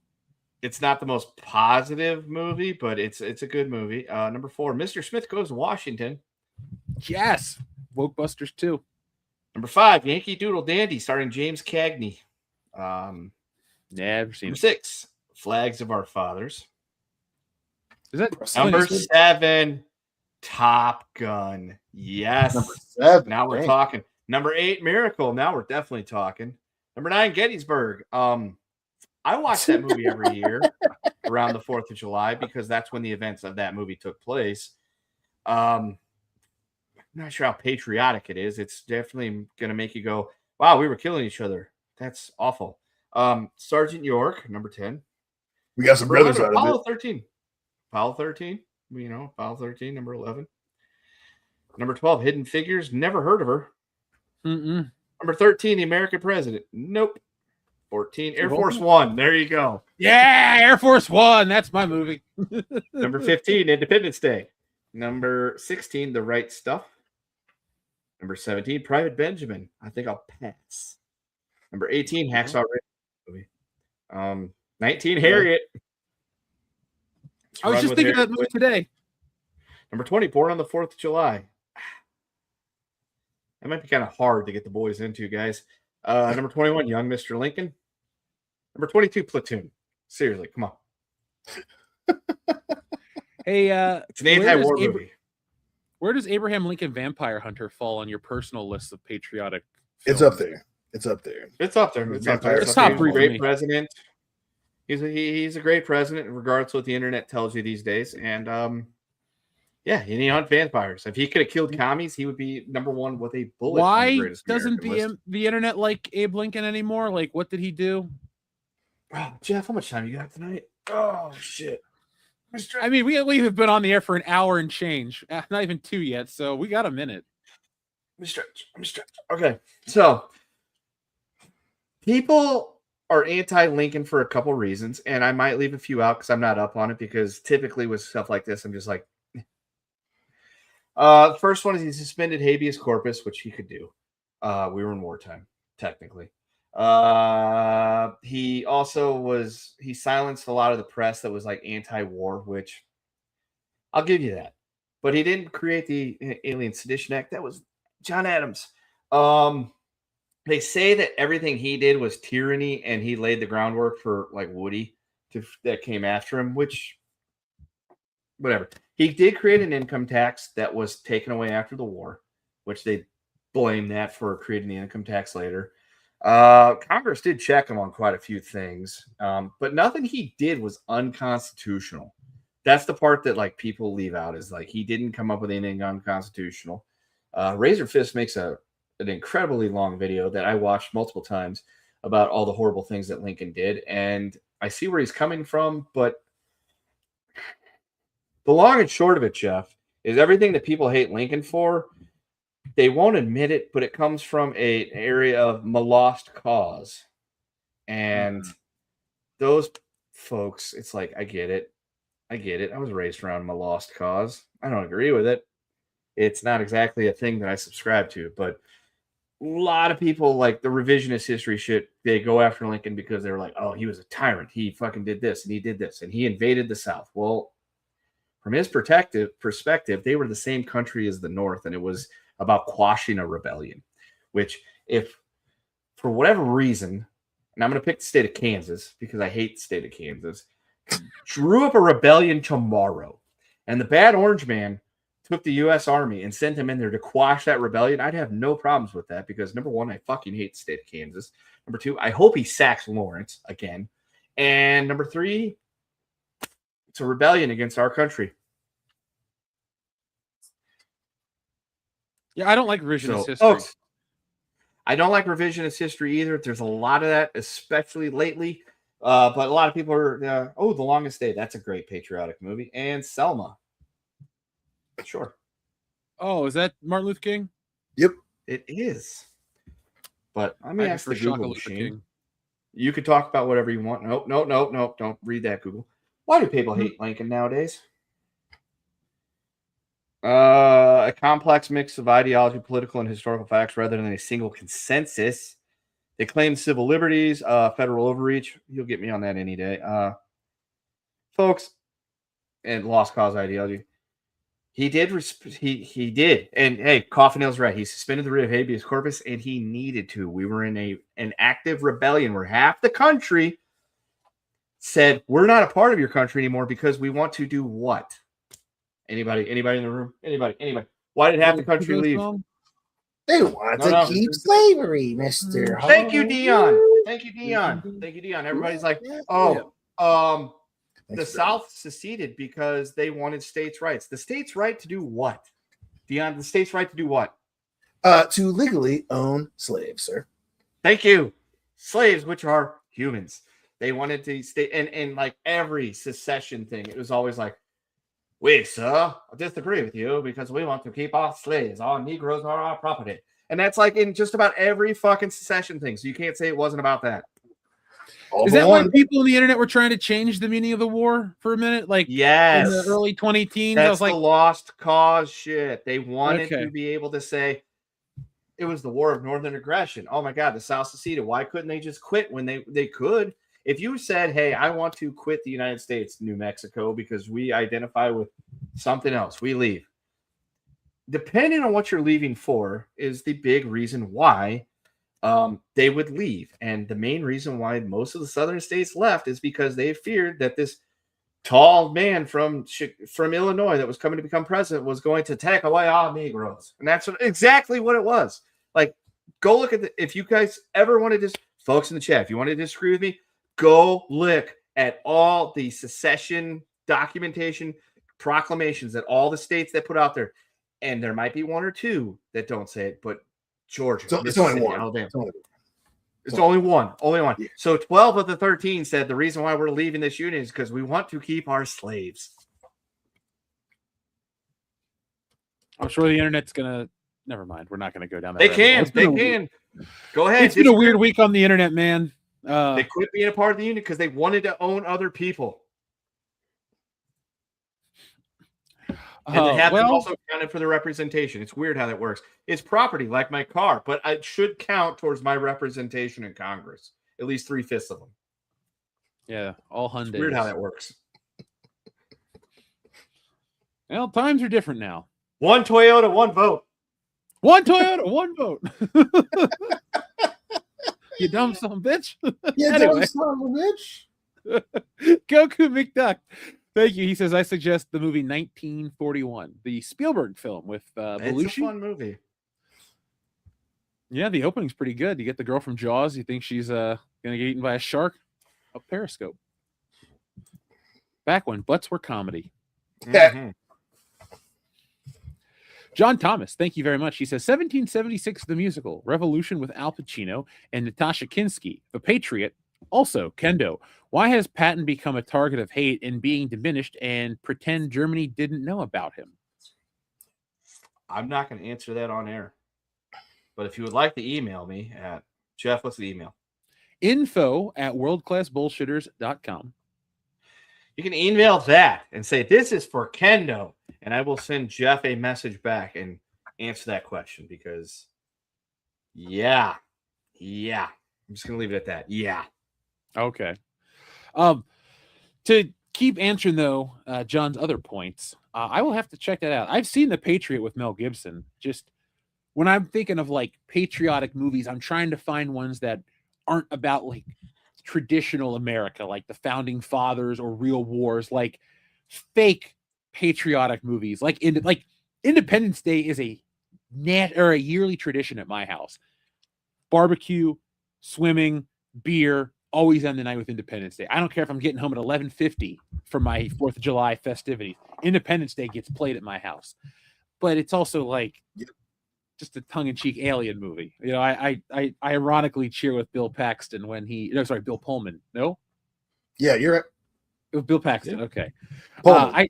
it's not the most positive movie, but it's a good movie. Number 4, Mr. Smith Goes to Washington. Yes. Wokebusters 2. Number 5, Yankee Doodle Dandy, starring James Cagney. Never seen Number it. 6, Flags of Our Fathers. Is that Number 7, Top Gun. Yes. Number 7. Now we're talking. Number 8, Miracle. Now we're definitely talking. Number 9, Gettysburg. I watch that movie every year around the 4th of July because that's when the events of that movie took place. I'm not sure how patriotic it is. It's definitely going to make you go, wow, we were killing each other. That's awful. Sergeant York, number 10. We got some brothers out of Apollo it. 13. Apollo 13. Apollo 13, number 11. Number 12, Hidden Figures. Never heard of her. Mm-mm. Number 13, The American President. Nope. 14, Air Force One. There you go. Yeah, Air Force One. That's my movie. Number 15, Independence Day. Number 16, The Right Stuff. Number 17, Private Benjamin. I think I'll pass. Number 18, Hacksaw Ridge movie. 19, Harriet. I was just thinking of that movie today. Number 20, Born on the 4th of July. That might be kind of hard to get the boys into, guys. Number 21, Young Mr. Lincoln. Number 22, Platoon. Seriously, come on. Hey, it's an anti-war movie. Where does Abraham Lincoln Vampire Hunter fall on your personal list of patriotic films? It's up there. It's up there. It's up there. It's up there. It's top three. Great president. He's a great president, regardless of what the internet tells you these days. And yeah, and he hunt vampires. If he could have killed commies, he would be number one with a bullet. Why doesn't the internet like Abe Lincoln anymore? Like, what did he do? Oh, Jeff, how much time you got tonight? Oh shit. I mean, we have been on the air for an hour and change, not even 2 yet, so we got a minute. Let me stretch. Okay, so people are anti-Lincoln for a couple reasons, and I might leave a few out because I'm not up on it. Because typically with stuff like this, I'm just like, the first one is he suspended habeas corpus, which he could do. We were in wartime, technically. He silenced a lot of the press that was like anti-war, which I'll give you that. But he didn't create the Alien Sedition Act. That was John Adams. They say that everything he did was tyranny and he laid the groundwork for like Woody that came after him, which whatever. He did create an income tax that was taken away after the war, which they blame that for creating the income tax later. Congress did check him on quite a few things, but nothing he did was unconstitutional. That's the part that like people leave out is like he didn't come up with anything unconstitutional. Razor Fist makes an incredibly long video that I watched multiple times about all the horrible things that Lincoln did, and I see where he's coming from, but the long and short of it, Jeff, is everything that people hate Lincoln for, they won't admit it, but it comes from an area of lost cause. And those folks, it's like, I get it. I was raised around a lost cause. I don't agree with it. It's not exactly a thing that I subscribe to, but a lot of people like the revisionist history shit. They go after Lincoln because they were like, oh, he was a tyrant. He fucking did this and he did this and he invaded the South. Well, from his perspective, they were the same country as the North, and it was about quashing a rebellion, which if for whatever reason, and I'm going to pick the state of Kansas because I hate the state of Kansas, drew up a rebellion tomorrow, and the bad orange man took the U.S. Army and sent him in there to quash that rebellion, I'd have no problems with that because, number one, I fucking hate the state of Kansas. Number two, I hope he sacks Lawrence again. And number three, it's a rebellion against our country. Yeah, I don't like revisionist history. Folks, I don't like revisionist history either. There's a lot of that, especially lately. But a lot of people are, The Longest Day. That's a great patriotic movie. And Selma. Sure. Oh, is that Martin Luther King? Yep. It is. But let me ask the Google machine. You could talk about whatever you want. Nope. Don't read that, Google. Why do people hate Lincoln nowadays? A complex mix of ideology, political, and historical facts rather than a single consensus. They claim civil liberties, federal overreach. You'll get me on that any day. Folks, and lost cause ideology. He did. He did. And hey, Coffinail's right. He suspended the writ of habeas corpus, and he needed to. We were in an active rebellion where half the country said, we're not a part of your country anymore because we want to do what? Anybody in the room? Anybody? Why did half the country leave? They want to keep slavery, Mr. Thank you, Dion. Everybody's like, the South seceded because they wanted states' rights. The states' right to do what? Dion, the states' right to do what? To legally own slaves, sir. Thank you. Slaves, which are humans. They wanted to stay, and like every secession thing, it was always like, we, sir, disagree with you because we want to keep our slaves. Our Negroes are our property. And that's like in just about every fucking secession thing. So you can't say it wasn't about that. Is that why people on the internet were trying to change the meaning of the war for a minute? Like, yes, in the early 2010s, that's I was like, the lost cause shit. They wanted to be able to say it was the war of northern aggression. Oh my God, the South seceded. Why couldn't they just quit when they could? If you said, hey, I want to quit the United States, New Mexico, because we identify with something else, we leave. Depending on what you're leaving for is the big reason why they would leave. And the main reason why most of the southern states left is because they feared that this tall man from Illinois that was coming to become president was going to take away our Negroes. And that's exactly what it was. Like, go look at if you guys ever want to just, folks in the chat, if you want to disagree with me, go look at all the secession documentation proclamations that all the states that put out there. And there might be one or two that don't say it, but Georgia, it's only one. Alabama. It's only one. Yeah. So 12 of the 13 said the reason why we're leaving this union is because we want to keep our slaves. I'm sure the internet's going to, never mind. We're not going to go down that. They can. Go ahead. It's been a weird week on the internet, man. They quit being a part of the union because they wanted to own other people. And they have also counted for the representation. It's weird how that works. It's property, like my car, but it should count towards my representation in Congress. At least 3/5 of them. Yeah, all Hyundais. It's weird how that works. Well, times are different now. One Toyota, one vote. One Toyota, one vote. You dumb son of a bitch. Yeah, anyway. dumb son of a bitch. Goku McDuck. Thank you. He says, I suggest the movie 1941, the Spielberg film with Belushi. It's a fun movie. Yeah, the opening's pretty good. You get the girl from Jaws. You think she's going to get eaten by a shark? A Periscope. Back when butts were comedy. Mm-hmm. John Thomas, thank you very much. He says, 1776, the musical, Revolution with Al Pacino and Natasha Kinski, The Patriot, also Kendo. Why has Patton become a target of hate and being diminished and pretend Germany didn't know about him? I'm not going to answer that on air. But if you would like to email me at Jeff, what's the email? info@worldclassbullshitters.com. You can email that and say, this is for Kendo. And I will send Jeff a message back and answer that question because, yeah. I'm just going to leave it at that. Yeah. Okay. To keep answering, though, John's other points, I will have to check that out. I've seen The Patriot with Mel Gibson. Just when I'm thinking of like patriotic movies, I'm trying to find ones that aren't about like traditional America, like the founding fathers or real wars, like fake patriotic movies. Like Independence Day is a yearly tradition at my house. Barbecue, swimming, beer, always end the night with Independence Day. I don't care if I'm getting home at 11:50 for my 4th of July festivities. Independence Day gets played at my house. But it's also like just a tongue-in-cheek alien movie. You know, I ironically cheer with Bill Paxton when Bill Pullman. No? Yeah, you're right. Bill Paxton, yeah. Okay. Pullman.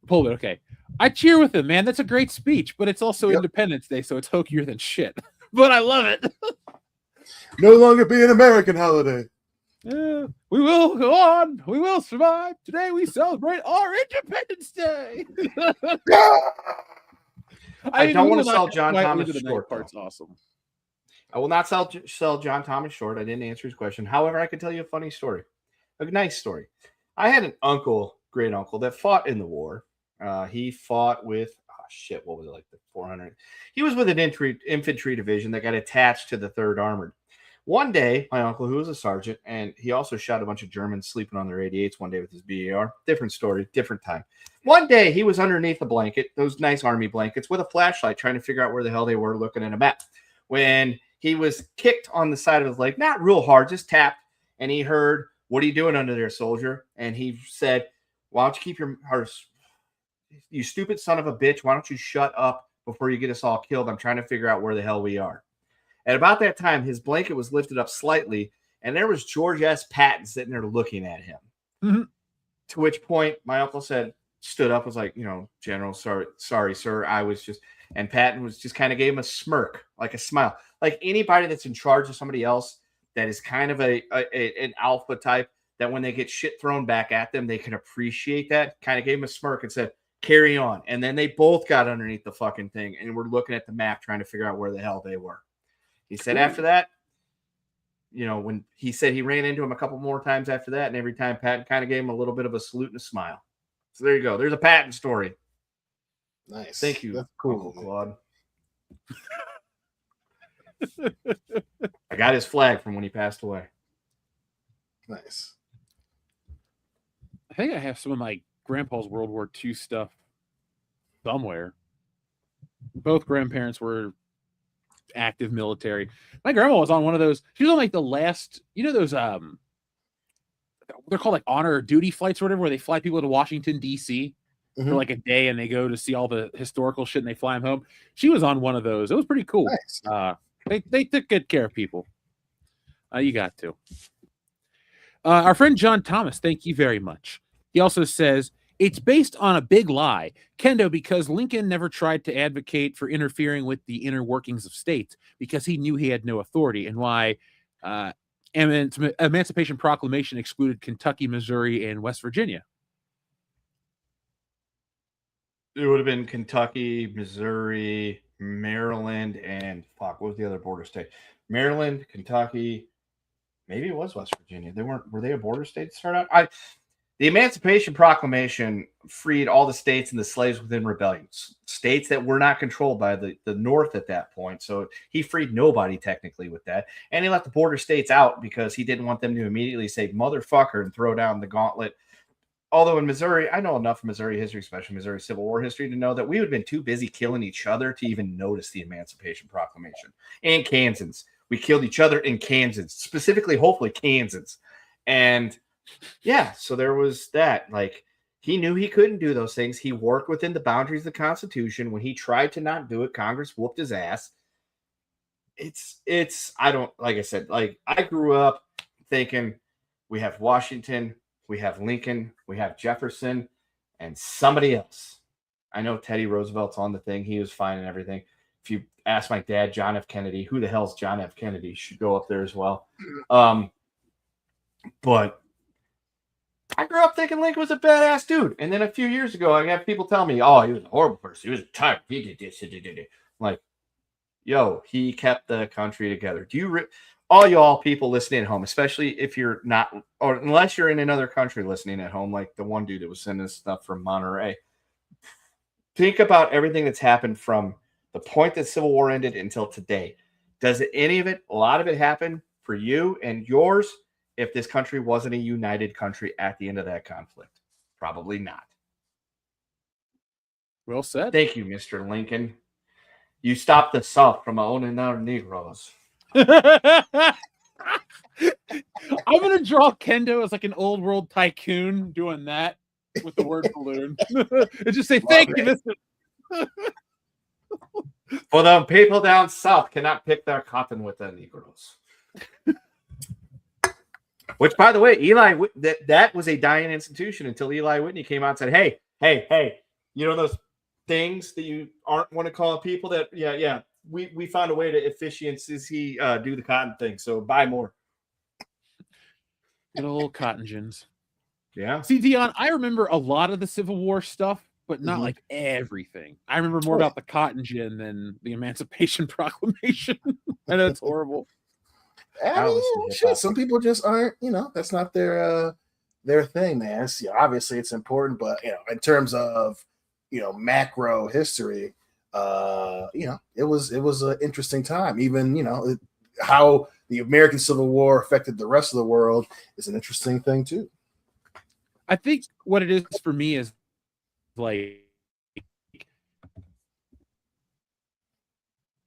Pullman, okay. I cheer with him, man. That's a great speech, but it's also Independence Day, so it's hokier than shit. But I love it. No longer be an American holiday. Yeah, we will go on. We will survive. Today we celebrate our Independence Day. I mean, don't we want will to sell not John quite Thomas into the night short, though. part's awesome. I will not sell John Thomas short. I didn't answer his question. However, I can tell you a funny story, a nice story. I had an uncle, great uncle, that fought in the war. He fought with what was it, like the 400? He was with an infantry division that got attached to the 3rd Armored. One day, my uncle, who was a sergeant, and he also shot a bunch of Germans sleeping on their 88s one day with his BAR. Different story, different time. One day, he was underneath a blanket, those nice army blankets, with a flashlight, trying to figure out where the hell they were, looking at a map. When he was kicked on the side of his leg, not real hard, just tapped, and he heard, "What are you doing under there, soldier?" And he said, "Why don't you keep your you stupid son of a bitch, why don't you shut up before you get us all killed? I'm trying to figure out where the hell we are." At about that time, his blanket was lifted up slightly, and there was George S. Patton sitting there looking at him. Mm-hmm. To which point, my uncle stood up, was like, "General, sorry, sir. I was just," and Patton was just kind of gave him a smirk, like a smile. Like anybody that's in charge of somebody else that is kind of an alpha type, that when they get shit thrown back at them, they can appreciate that, kind of gave him a smirk and said, "Carry on." And then they both got underneath the fucking thing and were looking at the map trying to figure out where the hell they were. He said after that, when he said he ran into him a couple more times after that, and every time Patton kind of gave him a little bit of a salute and a smile. So there you go. There's a Patton story. Nice. Thank you. That's cool, Uncle Claude. I got his flag from when he passed away. Nice. I think I have some of my grandpa's World War II stuff somewhere. Both grandparents were active military. My grandma was on one of those. She was on like the last, those they're called like honor or duty flights or whatever, where they fly people to Washington D.C. for like a day and they go to see all the historical shit and they fly them home. She was on one of those. It was pretty cool. Nice. They took good care of people. You got to. Our friend John Thomas, thank you very much. He also says, it's based on a big lie, Kendo, because Lincoln never tried to advocate for interfering with the inner workings of states because he knew he had no authority, and why Emancipation Proclamation excluded Kentucky, Missouri, and West Virginia. It would have been Kentucky, Missouri, Maryland, and what was the other border state? Maryland, Kentucky, maybe it was West Virginia. Were they a border state to start out? The Emancipation Proclamation freed all the states and the slaves within rebellions, states that were not controlled by the North at that point. So he freed nobody technically with that. And he let the border states out because he didn't want them to immediately say motherfucker and throw down the gauntlet. Although in Missouri, I know enough of Missouri history, especially Missouri Civil War history, to know that we would have been too busy killing each other to even notice the Emancipation Proclamation. And Kansans. We killed each other in Kansas, specifically, hopefully, Kansas. And yeah, so there was that. Like, he knew he couldn't do those things. He worked within the boundaries of the Constitution. When he tried to not do it, Congress whooped his ass. Like I said, like, I grew up thinking we have Washington, we have Lincoln, we have Jefferson, and somebody else. I know Teddy Roosevelt's on the thing. He was fine and everything. If you ask my dad, John F. Kennedy, who the hell's John F. Kennedy, should go up there as well. But I grew up thinking Lincoln was a badass dude. And then a few years ago, I have people tell me, oh, he was a horrible person. He was a tyrant. He did this. I'm like, yo, he kept the country together. All y'all people listening at home, especially if you're not, or unless you're in another country listening at home, like the one dude that was sending us stuff from Monterey, think about everything that's happened from the point that Civil War ended until today. Does a lot of it happen for you and yours if this country wasn't a united country at the end of that conflict? Probably not. Well said. Thank you, Mr. Lincoln. You stopped the South from owning our Negroes. I'm going to draw Kendo as like an old world tycoon doing that with the word balloon. And just say, thank you, Mr. For the people down south cannot pick their cotton with the Negroes. Which, by the way, that was a dying institution until Eli Whitney came out and said, hey, you know those things that you aren't want to call people that, yeah, we found a way to efficiency do the cotton thing, so buy more. Good old cotton gins. Yeah. See, Dion, I remember a lot of the Civil War stuff, but not like everything. I remember more about the cotton gin than the Emancipation Proclamation. I know it's horrible. I mean, shit, some people just aren't, that's not their thing, man. Obviously it's important, but in terms of macro history, it was an interesting time. Even how the American Civil War affected the rest of the world is an interesting thing too. I think what it is for me is like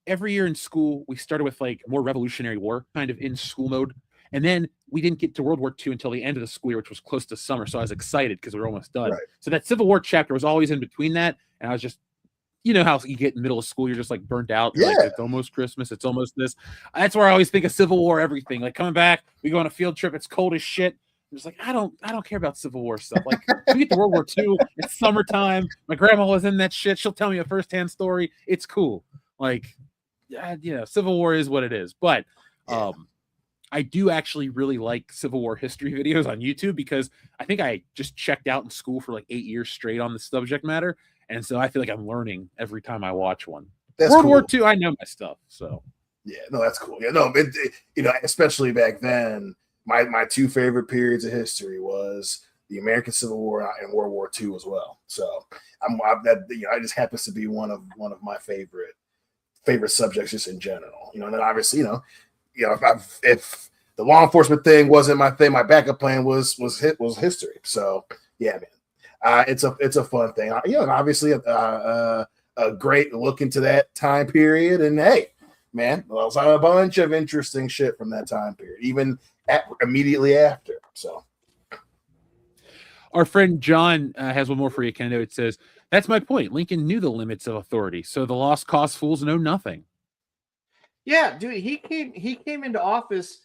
every year in school, we started with like more Revolutionary War kind of in school mode. And then we didn't get to World War II until the end of the school year, which was close to summer. So I was excited because we were almost done. Right. So that Civil War chapter was always in between that. And I was just, how you get in the middle of school, you're just like burnt out. You're like, it's almost Christmas. It's almost this. That's where I always think of Civil War, everything. Like coming back, we go on a field trip. It's cold as shit. I'm just like, I don't care about Civil War stuff. Like we get to World War II, it's summertime. My grandma was in that shit. She'll tell me a firsthand story. It's cool. Like, Civil War is what it is. But I do actually really like Civil War history videos on YouTube because I think I just checked out in school for like 8 years straight on the subject matter. And so I feel like I'm learning every time I watch one. World War II, I know my stuff. So yeah, no, that's cool. Yeah, no, especially back then, my two favorite periods of history was the American Civil War and World War II as well. So it just happens to be one of my favorite subjects just in general. And then obviously, if the law enforcement thing wasn't my thing, my backup plan was history. So yeah, man, it's a fun thing. And obviously a great look into that time period. And hey, man, there's a bunch of interesting shit from that time period, even immediately after. So our friend John has one more for you, Kendo. It says, that's my point. Lincoln knew the limits of authority, so the lost cause fools know nothing. Yeah, dude, he came into office,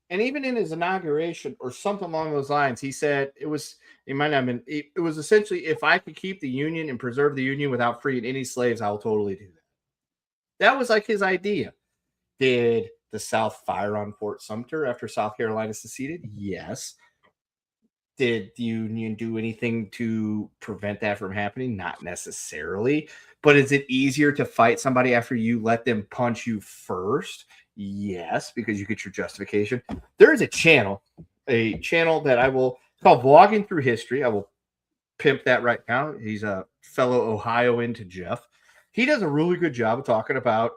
and even in his inauguration or something along those lines, he said it was essentially, if I could keep the Union and preserve the Union without freeing any slaves, I'll totally do that. That was like his idea. Did the South fire on Fort Sumter after South Carolina seceded? Yes. Did the Union do anything to prevent that from happening? Not necessarily. But is it easier to fight somebody after you let them punch you first? Yes, because you get your justification. There is a channel that I will call Vlogging Through History. I will pimp that right now. He's a fellow Ohioan to Jeff. He does a really good job of talking about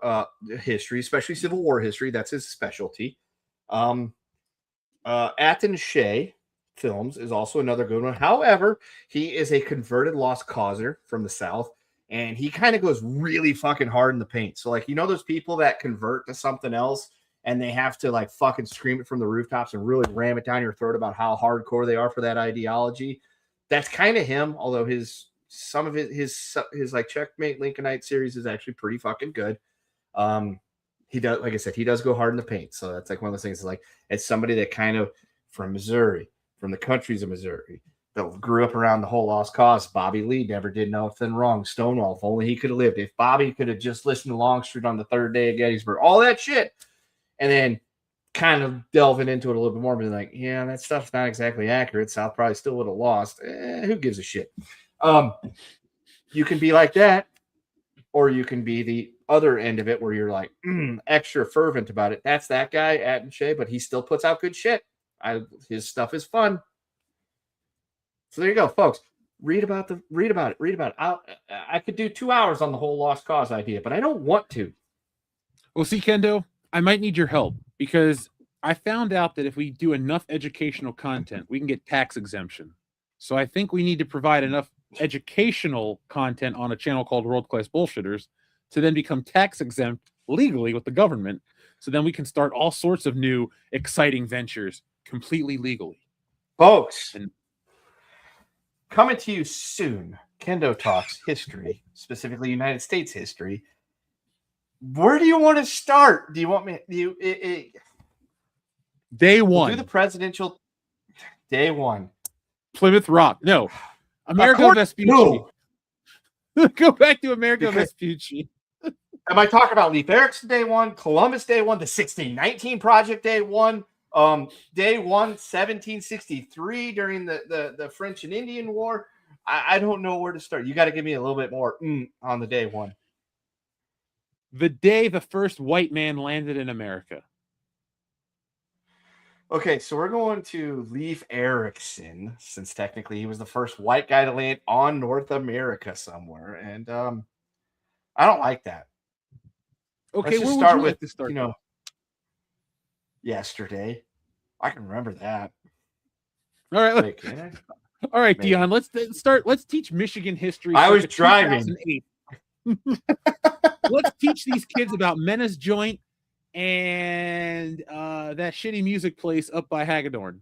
history, especially Civil War history. That's his specialty. Atten Shea Films is also another good one. However, he is a converted lost causer from the South, and he kind of goes really fucking hard in the paint. So, like, those people that convert to something else and they have to, like, fucking scream it from the rooftops and really ram it down your throat about how hardcore they are for that ideology. That's kind of him, although some of his like Checkmate Lincolnite series is actually pretty fucking good. He does, like I said, he does go hard in the paint. So that's like one of those things. Like, it's somebody that kind of from Missouri, from the countries of Missouri, that grew up around the whole lost cause. Bobby Lee never did nothing wrong. Stonewall, if only he could have lived. If Bobby could have just listened to Longstreet on the third day of Gettysburg, all that shit, and then kind of delving into it a little bit more, being like, yeah, that stuff's not exactly accurate. South probably still would have lost. Who gives a shit? You can be like that, or you can be the other end of it where you're like extra fervent about it. That's that guy, Atten Shea, but he still puts out good shit. His stuff is fun. So there you go, folks. Read about it. I could do 2 hours on the whole lost cause idea, but I don't want to. Well, see, Kendo, I might need your help because I found out that if we do enough educational content, we can get tax exemption. So I think we need to provide enough educational content on a channel called World Class Bullshitters to then become tax exempt legally with the government. So then we can start all sorts of new exciting ventures completely legally. Folks, coming to you soon, Kendo Talks History, specifically United States history. Where do you want to start? Do you want me? Day one. We'll do the presidential. Day one. Plymouth Rock. No. Amerigo Vespucci. Go back to Amerigo Vespucci. Am I talking about Leif Erikson day one, Columbus day one, the 1619 Project day one, Day 1, 1763, during the French and Indian War. I don't know where to start. You got to give me a little bit more on the day 1. The day the first white man landed in America. Okay, so we're going to Leif Erikson, since technically he was the first white guy to land on North America somewhere, and I don't like that. Okay, Let's where just would start you with like to start? yesterday. I can remember that. All right, Wait, can I? all right, Maybe. Dion. Let's start. Let's teach Michigan history. I was circa driving. 2008. Let's teach these kids about Menace Joint and that shitty music place up by Hagedorn.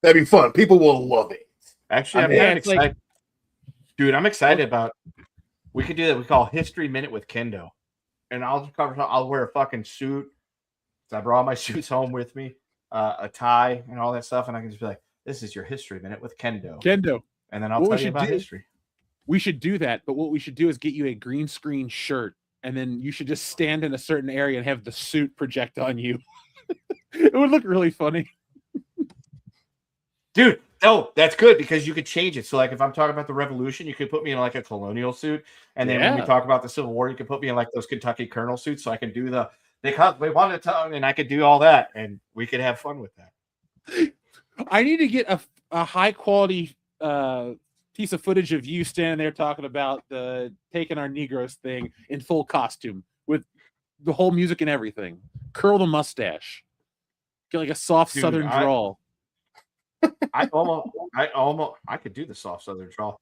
That'd be fun. People will love it. Actually, I'm Yeah, kind of it's like- excited. Dude, I'm excited about. We could do that. We call History Minute with Kendo, and I'll wear a fucking suit. So I brought my suits home with me, a tie, and all that stuff, and I can just be like, "This is your History Minute with Kendo," Kendo. and then I'll What we tell you should about do- history. We should do that, but what we should do is get you a green screen shirt, and then you should just stand in a certain area and have the suit project on you. It would look really funny. Dude, no, that's good because you could change it. So, like, if I'm talking about the Revolution, you could put me in like a colonial suit, and then when we Yeah. talk about the Civil War, you could put me in like those Kentucky Colonel suits, so I can do they wanted to, and I could do all that, and we could have fun with that. I need to get a high quality piece of footage of you standing there talking about taking our Negroes thing in full costume with the whole music and everything. Curl the mustache. Get like a soft Dude, southern drawl. I could do the soft southern drawl.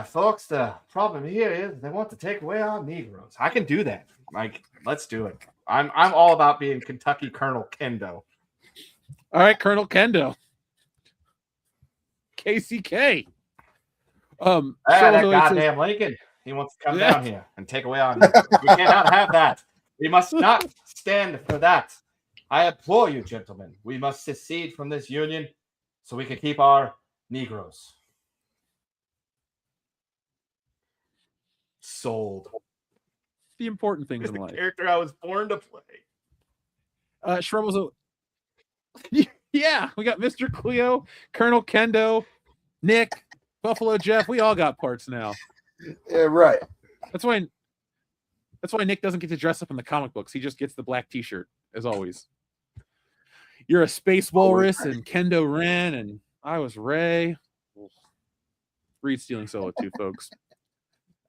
Folks, the problem here is they want to take away our Negroes. I can do that. Like, let's do it. I'm all about being Kentucky Colonel Kendo. All right, Colonel Kendo. KCK. That Charles goddamn Lincoln. He wants to come down here and take away our Negroes. We cannot have that. We must not stand for that. I implore you, gentlemen, we must secede from this union so we can keep our Negroes. Sold. the important things It's in the life. character I was born to play. Shrub was a yeah. We got Mr. Cleo, Colonel Kendo, Nick, Buffalo Jeff. We all got parts now. Yeah, right. That's why Nick doesn't get to dress up in the comic books. He just gets the black T-shirt as always. You're a space walrus and Kendo Ren, and I was Ray. Reed stealing solo too, folks.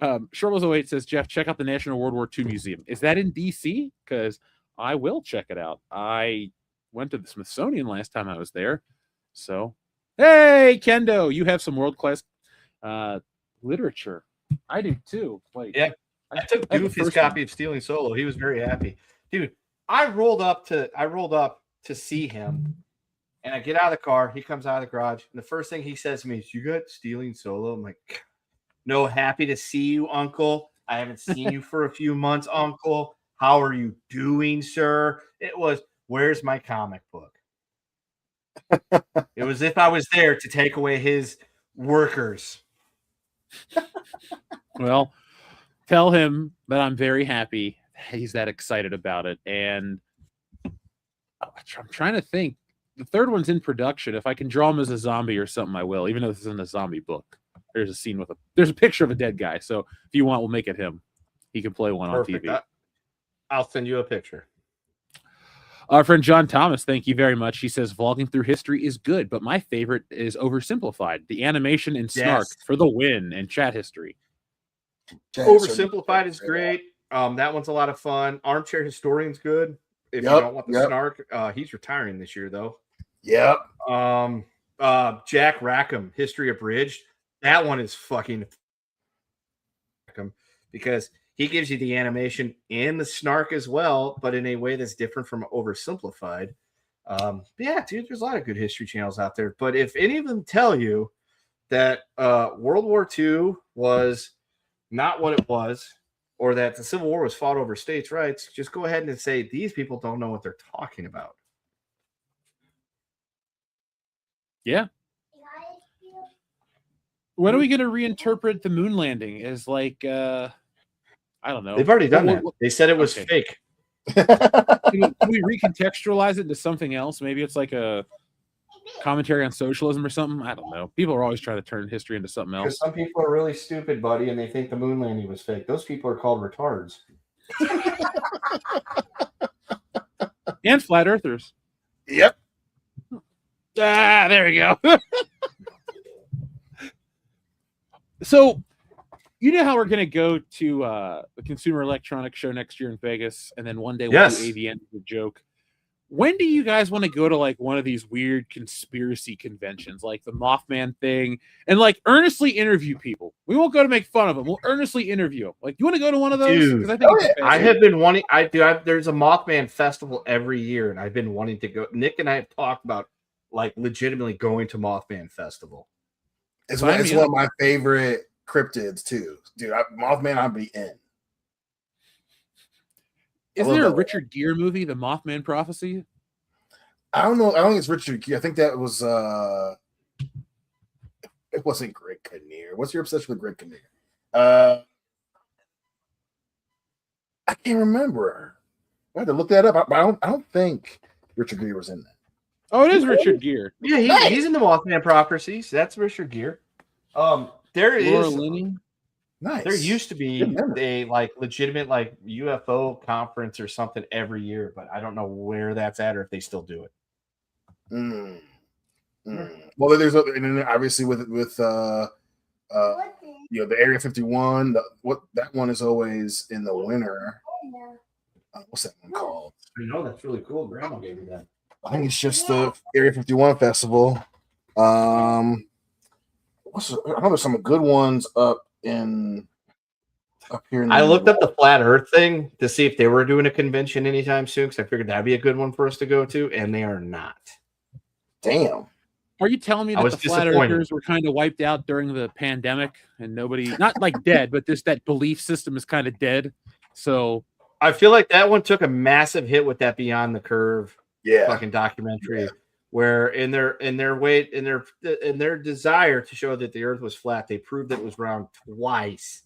Sherlock08 says, Jeff, check out the National World War II Museum. Is that in DC? Because I will check it out. I went to the Smithsonian last time I was there. So, hey, Kendo, you have some world-class literature. I do too. Like, yeah, I took Goofy's copy of Stealing Solo. He was very happy. Dude, I rolled up to see him, and I get out of the car. He comes out of the garage, and the first thing he says to me is, "You got Stealing Solo?" I'm like, "No, happy to see you, Uncle. I haven't seen you for a few months, Uncle. How are you doing, sir?" It was, "Where's my comic book?" It was as if I was there to take away his workers. Well, tell him that I'm very happy he's that excited about it. And I'm trying to think. The third one's in production. If I can draw him as a zombie or something, I will, even though this isn't a zombie book. There's a scene with there's a picture of a dead guy. So if you want, we'll make it him. He can play one Perfect. on TV. I'll send you a picture. Our friend John Thomas, thank you very much. He says vlogging through history is good, but my favorite is Oversimplified. The animation and snark for the win and chat history. Oversimplified is great. That one's a lot of fun. Armchair Historian's good. If you don't want the snark, he's retiring this year though. Yep. Jack Rackham, History Abridged. That one is fucking because he gives you the animation and the snark as well, but in a way that's different from Oversimplified. Yeah, dude, there's a lot of good history channels out there. But if any of them tell you that World War II was not what it was, or that the Civil War was fought over states' rights, just go ahead and say these people don't know what they're talking about. Yeah. When are we going to reinterpret the moon landing as like I don't know. They've already done that. They said it was Okay. fake. Can we recontextualize it into something else? Maybe it's like a commentary on socialism or something. I don't know. People are always trying to turn history into something else. Because some people are really stupid, buddy, and they think the moon landing was fake. Those people are called retards. And flat earthers. Yep. Ah, there we go. So, you know how we're going to go to the Consumer Electronics Show next year in Vegas, and then one day we'll do AVN as a joke. When do you guys want to go to like one of these weird conspiracy conventions, like the Mothman thing, and like earnestly interview people? We won't go to make fun of them. We'll earnestly interview them. Like, you want to go to one of those? Dude, I think I have been wanting. There's a Mothman festival every year, and I've been wanting to go. Nick and I have talked about like legitimately going to Mothman festival. It's one of my favorite cryptids too, dude. Mothman, I'd be in. Isn't there a Richard Gere movie, The Mothman Prophecy? I don't know. I don't think it's Richard Gere. I think that was it wasn't Greg Kinnear. What's your obsession with Greg Kinnear? I can't remember. I had to look that up. I don't think Richard Gere was in that. Oh, it is Richard Gere. Yeah, he's in the Mothman Prophecies. That's Richard Gere. There Laura is Linney. Nice. There used to be a like legitimate like UFO conference or something every year, but I don't know where that's at or if they still do it. Well, there's obviously with the Area 51. That one is always in the winter. What's that one called? I know that's really cool. Grandma gave me that. I think it's just the Area 51 festival. I know there's some good ones up here. I looked up the Flat Earth thing to see if they were doing a convention anytime soon because I figured that'd be a good one for us to go to, and they are not. Damn. Are you telling me that the Flat Earthers were kind of wiped out during the pandemic and nobody, not like dead, but that belief system is kind of dead? So I feel like that one took a massive hit with that Beyond the Curve fucking documentary, where in their desire to show that the Earth was flat, they proved that it was round twice.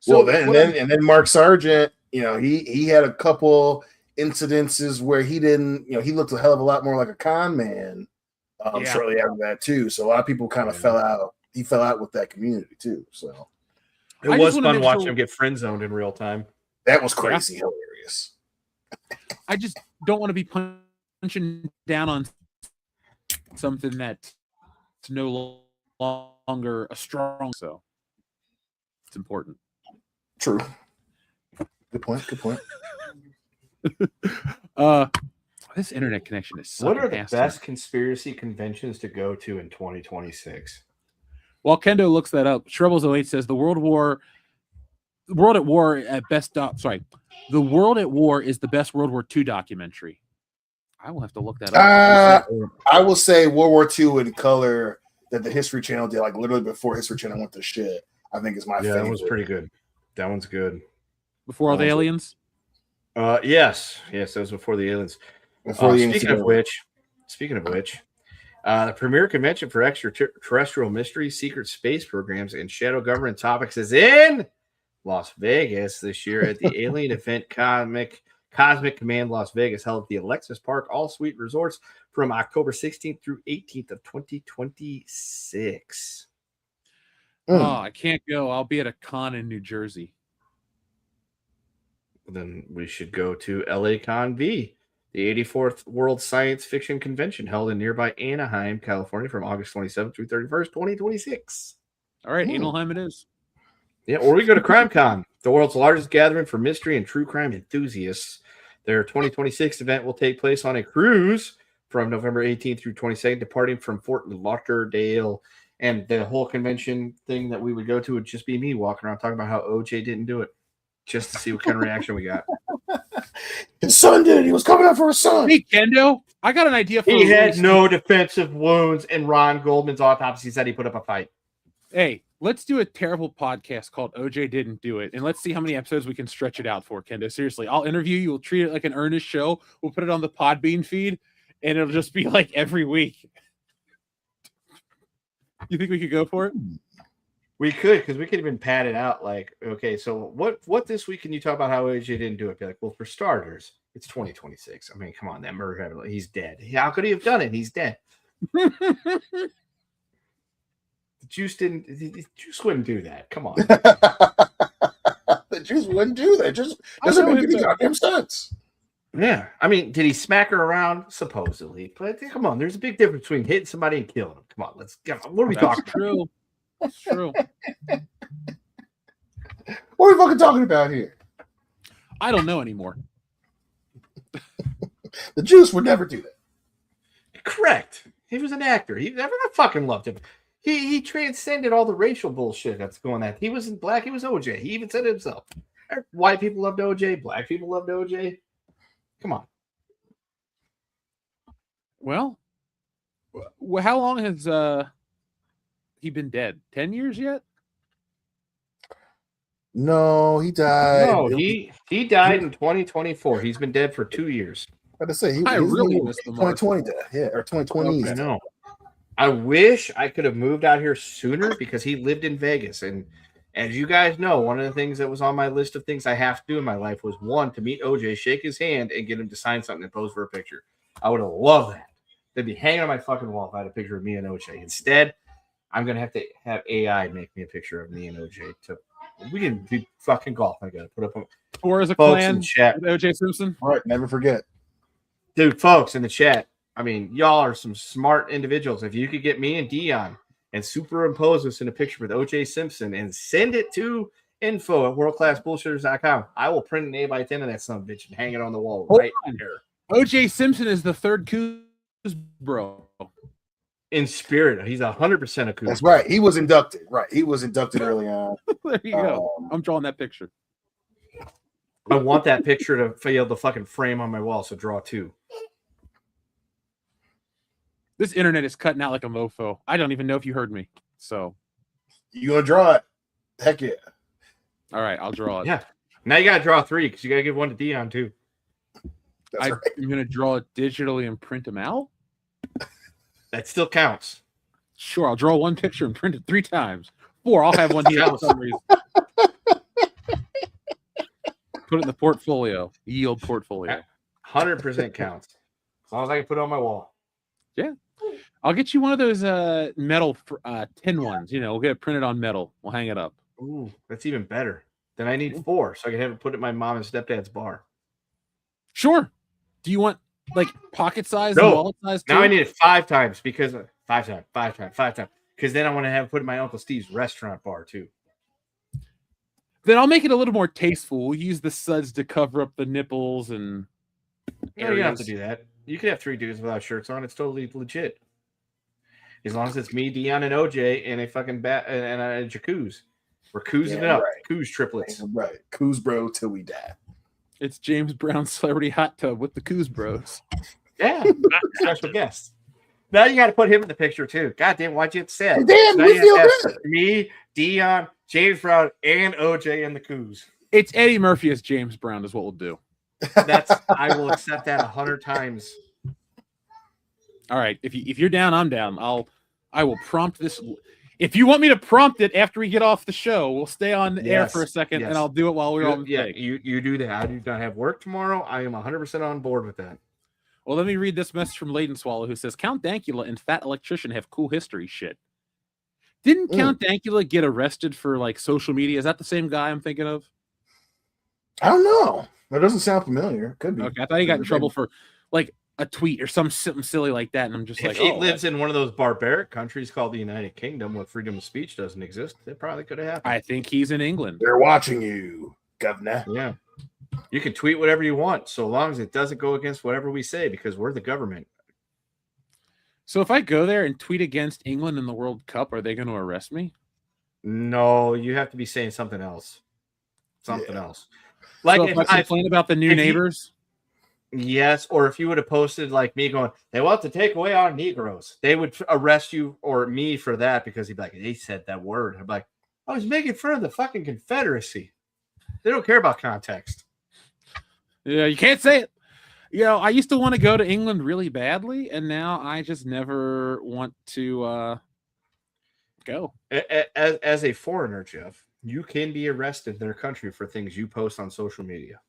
So then Mark Sargent, he had a couple incidences where he didn't, he looked a hell of a lot more like a con man shortly after that too. So a lot of people kind of fell out. He fell out with that community too. So it was fun watching him get friend zoned in real time. That was crazy hilarious. I just don't want to be punching down on something that's no longer a strong. So it's important. True. Good point. This internet connection is what are the best conspiracy conventions to go to in 2026? While Kendo looks that up, Shrebbles08 says the World at War is the best World War II documentary. I will have to look that up. I will say World War II in color that the History Channel did, like literally before History Channel went to shit. I think is my favorite. That was pretty good. That one's good. Before all the aliens? Yes, that was before the aliens. Speaking of which, the premier convention for extraterrestrial mysteries, secret space programs, and shadow government topics is in Las Vegas this year at the Alien Event Cosmic Command Las Vegas, held at the Alexis Park All Suite Resorts from October 16th through 18th of 2026. Oh, I can't go. I'll be at a con in New Jersey. Then we should go to LA Con V, the 84th World Science Fiction Convention held in nearby Anaheim, California from August 27th through 31st, 2026. All right, Anaheim it is. Yeah, or we go to CrimeCon, the world's largest gathering for mystery and true crime enthusiasts. Their 2026 event will take place on a cruise from November 18th through 22nd, departing from Fort Lauderdale. And the whole convention thing that we would go to would just be me walking around talking about how OJ didn't do it, just to see what kind of reaction we got. His son did it. He was coming out for his son. Hey, Kendo, I got an idea for He had no defensive wounds, and Ron Goldman's autopsy said he put up a fight. Hey, let's do a terrible podcast called OJ Didn't Do It, and let's see how many episodes we can stretch it out for, Kendo. Seriously, I'll interview you. We'll treat it like an earnest show. We'll put it on the Podbean feed, and it'll just be like every week. You think we could go for it? We could, because we could even pad it out like, okay, so what this week can you talk about how OJ didn't do it? Be like, well, for starters, it's 2026. I mean, come on, that murder happened. He's dead. How could he have done it? He's dead. The juice wouldn't do that. Come on. The juice wouldn't do that. Just doesn't make any goddamn sense. Yeah. I mean, did he smack her around? Supposedly. But come on, there's a big difference between hitting somebody and killing them. Come on, what are we talking about? That's true. What are we fucking talking about here? I don't know anymore. The juice would never do that. Correct. He was an actor. Everyone fucking loved him. He transcended all the racial bullshit that's going on. He wasn't black. He was OJ. He even said it himself. White people loved OJ. Black people loved OJ. Come on. Well, how long has he been dead? 10 years yet? No, he died. No, he died in 2024. He's been dead for 2 years. I had to say, I really missed the 2020 death. Yeah, or 2020. Okay. No. I wish I could have moved out here sooner because he lived in Vegas. And as you guys know, one of the things that was on my list of things I have to do in my life was, one, to meet OJ, shake his hand, and get him to sign something and pose for a picture. I would have loved that. They'd be hanging on my fucking wall if I had a picture of me and OJ. Instead, I'm going to have AI make me a picture of me and OJ. We can do fucking golf. I got to put up or as a folks clan in the chat. With OJ Simpson. All right, never forget. Dude, folks in the chat, I mean, y'all are some smart individuals. If you could get me and Dion and superimpose us in a picture with OJ Simpson and send it to info@worldclassbullshitters.com, I will print an 8x10 of that son of a bitch and hang it on the wall right there. OJ Simpson is the third Coos bro. In spirit, he's 100% a Coos. That's right. He was inducted. Right. He was inducted early on. There you go. I'm drawing that picture. I want that picture to be able to fucking frame on my wall, so draw two. This internet is cutting out like a mofo. I don't even know if you heard me. So you gonna draw it? Heck yeah. All right, I'll draw it. Yeah. Now you gotta draw three because you gotta give one to Dion too. I'm gonna draw it digitally and print them out. That still counts. Sure, I'll draw one picture and print it 3 times. 4, I'll have one here for some reason. Put it in the portfolio. Yield portfolio. 100% counts. As long as I can put it on my wall. Yeah. I'll get you one of those metal tin ones. You know, we'll get it printed on metal. We'll hang it up. Ooh, that's even better. Then I need 4 so I can have it put at my mom and stepdad's bar. Sure. Do you want like pocket size and wallet size too? Now I need it 5 times because 5 times. Because then I want to have it put in my Uncle Steve's restaurant bar too. Then I'll make it a little more tasteful. We'll use the suds to cover up the nipples and you don't have to do that. You could have 3 dudes without shirts on. It's totally legit. As long as it's me, Dion, and OJ in a fucking and a jacuzzi. We're coozing it up. Right. Coos triplets. Right. Coos bro till we die. It's James Brown's celebrity hot tub with the Coos Bros. Yeah. Special guest. Now you got to put him in the picture too. God damn, why'd you have to say that? Damn, so we feel good. Me, Dion, James Brown, and OJ and the Coos. It's Eddie Murphy as James Brown is what we'll do. I will accept that 100 times. All right. If you're down, I'm down. I will prompt this. If you want me to prompt it after we get off the show, we'll stay on air for a second, and I'll do it while we're on the break. You do that. I do not have work tomorrow. I am 100% on board with that. Well, let me read this message from Layden Swallow, who says, Count Dankula and Fat Electrician have cool history shit. Didn't Count Dankula get arrested for, like, social media? Is that the same guy I'm thinking of? I don't know. That doesn't sound familiar. Could be. Okay, I thought he got in trouble for, like, a tweet or something silly like that, and I'm just if he lives in one of those barbaric countries called the United Kingdom where freedom of speech doesn't exist, it probably could have happened. I think he's in England. They're watching you, governor. Yeah. You can tweet whatever you want so long as it doesn't go against whatever we say because we're the government. So if I go there and tweet against England in the World Cup, are they going to arrest me? No, you have to be saying something else. Something else. Like so if I complain about the new neighbors? Yes, or if you would have posted like me going, they want to take away our Negroes, they would arrest you or me for that because he'd be like, they said that word. I'm like, I was making fun of the fucking Confederacy. They don't care about context. Yeah, you can't say it. You know, I used to want to go to England really badly, and now I just never want to go. As a foreigner, Jeff, you can be arrested in their country for things you post on social media.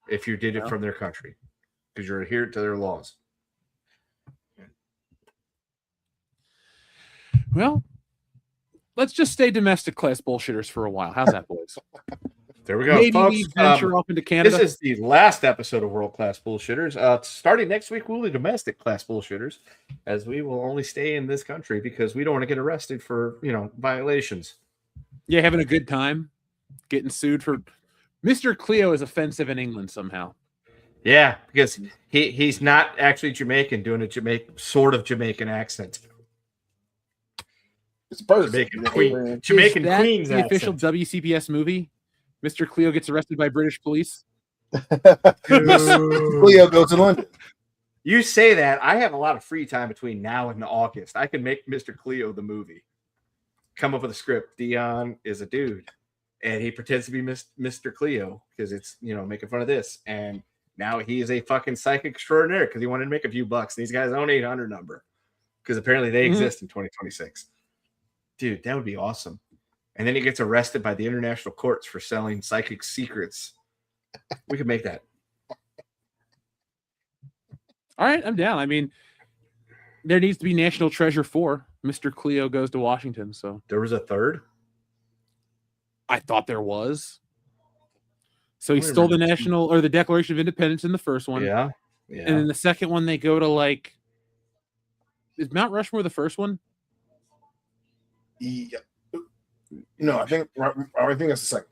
If you did it from their country, because you're adherent to their laws. Well, let's just stay domestic class bullshitters for a while. How's that, boys? There we go, Maybe folks. we venture off into Canada. This is the last episode of World Class Bullshitters. Starting next week, we'll be domestic class bullshitters, as we will only stay in this country because we don't want to get arrested for violations. Yeah, having a good time, getting sued for. Mr. Cleo is offensive in England somehow. Yeah, because he's not actually Jamaican, doing a sort of Jamaican accent. It's perfect. Jamaican is Queen's the accent. official WCPS movie. Mr. Cleo gets arrested by British police. Cleo goes to London. You say that. I have a lot of free time between now and August. I can make Mr. Cleo the movie. Come up with a script. Dion is a dude, and he pretends to be Mr. Cleo because it's making fun of this. And now he is a fucking psychic extraordinaire because he wanted to make a few bucks. These guys own 800 number because apparently they exist in 2026. Dude, that would be awesome. And then he gets arrested by the international courts for selling psychic secrets. We could make that. All right, I'm down. I mean, there needs to be National Treasure 4. Mr. Cleo goes to Washington. So there was a third? I thought there was. So he stole the the Declaration of Independence in the first one. Yeah. And in the second one, they go to is Mount Rushmore the first one? Yeah. No, I think that's the second.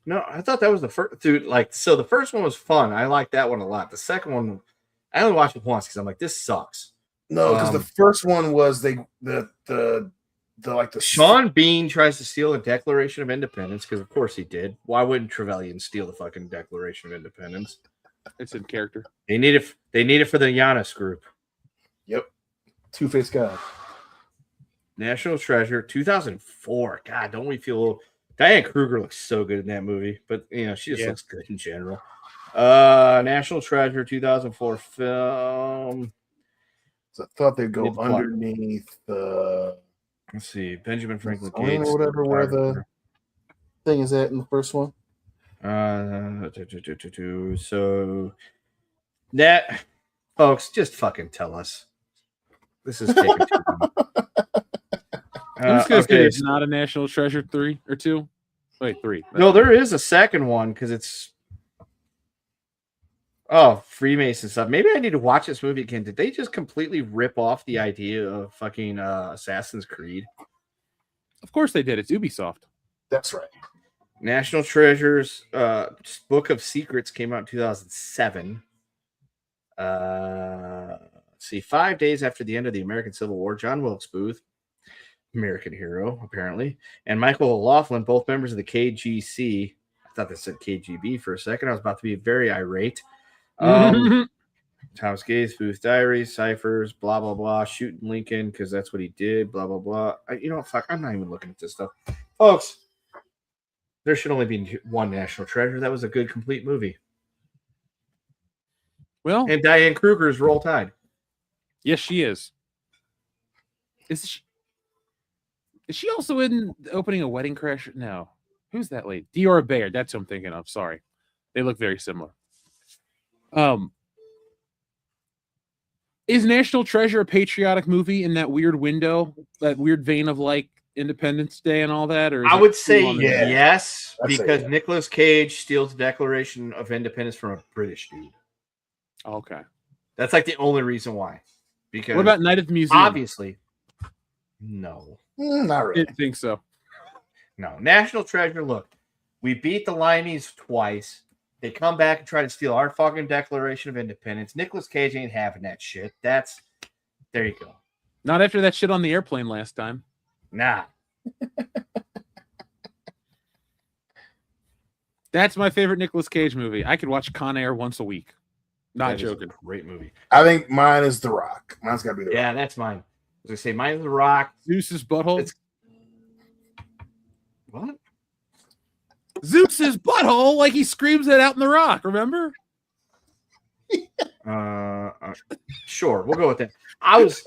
No, I thought that was the first. Dude, so the first one was fun. I liked that one a lot. The second one, I only watched it once because I'm like, this sucks. No, because the first one was the Sean Bean tries to steal the Declaration of Independence because of course he did. Why wouldn't Trevelyan steal the fucking Declaration of Independence? It's in character. They need it. They need it for the Giannis group. Yep. Two-Faced God. National Treasure, 2004. God, don't we feel a little... Diane Kruger looks so good in that movie, but she just looks good in general. National Treasure, 2004 film. So I thought they'd go underneath the... Let's see, Benjamin Franklin Gates. Whatever, where the thing is at in the first one. So that, folks, just fucking tell us. This is taking too long. I'm just gonna say it's not a National Treasure 3 or 2. Wait, 3. No, there is a second one because it's Freemason stuff. Maybe I need to watch this movie again. Did they just completely rip off the idea of fucking Assassin's Creed? Of course they did. It's Ubisoft. That's right. National Treasures Book of Secrets came out in 2007. Let's see, 5 days after the end of the American Civil War, John Wilkes Booth, American hero, apparently, and Michael O'Loughlin, both members of the KGC. I thought they said KGB for a second. I was about to be very irate. Thomas Gates, Booth Diaries, ciphers, blah, blah, blah, shooting Lincoln because that's what he did, blah, blah, blah. Fuck, I'm not even looking at this stuff. Folks, there should only be one National Treasure. That was a good, complete movie. Well, and Diane Kruger's Roll Tide. Yes, she is. Is she also in opening a Wedding Crashers? No. Who's that lady? Diora Bayard. That's who I'm thinking of. Sorry. They look very similar. Is National Treasure a patriotic movie in that weird window, that weird vein of Independence Day and all that? Or I would say yes, because Nicolas Cage steals the Declaration of Independence from a British dude. Okay. That's the only reason why. Because what about Night at the Museum? Obviously. No. Not really. Didn't think so. No. National Treasure, look, we beat the Limeys twice. They come back and try to steal our fucking Declaration of Independence. Nicolas Cage ain't having that shit. There you go. Not after that shit on the airplane last time. Nah. That's my favorite Nicolas Cage movie. I could watch Con Air once a week. Not joking. Great movie. I think mine is The Rock. Mine's got to be The Rock. Yeah, that's mine. I was going to say, mine's The Rock. Zeus's butthole. What? Zeus's butthole, he screams it out in The Rock, remember? Sure, we'll go with that. I was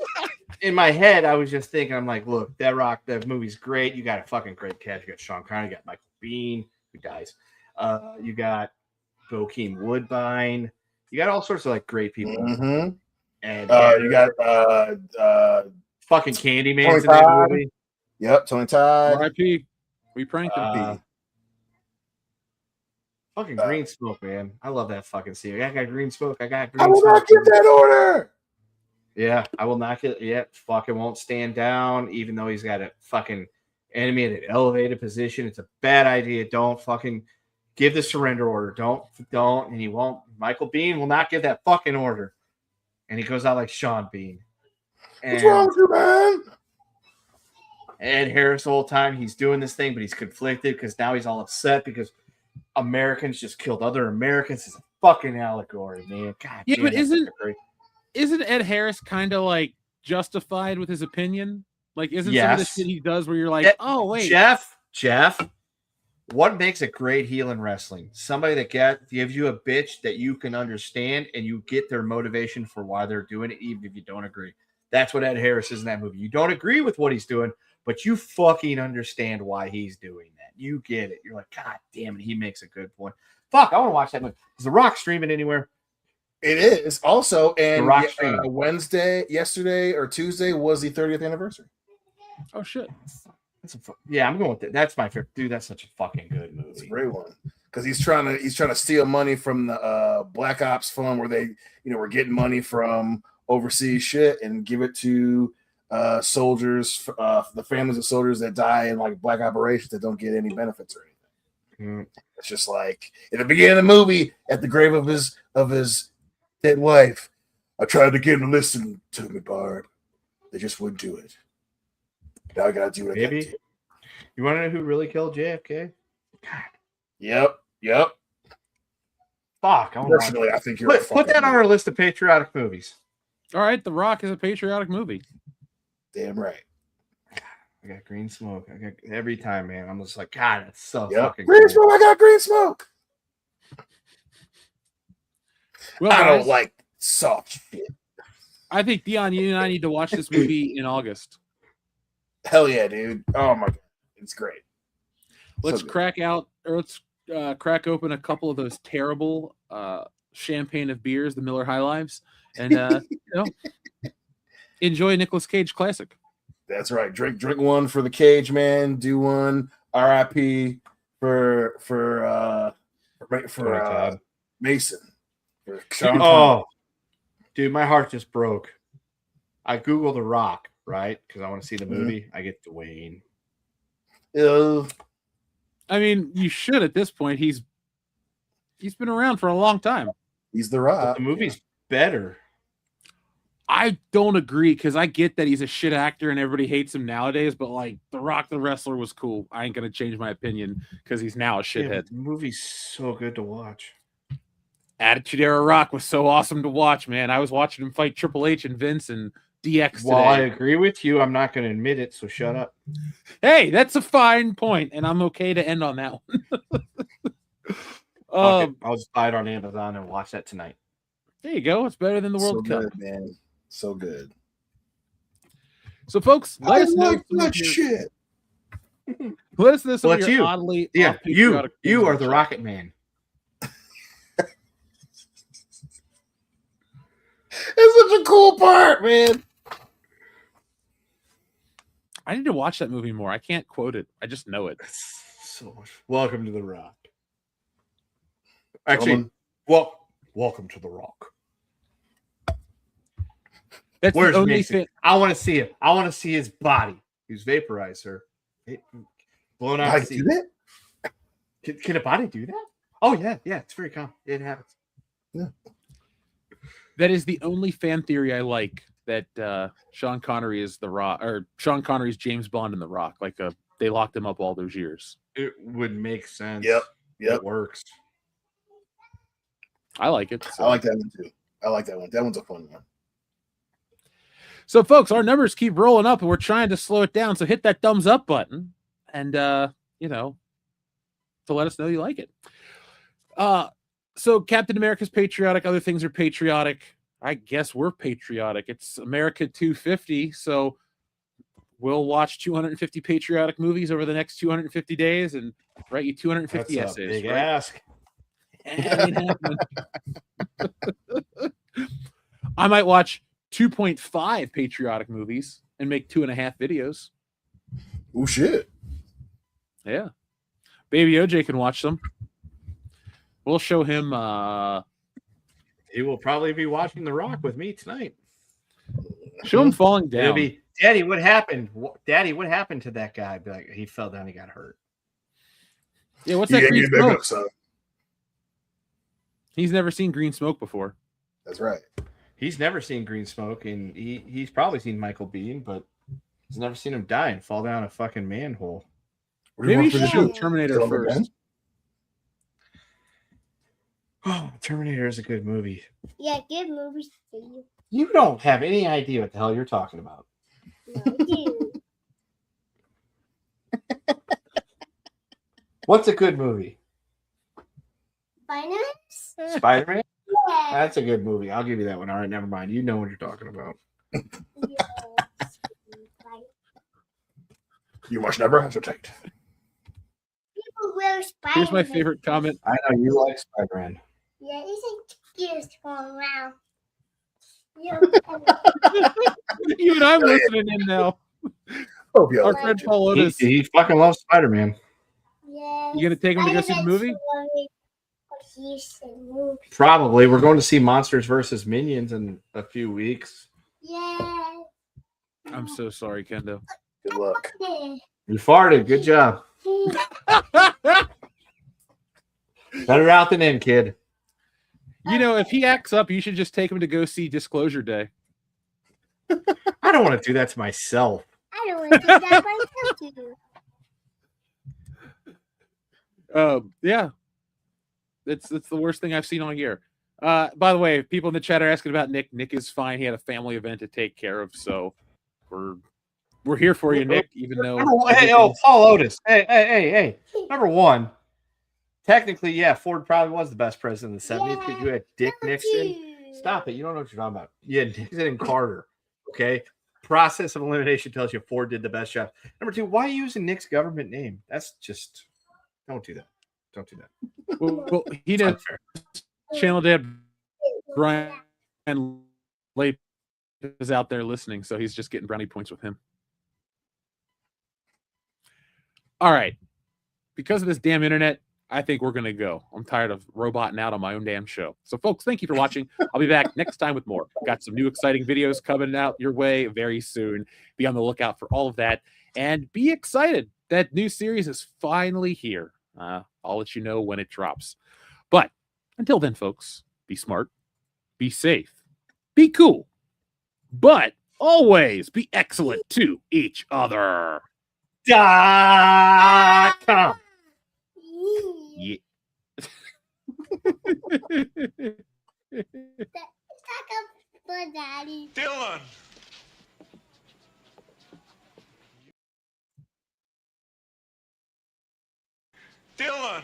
in my head. I was just thinking. I'm like, look, that movie's great. You got a fucking great cast. You got Sean Connery. You got Michael Biehn, who dies. You got Bokeem Woodbine. You got all sorts of like great people. Mm-hmm. And You got fucking Candyman's in that movie. Yep, Tony Todd. R.I.P. We pranked him. Fucking Green Smoke, man. I love that fucking scene. I got Green Smoke. I got Green I will Smoke. not give that order. Yeah, I will not get. Yeah, fucking won't stand down, even though he's got a fucking enemy in an elevated position. It's a bad idea. Don't fucking give the surrender order. Don't. And he won't. Michael Biehn will not give that fucking order. And he goes out like Sean Bean. What's wrong with you, man? Ed Harris the whole time he's doing this thing, but he's conflicted because now he's all upset because Americans just killed other Americans. It's a fucking allegory, man. God yeah, damn, but isn't Ed Harris kind of like justified with his opinion? Like, isn't some of the shit he does where you're like, oh wait, Jeff, what makes a great heel in wrestling? Somebody that gives you a bitch that you can understand and you get their motivation for why they're doing it, even if you don't agree. That's what Ed Harris is in that movie. You don't agree with what he's doing, but you fucking understand why he's doing that. You get it. You're like, God damn it, he makes a good point. Fuck, I want to watch that movie. Is The Rock streaming anywhere? It is also, and The Rock yesterday or Tuesday was the 30th anniversary. Oh shit! I'm going with it. That's my favorite. Dude, that's such a fucking good movie. It's a great one because he's trying to steal money from the Black Ops fund where they were getting money from overseas shit and give it to soldiers, the families of soldiers that die in like black operations that don't get any benefits or anything. It's just like in the beginning of the movie, at the grave of his dead wife, I tried to get him to listen to me, Barb. They just wouldn't do it. Now I gotta do what I gotta do. You want to know who really killed JFK? God. Yep. Fuck. Personally, I think you're put that on our list of patriotic movies. All right, The Rock is a patriotic movie. Damn right. I got Green Smoke. I got every time, man. I'm just like, God, that's so fucking Green cool. Smoke. I got Green Smoke. Well, I don't like soft shit. I think Dion, you and I need to watch this movie in August. Hell yeah, dude! Oh my god, it's great. Let's crack open a couple of those terrible champagne of beers, the Miller High Lives, and enjoy a Nicolas Cage classic. That's right. Drink one for the Cage Man. Do one. R.I.P. for Mason. For Sean dude, my heart just broke. I Googled The Rock, right? Because I want to see the movie. I get Dwayne. I mean, you should at this point. He's been around for a long time. He's The Rock. But the movie's better. I don't agree because I get that he's a shit actor and everybody hates him nowadays, but like The Rock the wrestler was cool. I ain't gonna change my opinion because he's now a shithead. Yeah, the movie's so good to watch. Attitude Era Rock was so awesome to watch, man. I was watching him fight Triple H and Vince and DX today. Well, I agree with you. I'm not going to admit it, so shut up. Hey, that's a fine point, and I'm okay to end on that one. I'll just buy it on Amazon and watch that tonight. There you go. It's better than the World Cup. Good, man. So good. So, folks, let us know. That shit. Let us know some Well, of your oddly you are the Rocket Man. It's such a cool part, man. I need to watch that movie more. I can't quote it. I just know it. So much. Welcome to The Rock. Actually, welcome to The Rock. That's Where's the only Mason? I want to see it. I want to see his body. He's vaporized, sir. Blown out. Do that? Can a body do that? Oh yeah. It's very common. It happens. Yeah. That is the only fan theory I like, that Sean Connery is The Rock, or Sean Connery's James Bond in The Rock. Like they locked him up all those years. It would make sense. Yep. It works. I like it. So. I like that one too. I like that one. That one's a fun one. So, folks, our numbers keep rolling up, and we're trying to slow it down. So hit that thumbs up button, and to let us know you like it. So Captain America's patriotic. Other things are patriotic. I guess we're patriotic. It's America 250. So we'll watch 250 patriotic movies over the next 250 days and write you 250 That's essays. a big right? ask. It ain't happening. I might watch 2.5 patriotic movies and make 2.5 videos. Oh shit! Yeah. Baby OJ can watch them. We'll show him. He will probably be watching The Rock with me tonight. Show him falling It'll down. be, Daddy, what happened? Daddy, what happened to that guy? Be like, he fell down, he got hurt. Yeah, what's that green get back smoke? up, son. He's never seen green smoke before. That's right. He's never seen green smoke, and he's probably seen Michael Biehn, but he's never seen him die and fall down a fucking manhole. What do you Maybe want you for should the show show? Terminator Kill him first. again? Oh, Terminator is a good movie. Yeah, good movies for you. You don't have any idea what the hell you're talking about. No, I do. What's a good movie? Finance? Spider-Man? Yeah. That's a good movie. I'll give you that one. All right, never mind. You know what you're talking about. Yes. You must never hesitate. People wear Spider-Man. Here's my favorite comment. I know you like Spider-Man. Yeah, isn't gears going around? Yeah. Even I'm listening in now. Hope you Our like friend it. Paul He, Otis. he fucking loves Spider-Man. Yeah. You gonna take him to go see the movie? Probably. We're going to see Monsters versus Minions in a few weeks. Yeah. I'm so sorry, Kendo. Good luck. You farted. Good job. Better out than in, kid. You know, if he acts up, you should just take him to go see Disclosure Day. I don't want to do that to myself. I don't want to do that myself too. Yeah. It's the worst thing I've seen all year. By the way, people in the chat are asking about Nick. Nick is fine. He had a family event to take care of, so we're here for you, Nick. Even though Paul Otis. Hey. Number one, technically, yeah, Ford probably was the best president in the 70s because you had Dick Nixon. Stop it. You don't know what you're talking about. You had Nixon and Carter. Okay. Process of elimination tells you Ford did the best job. Number two, why are you using Nick's government name? That's just don't do that. Don't do that. well, he did. Channel Dad Brian Late is out there listening, so he's just getting brownie points with him. All right. Because of this damn internet, I think we're going to go. I'm tired of roboting out on my own damn show. So, folks, thank you for watching. I'll be back next time with more. Got some new exciting videos coming out your way very soon. Be on the lookout for all of that. And be excited. That new series is finally here. I'll let you know when it drops. But until then, folks, be smart, be safe, be cool, but always be excellent to each other. .com. Yeah. Daddy. Dylan. Dylan.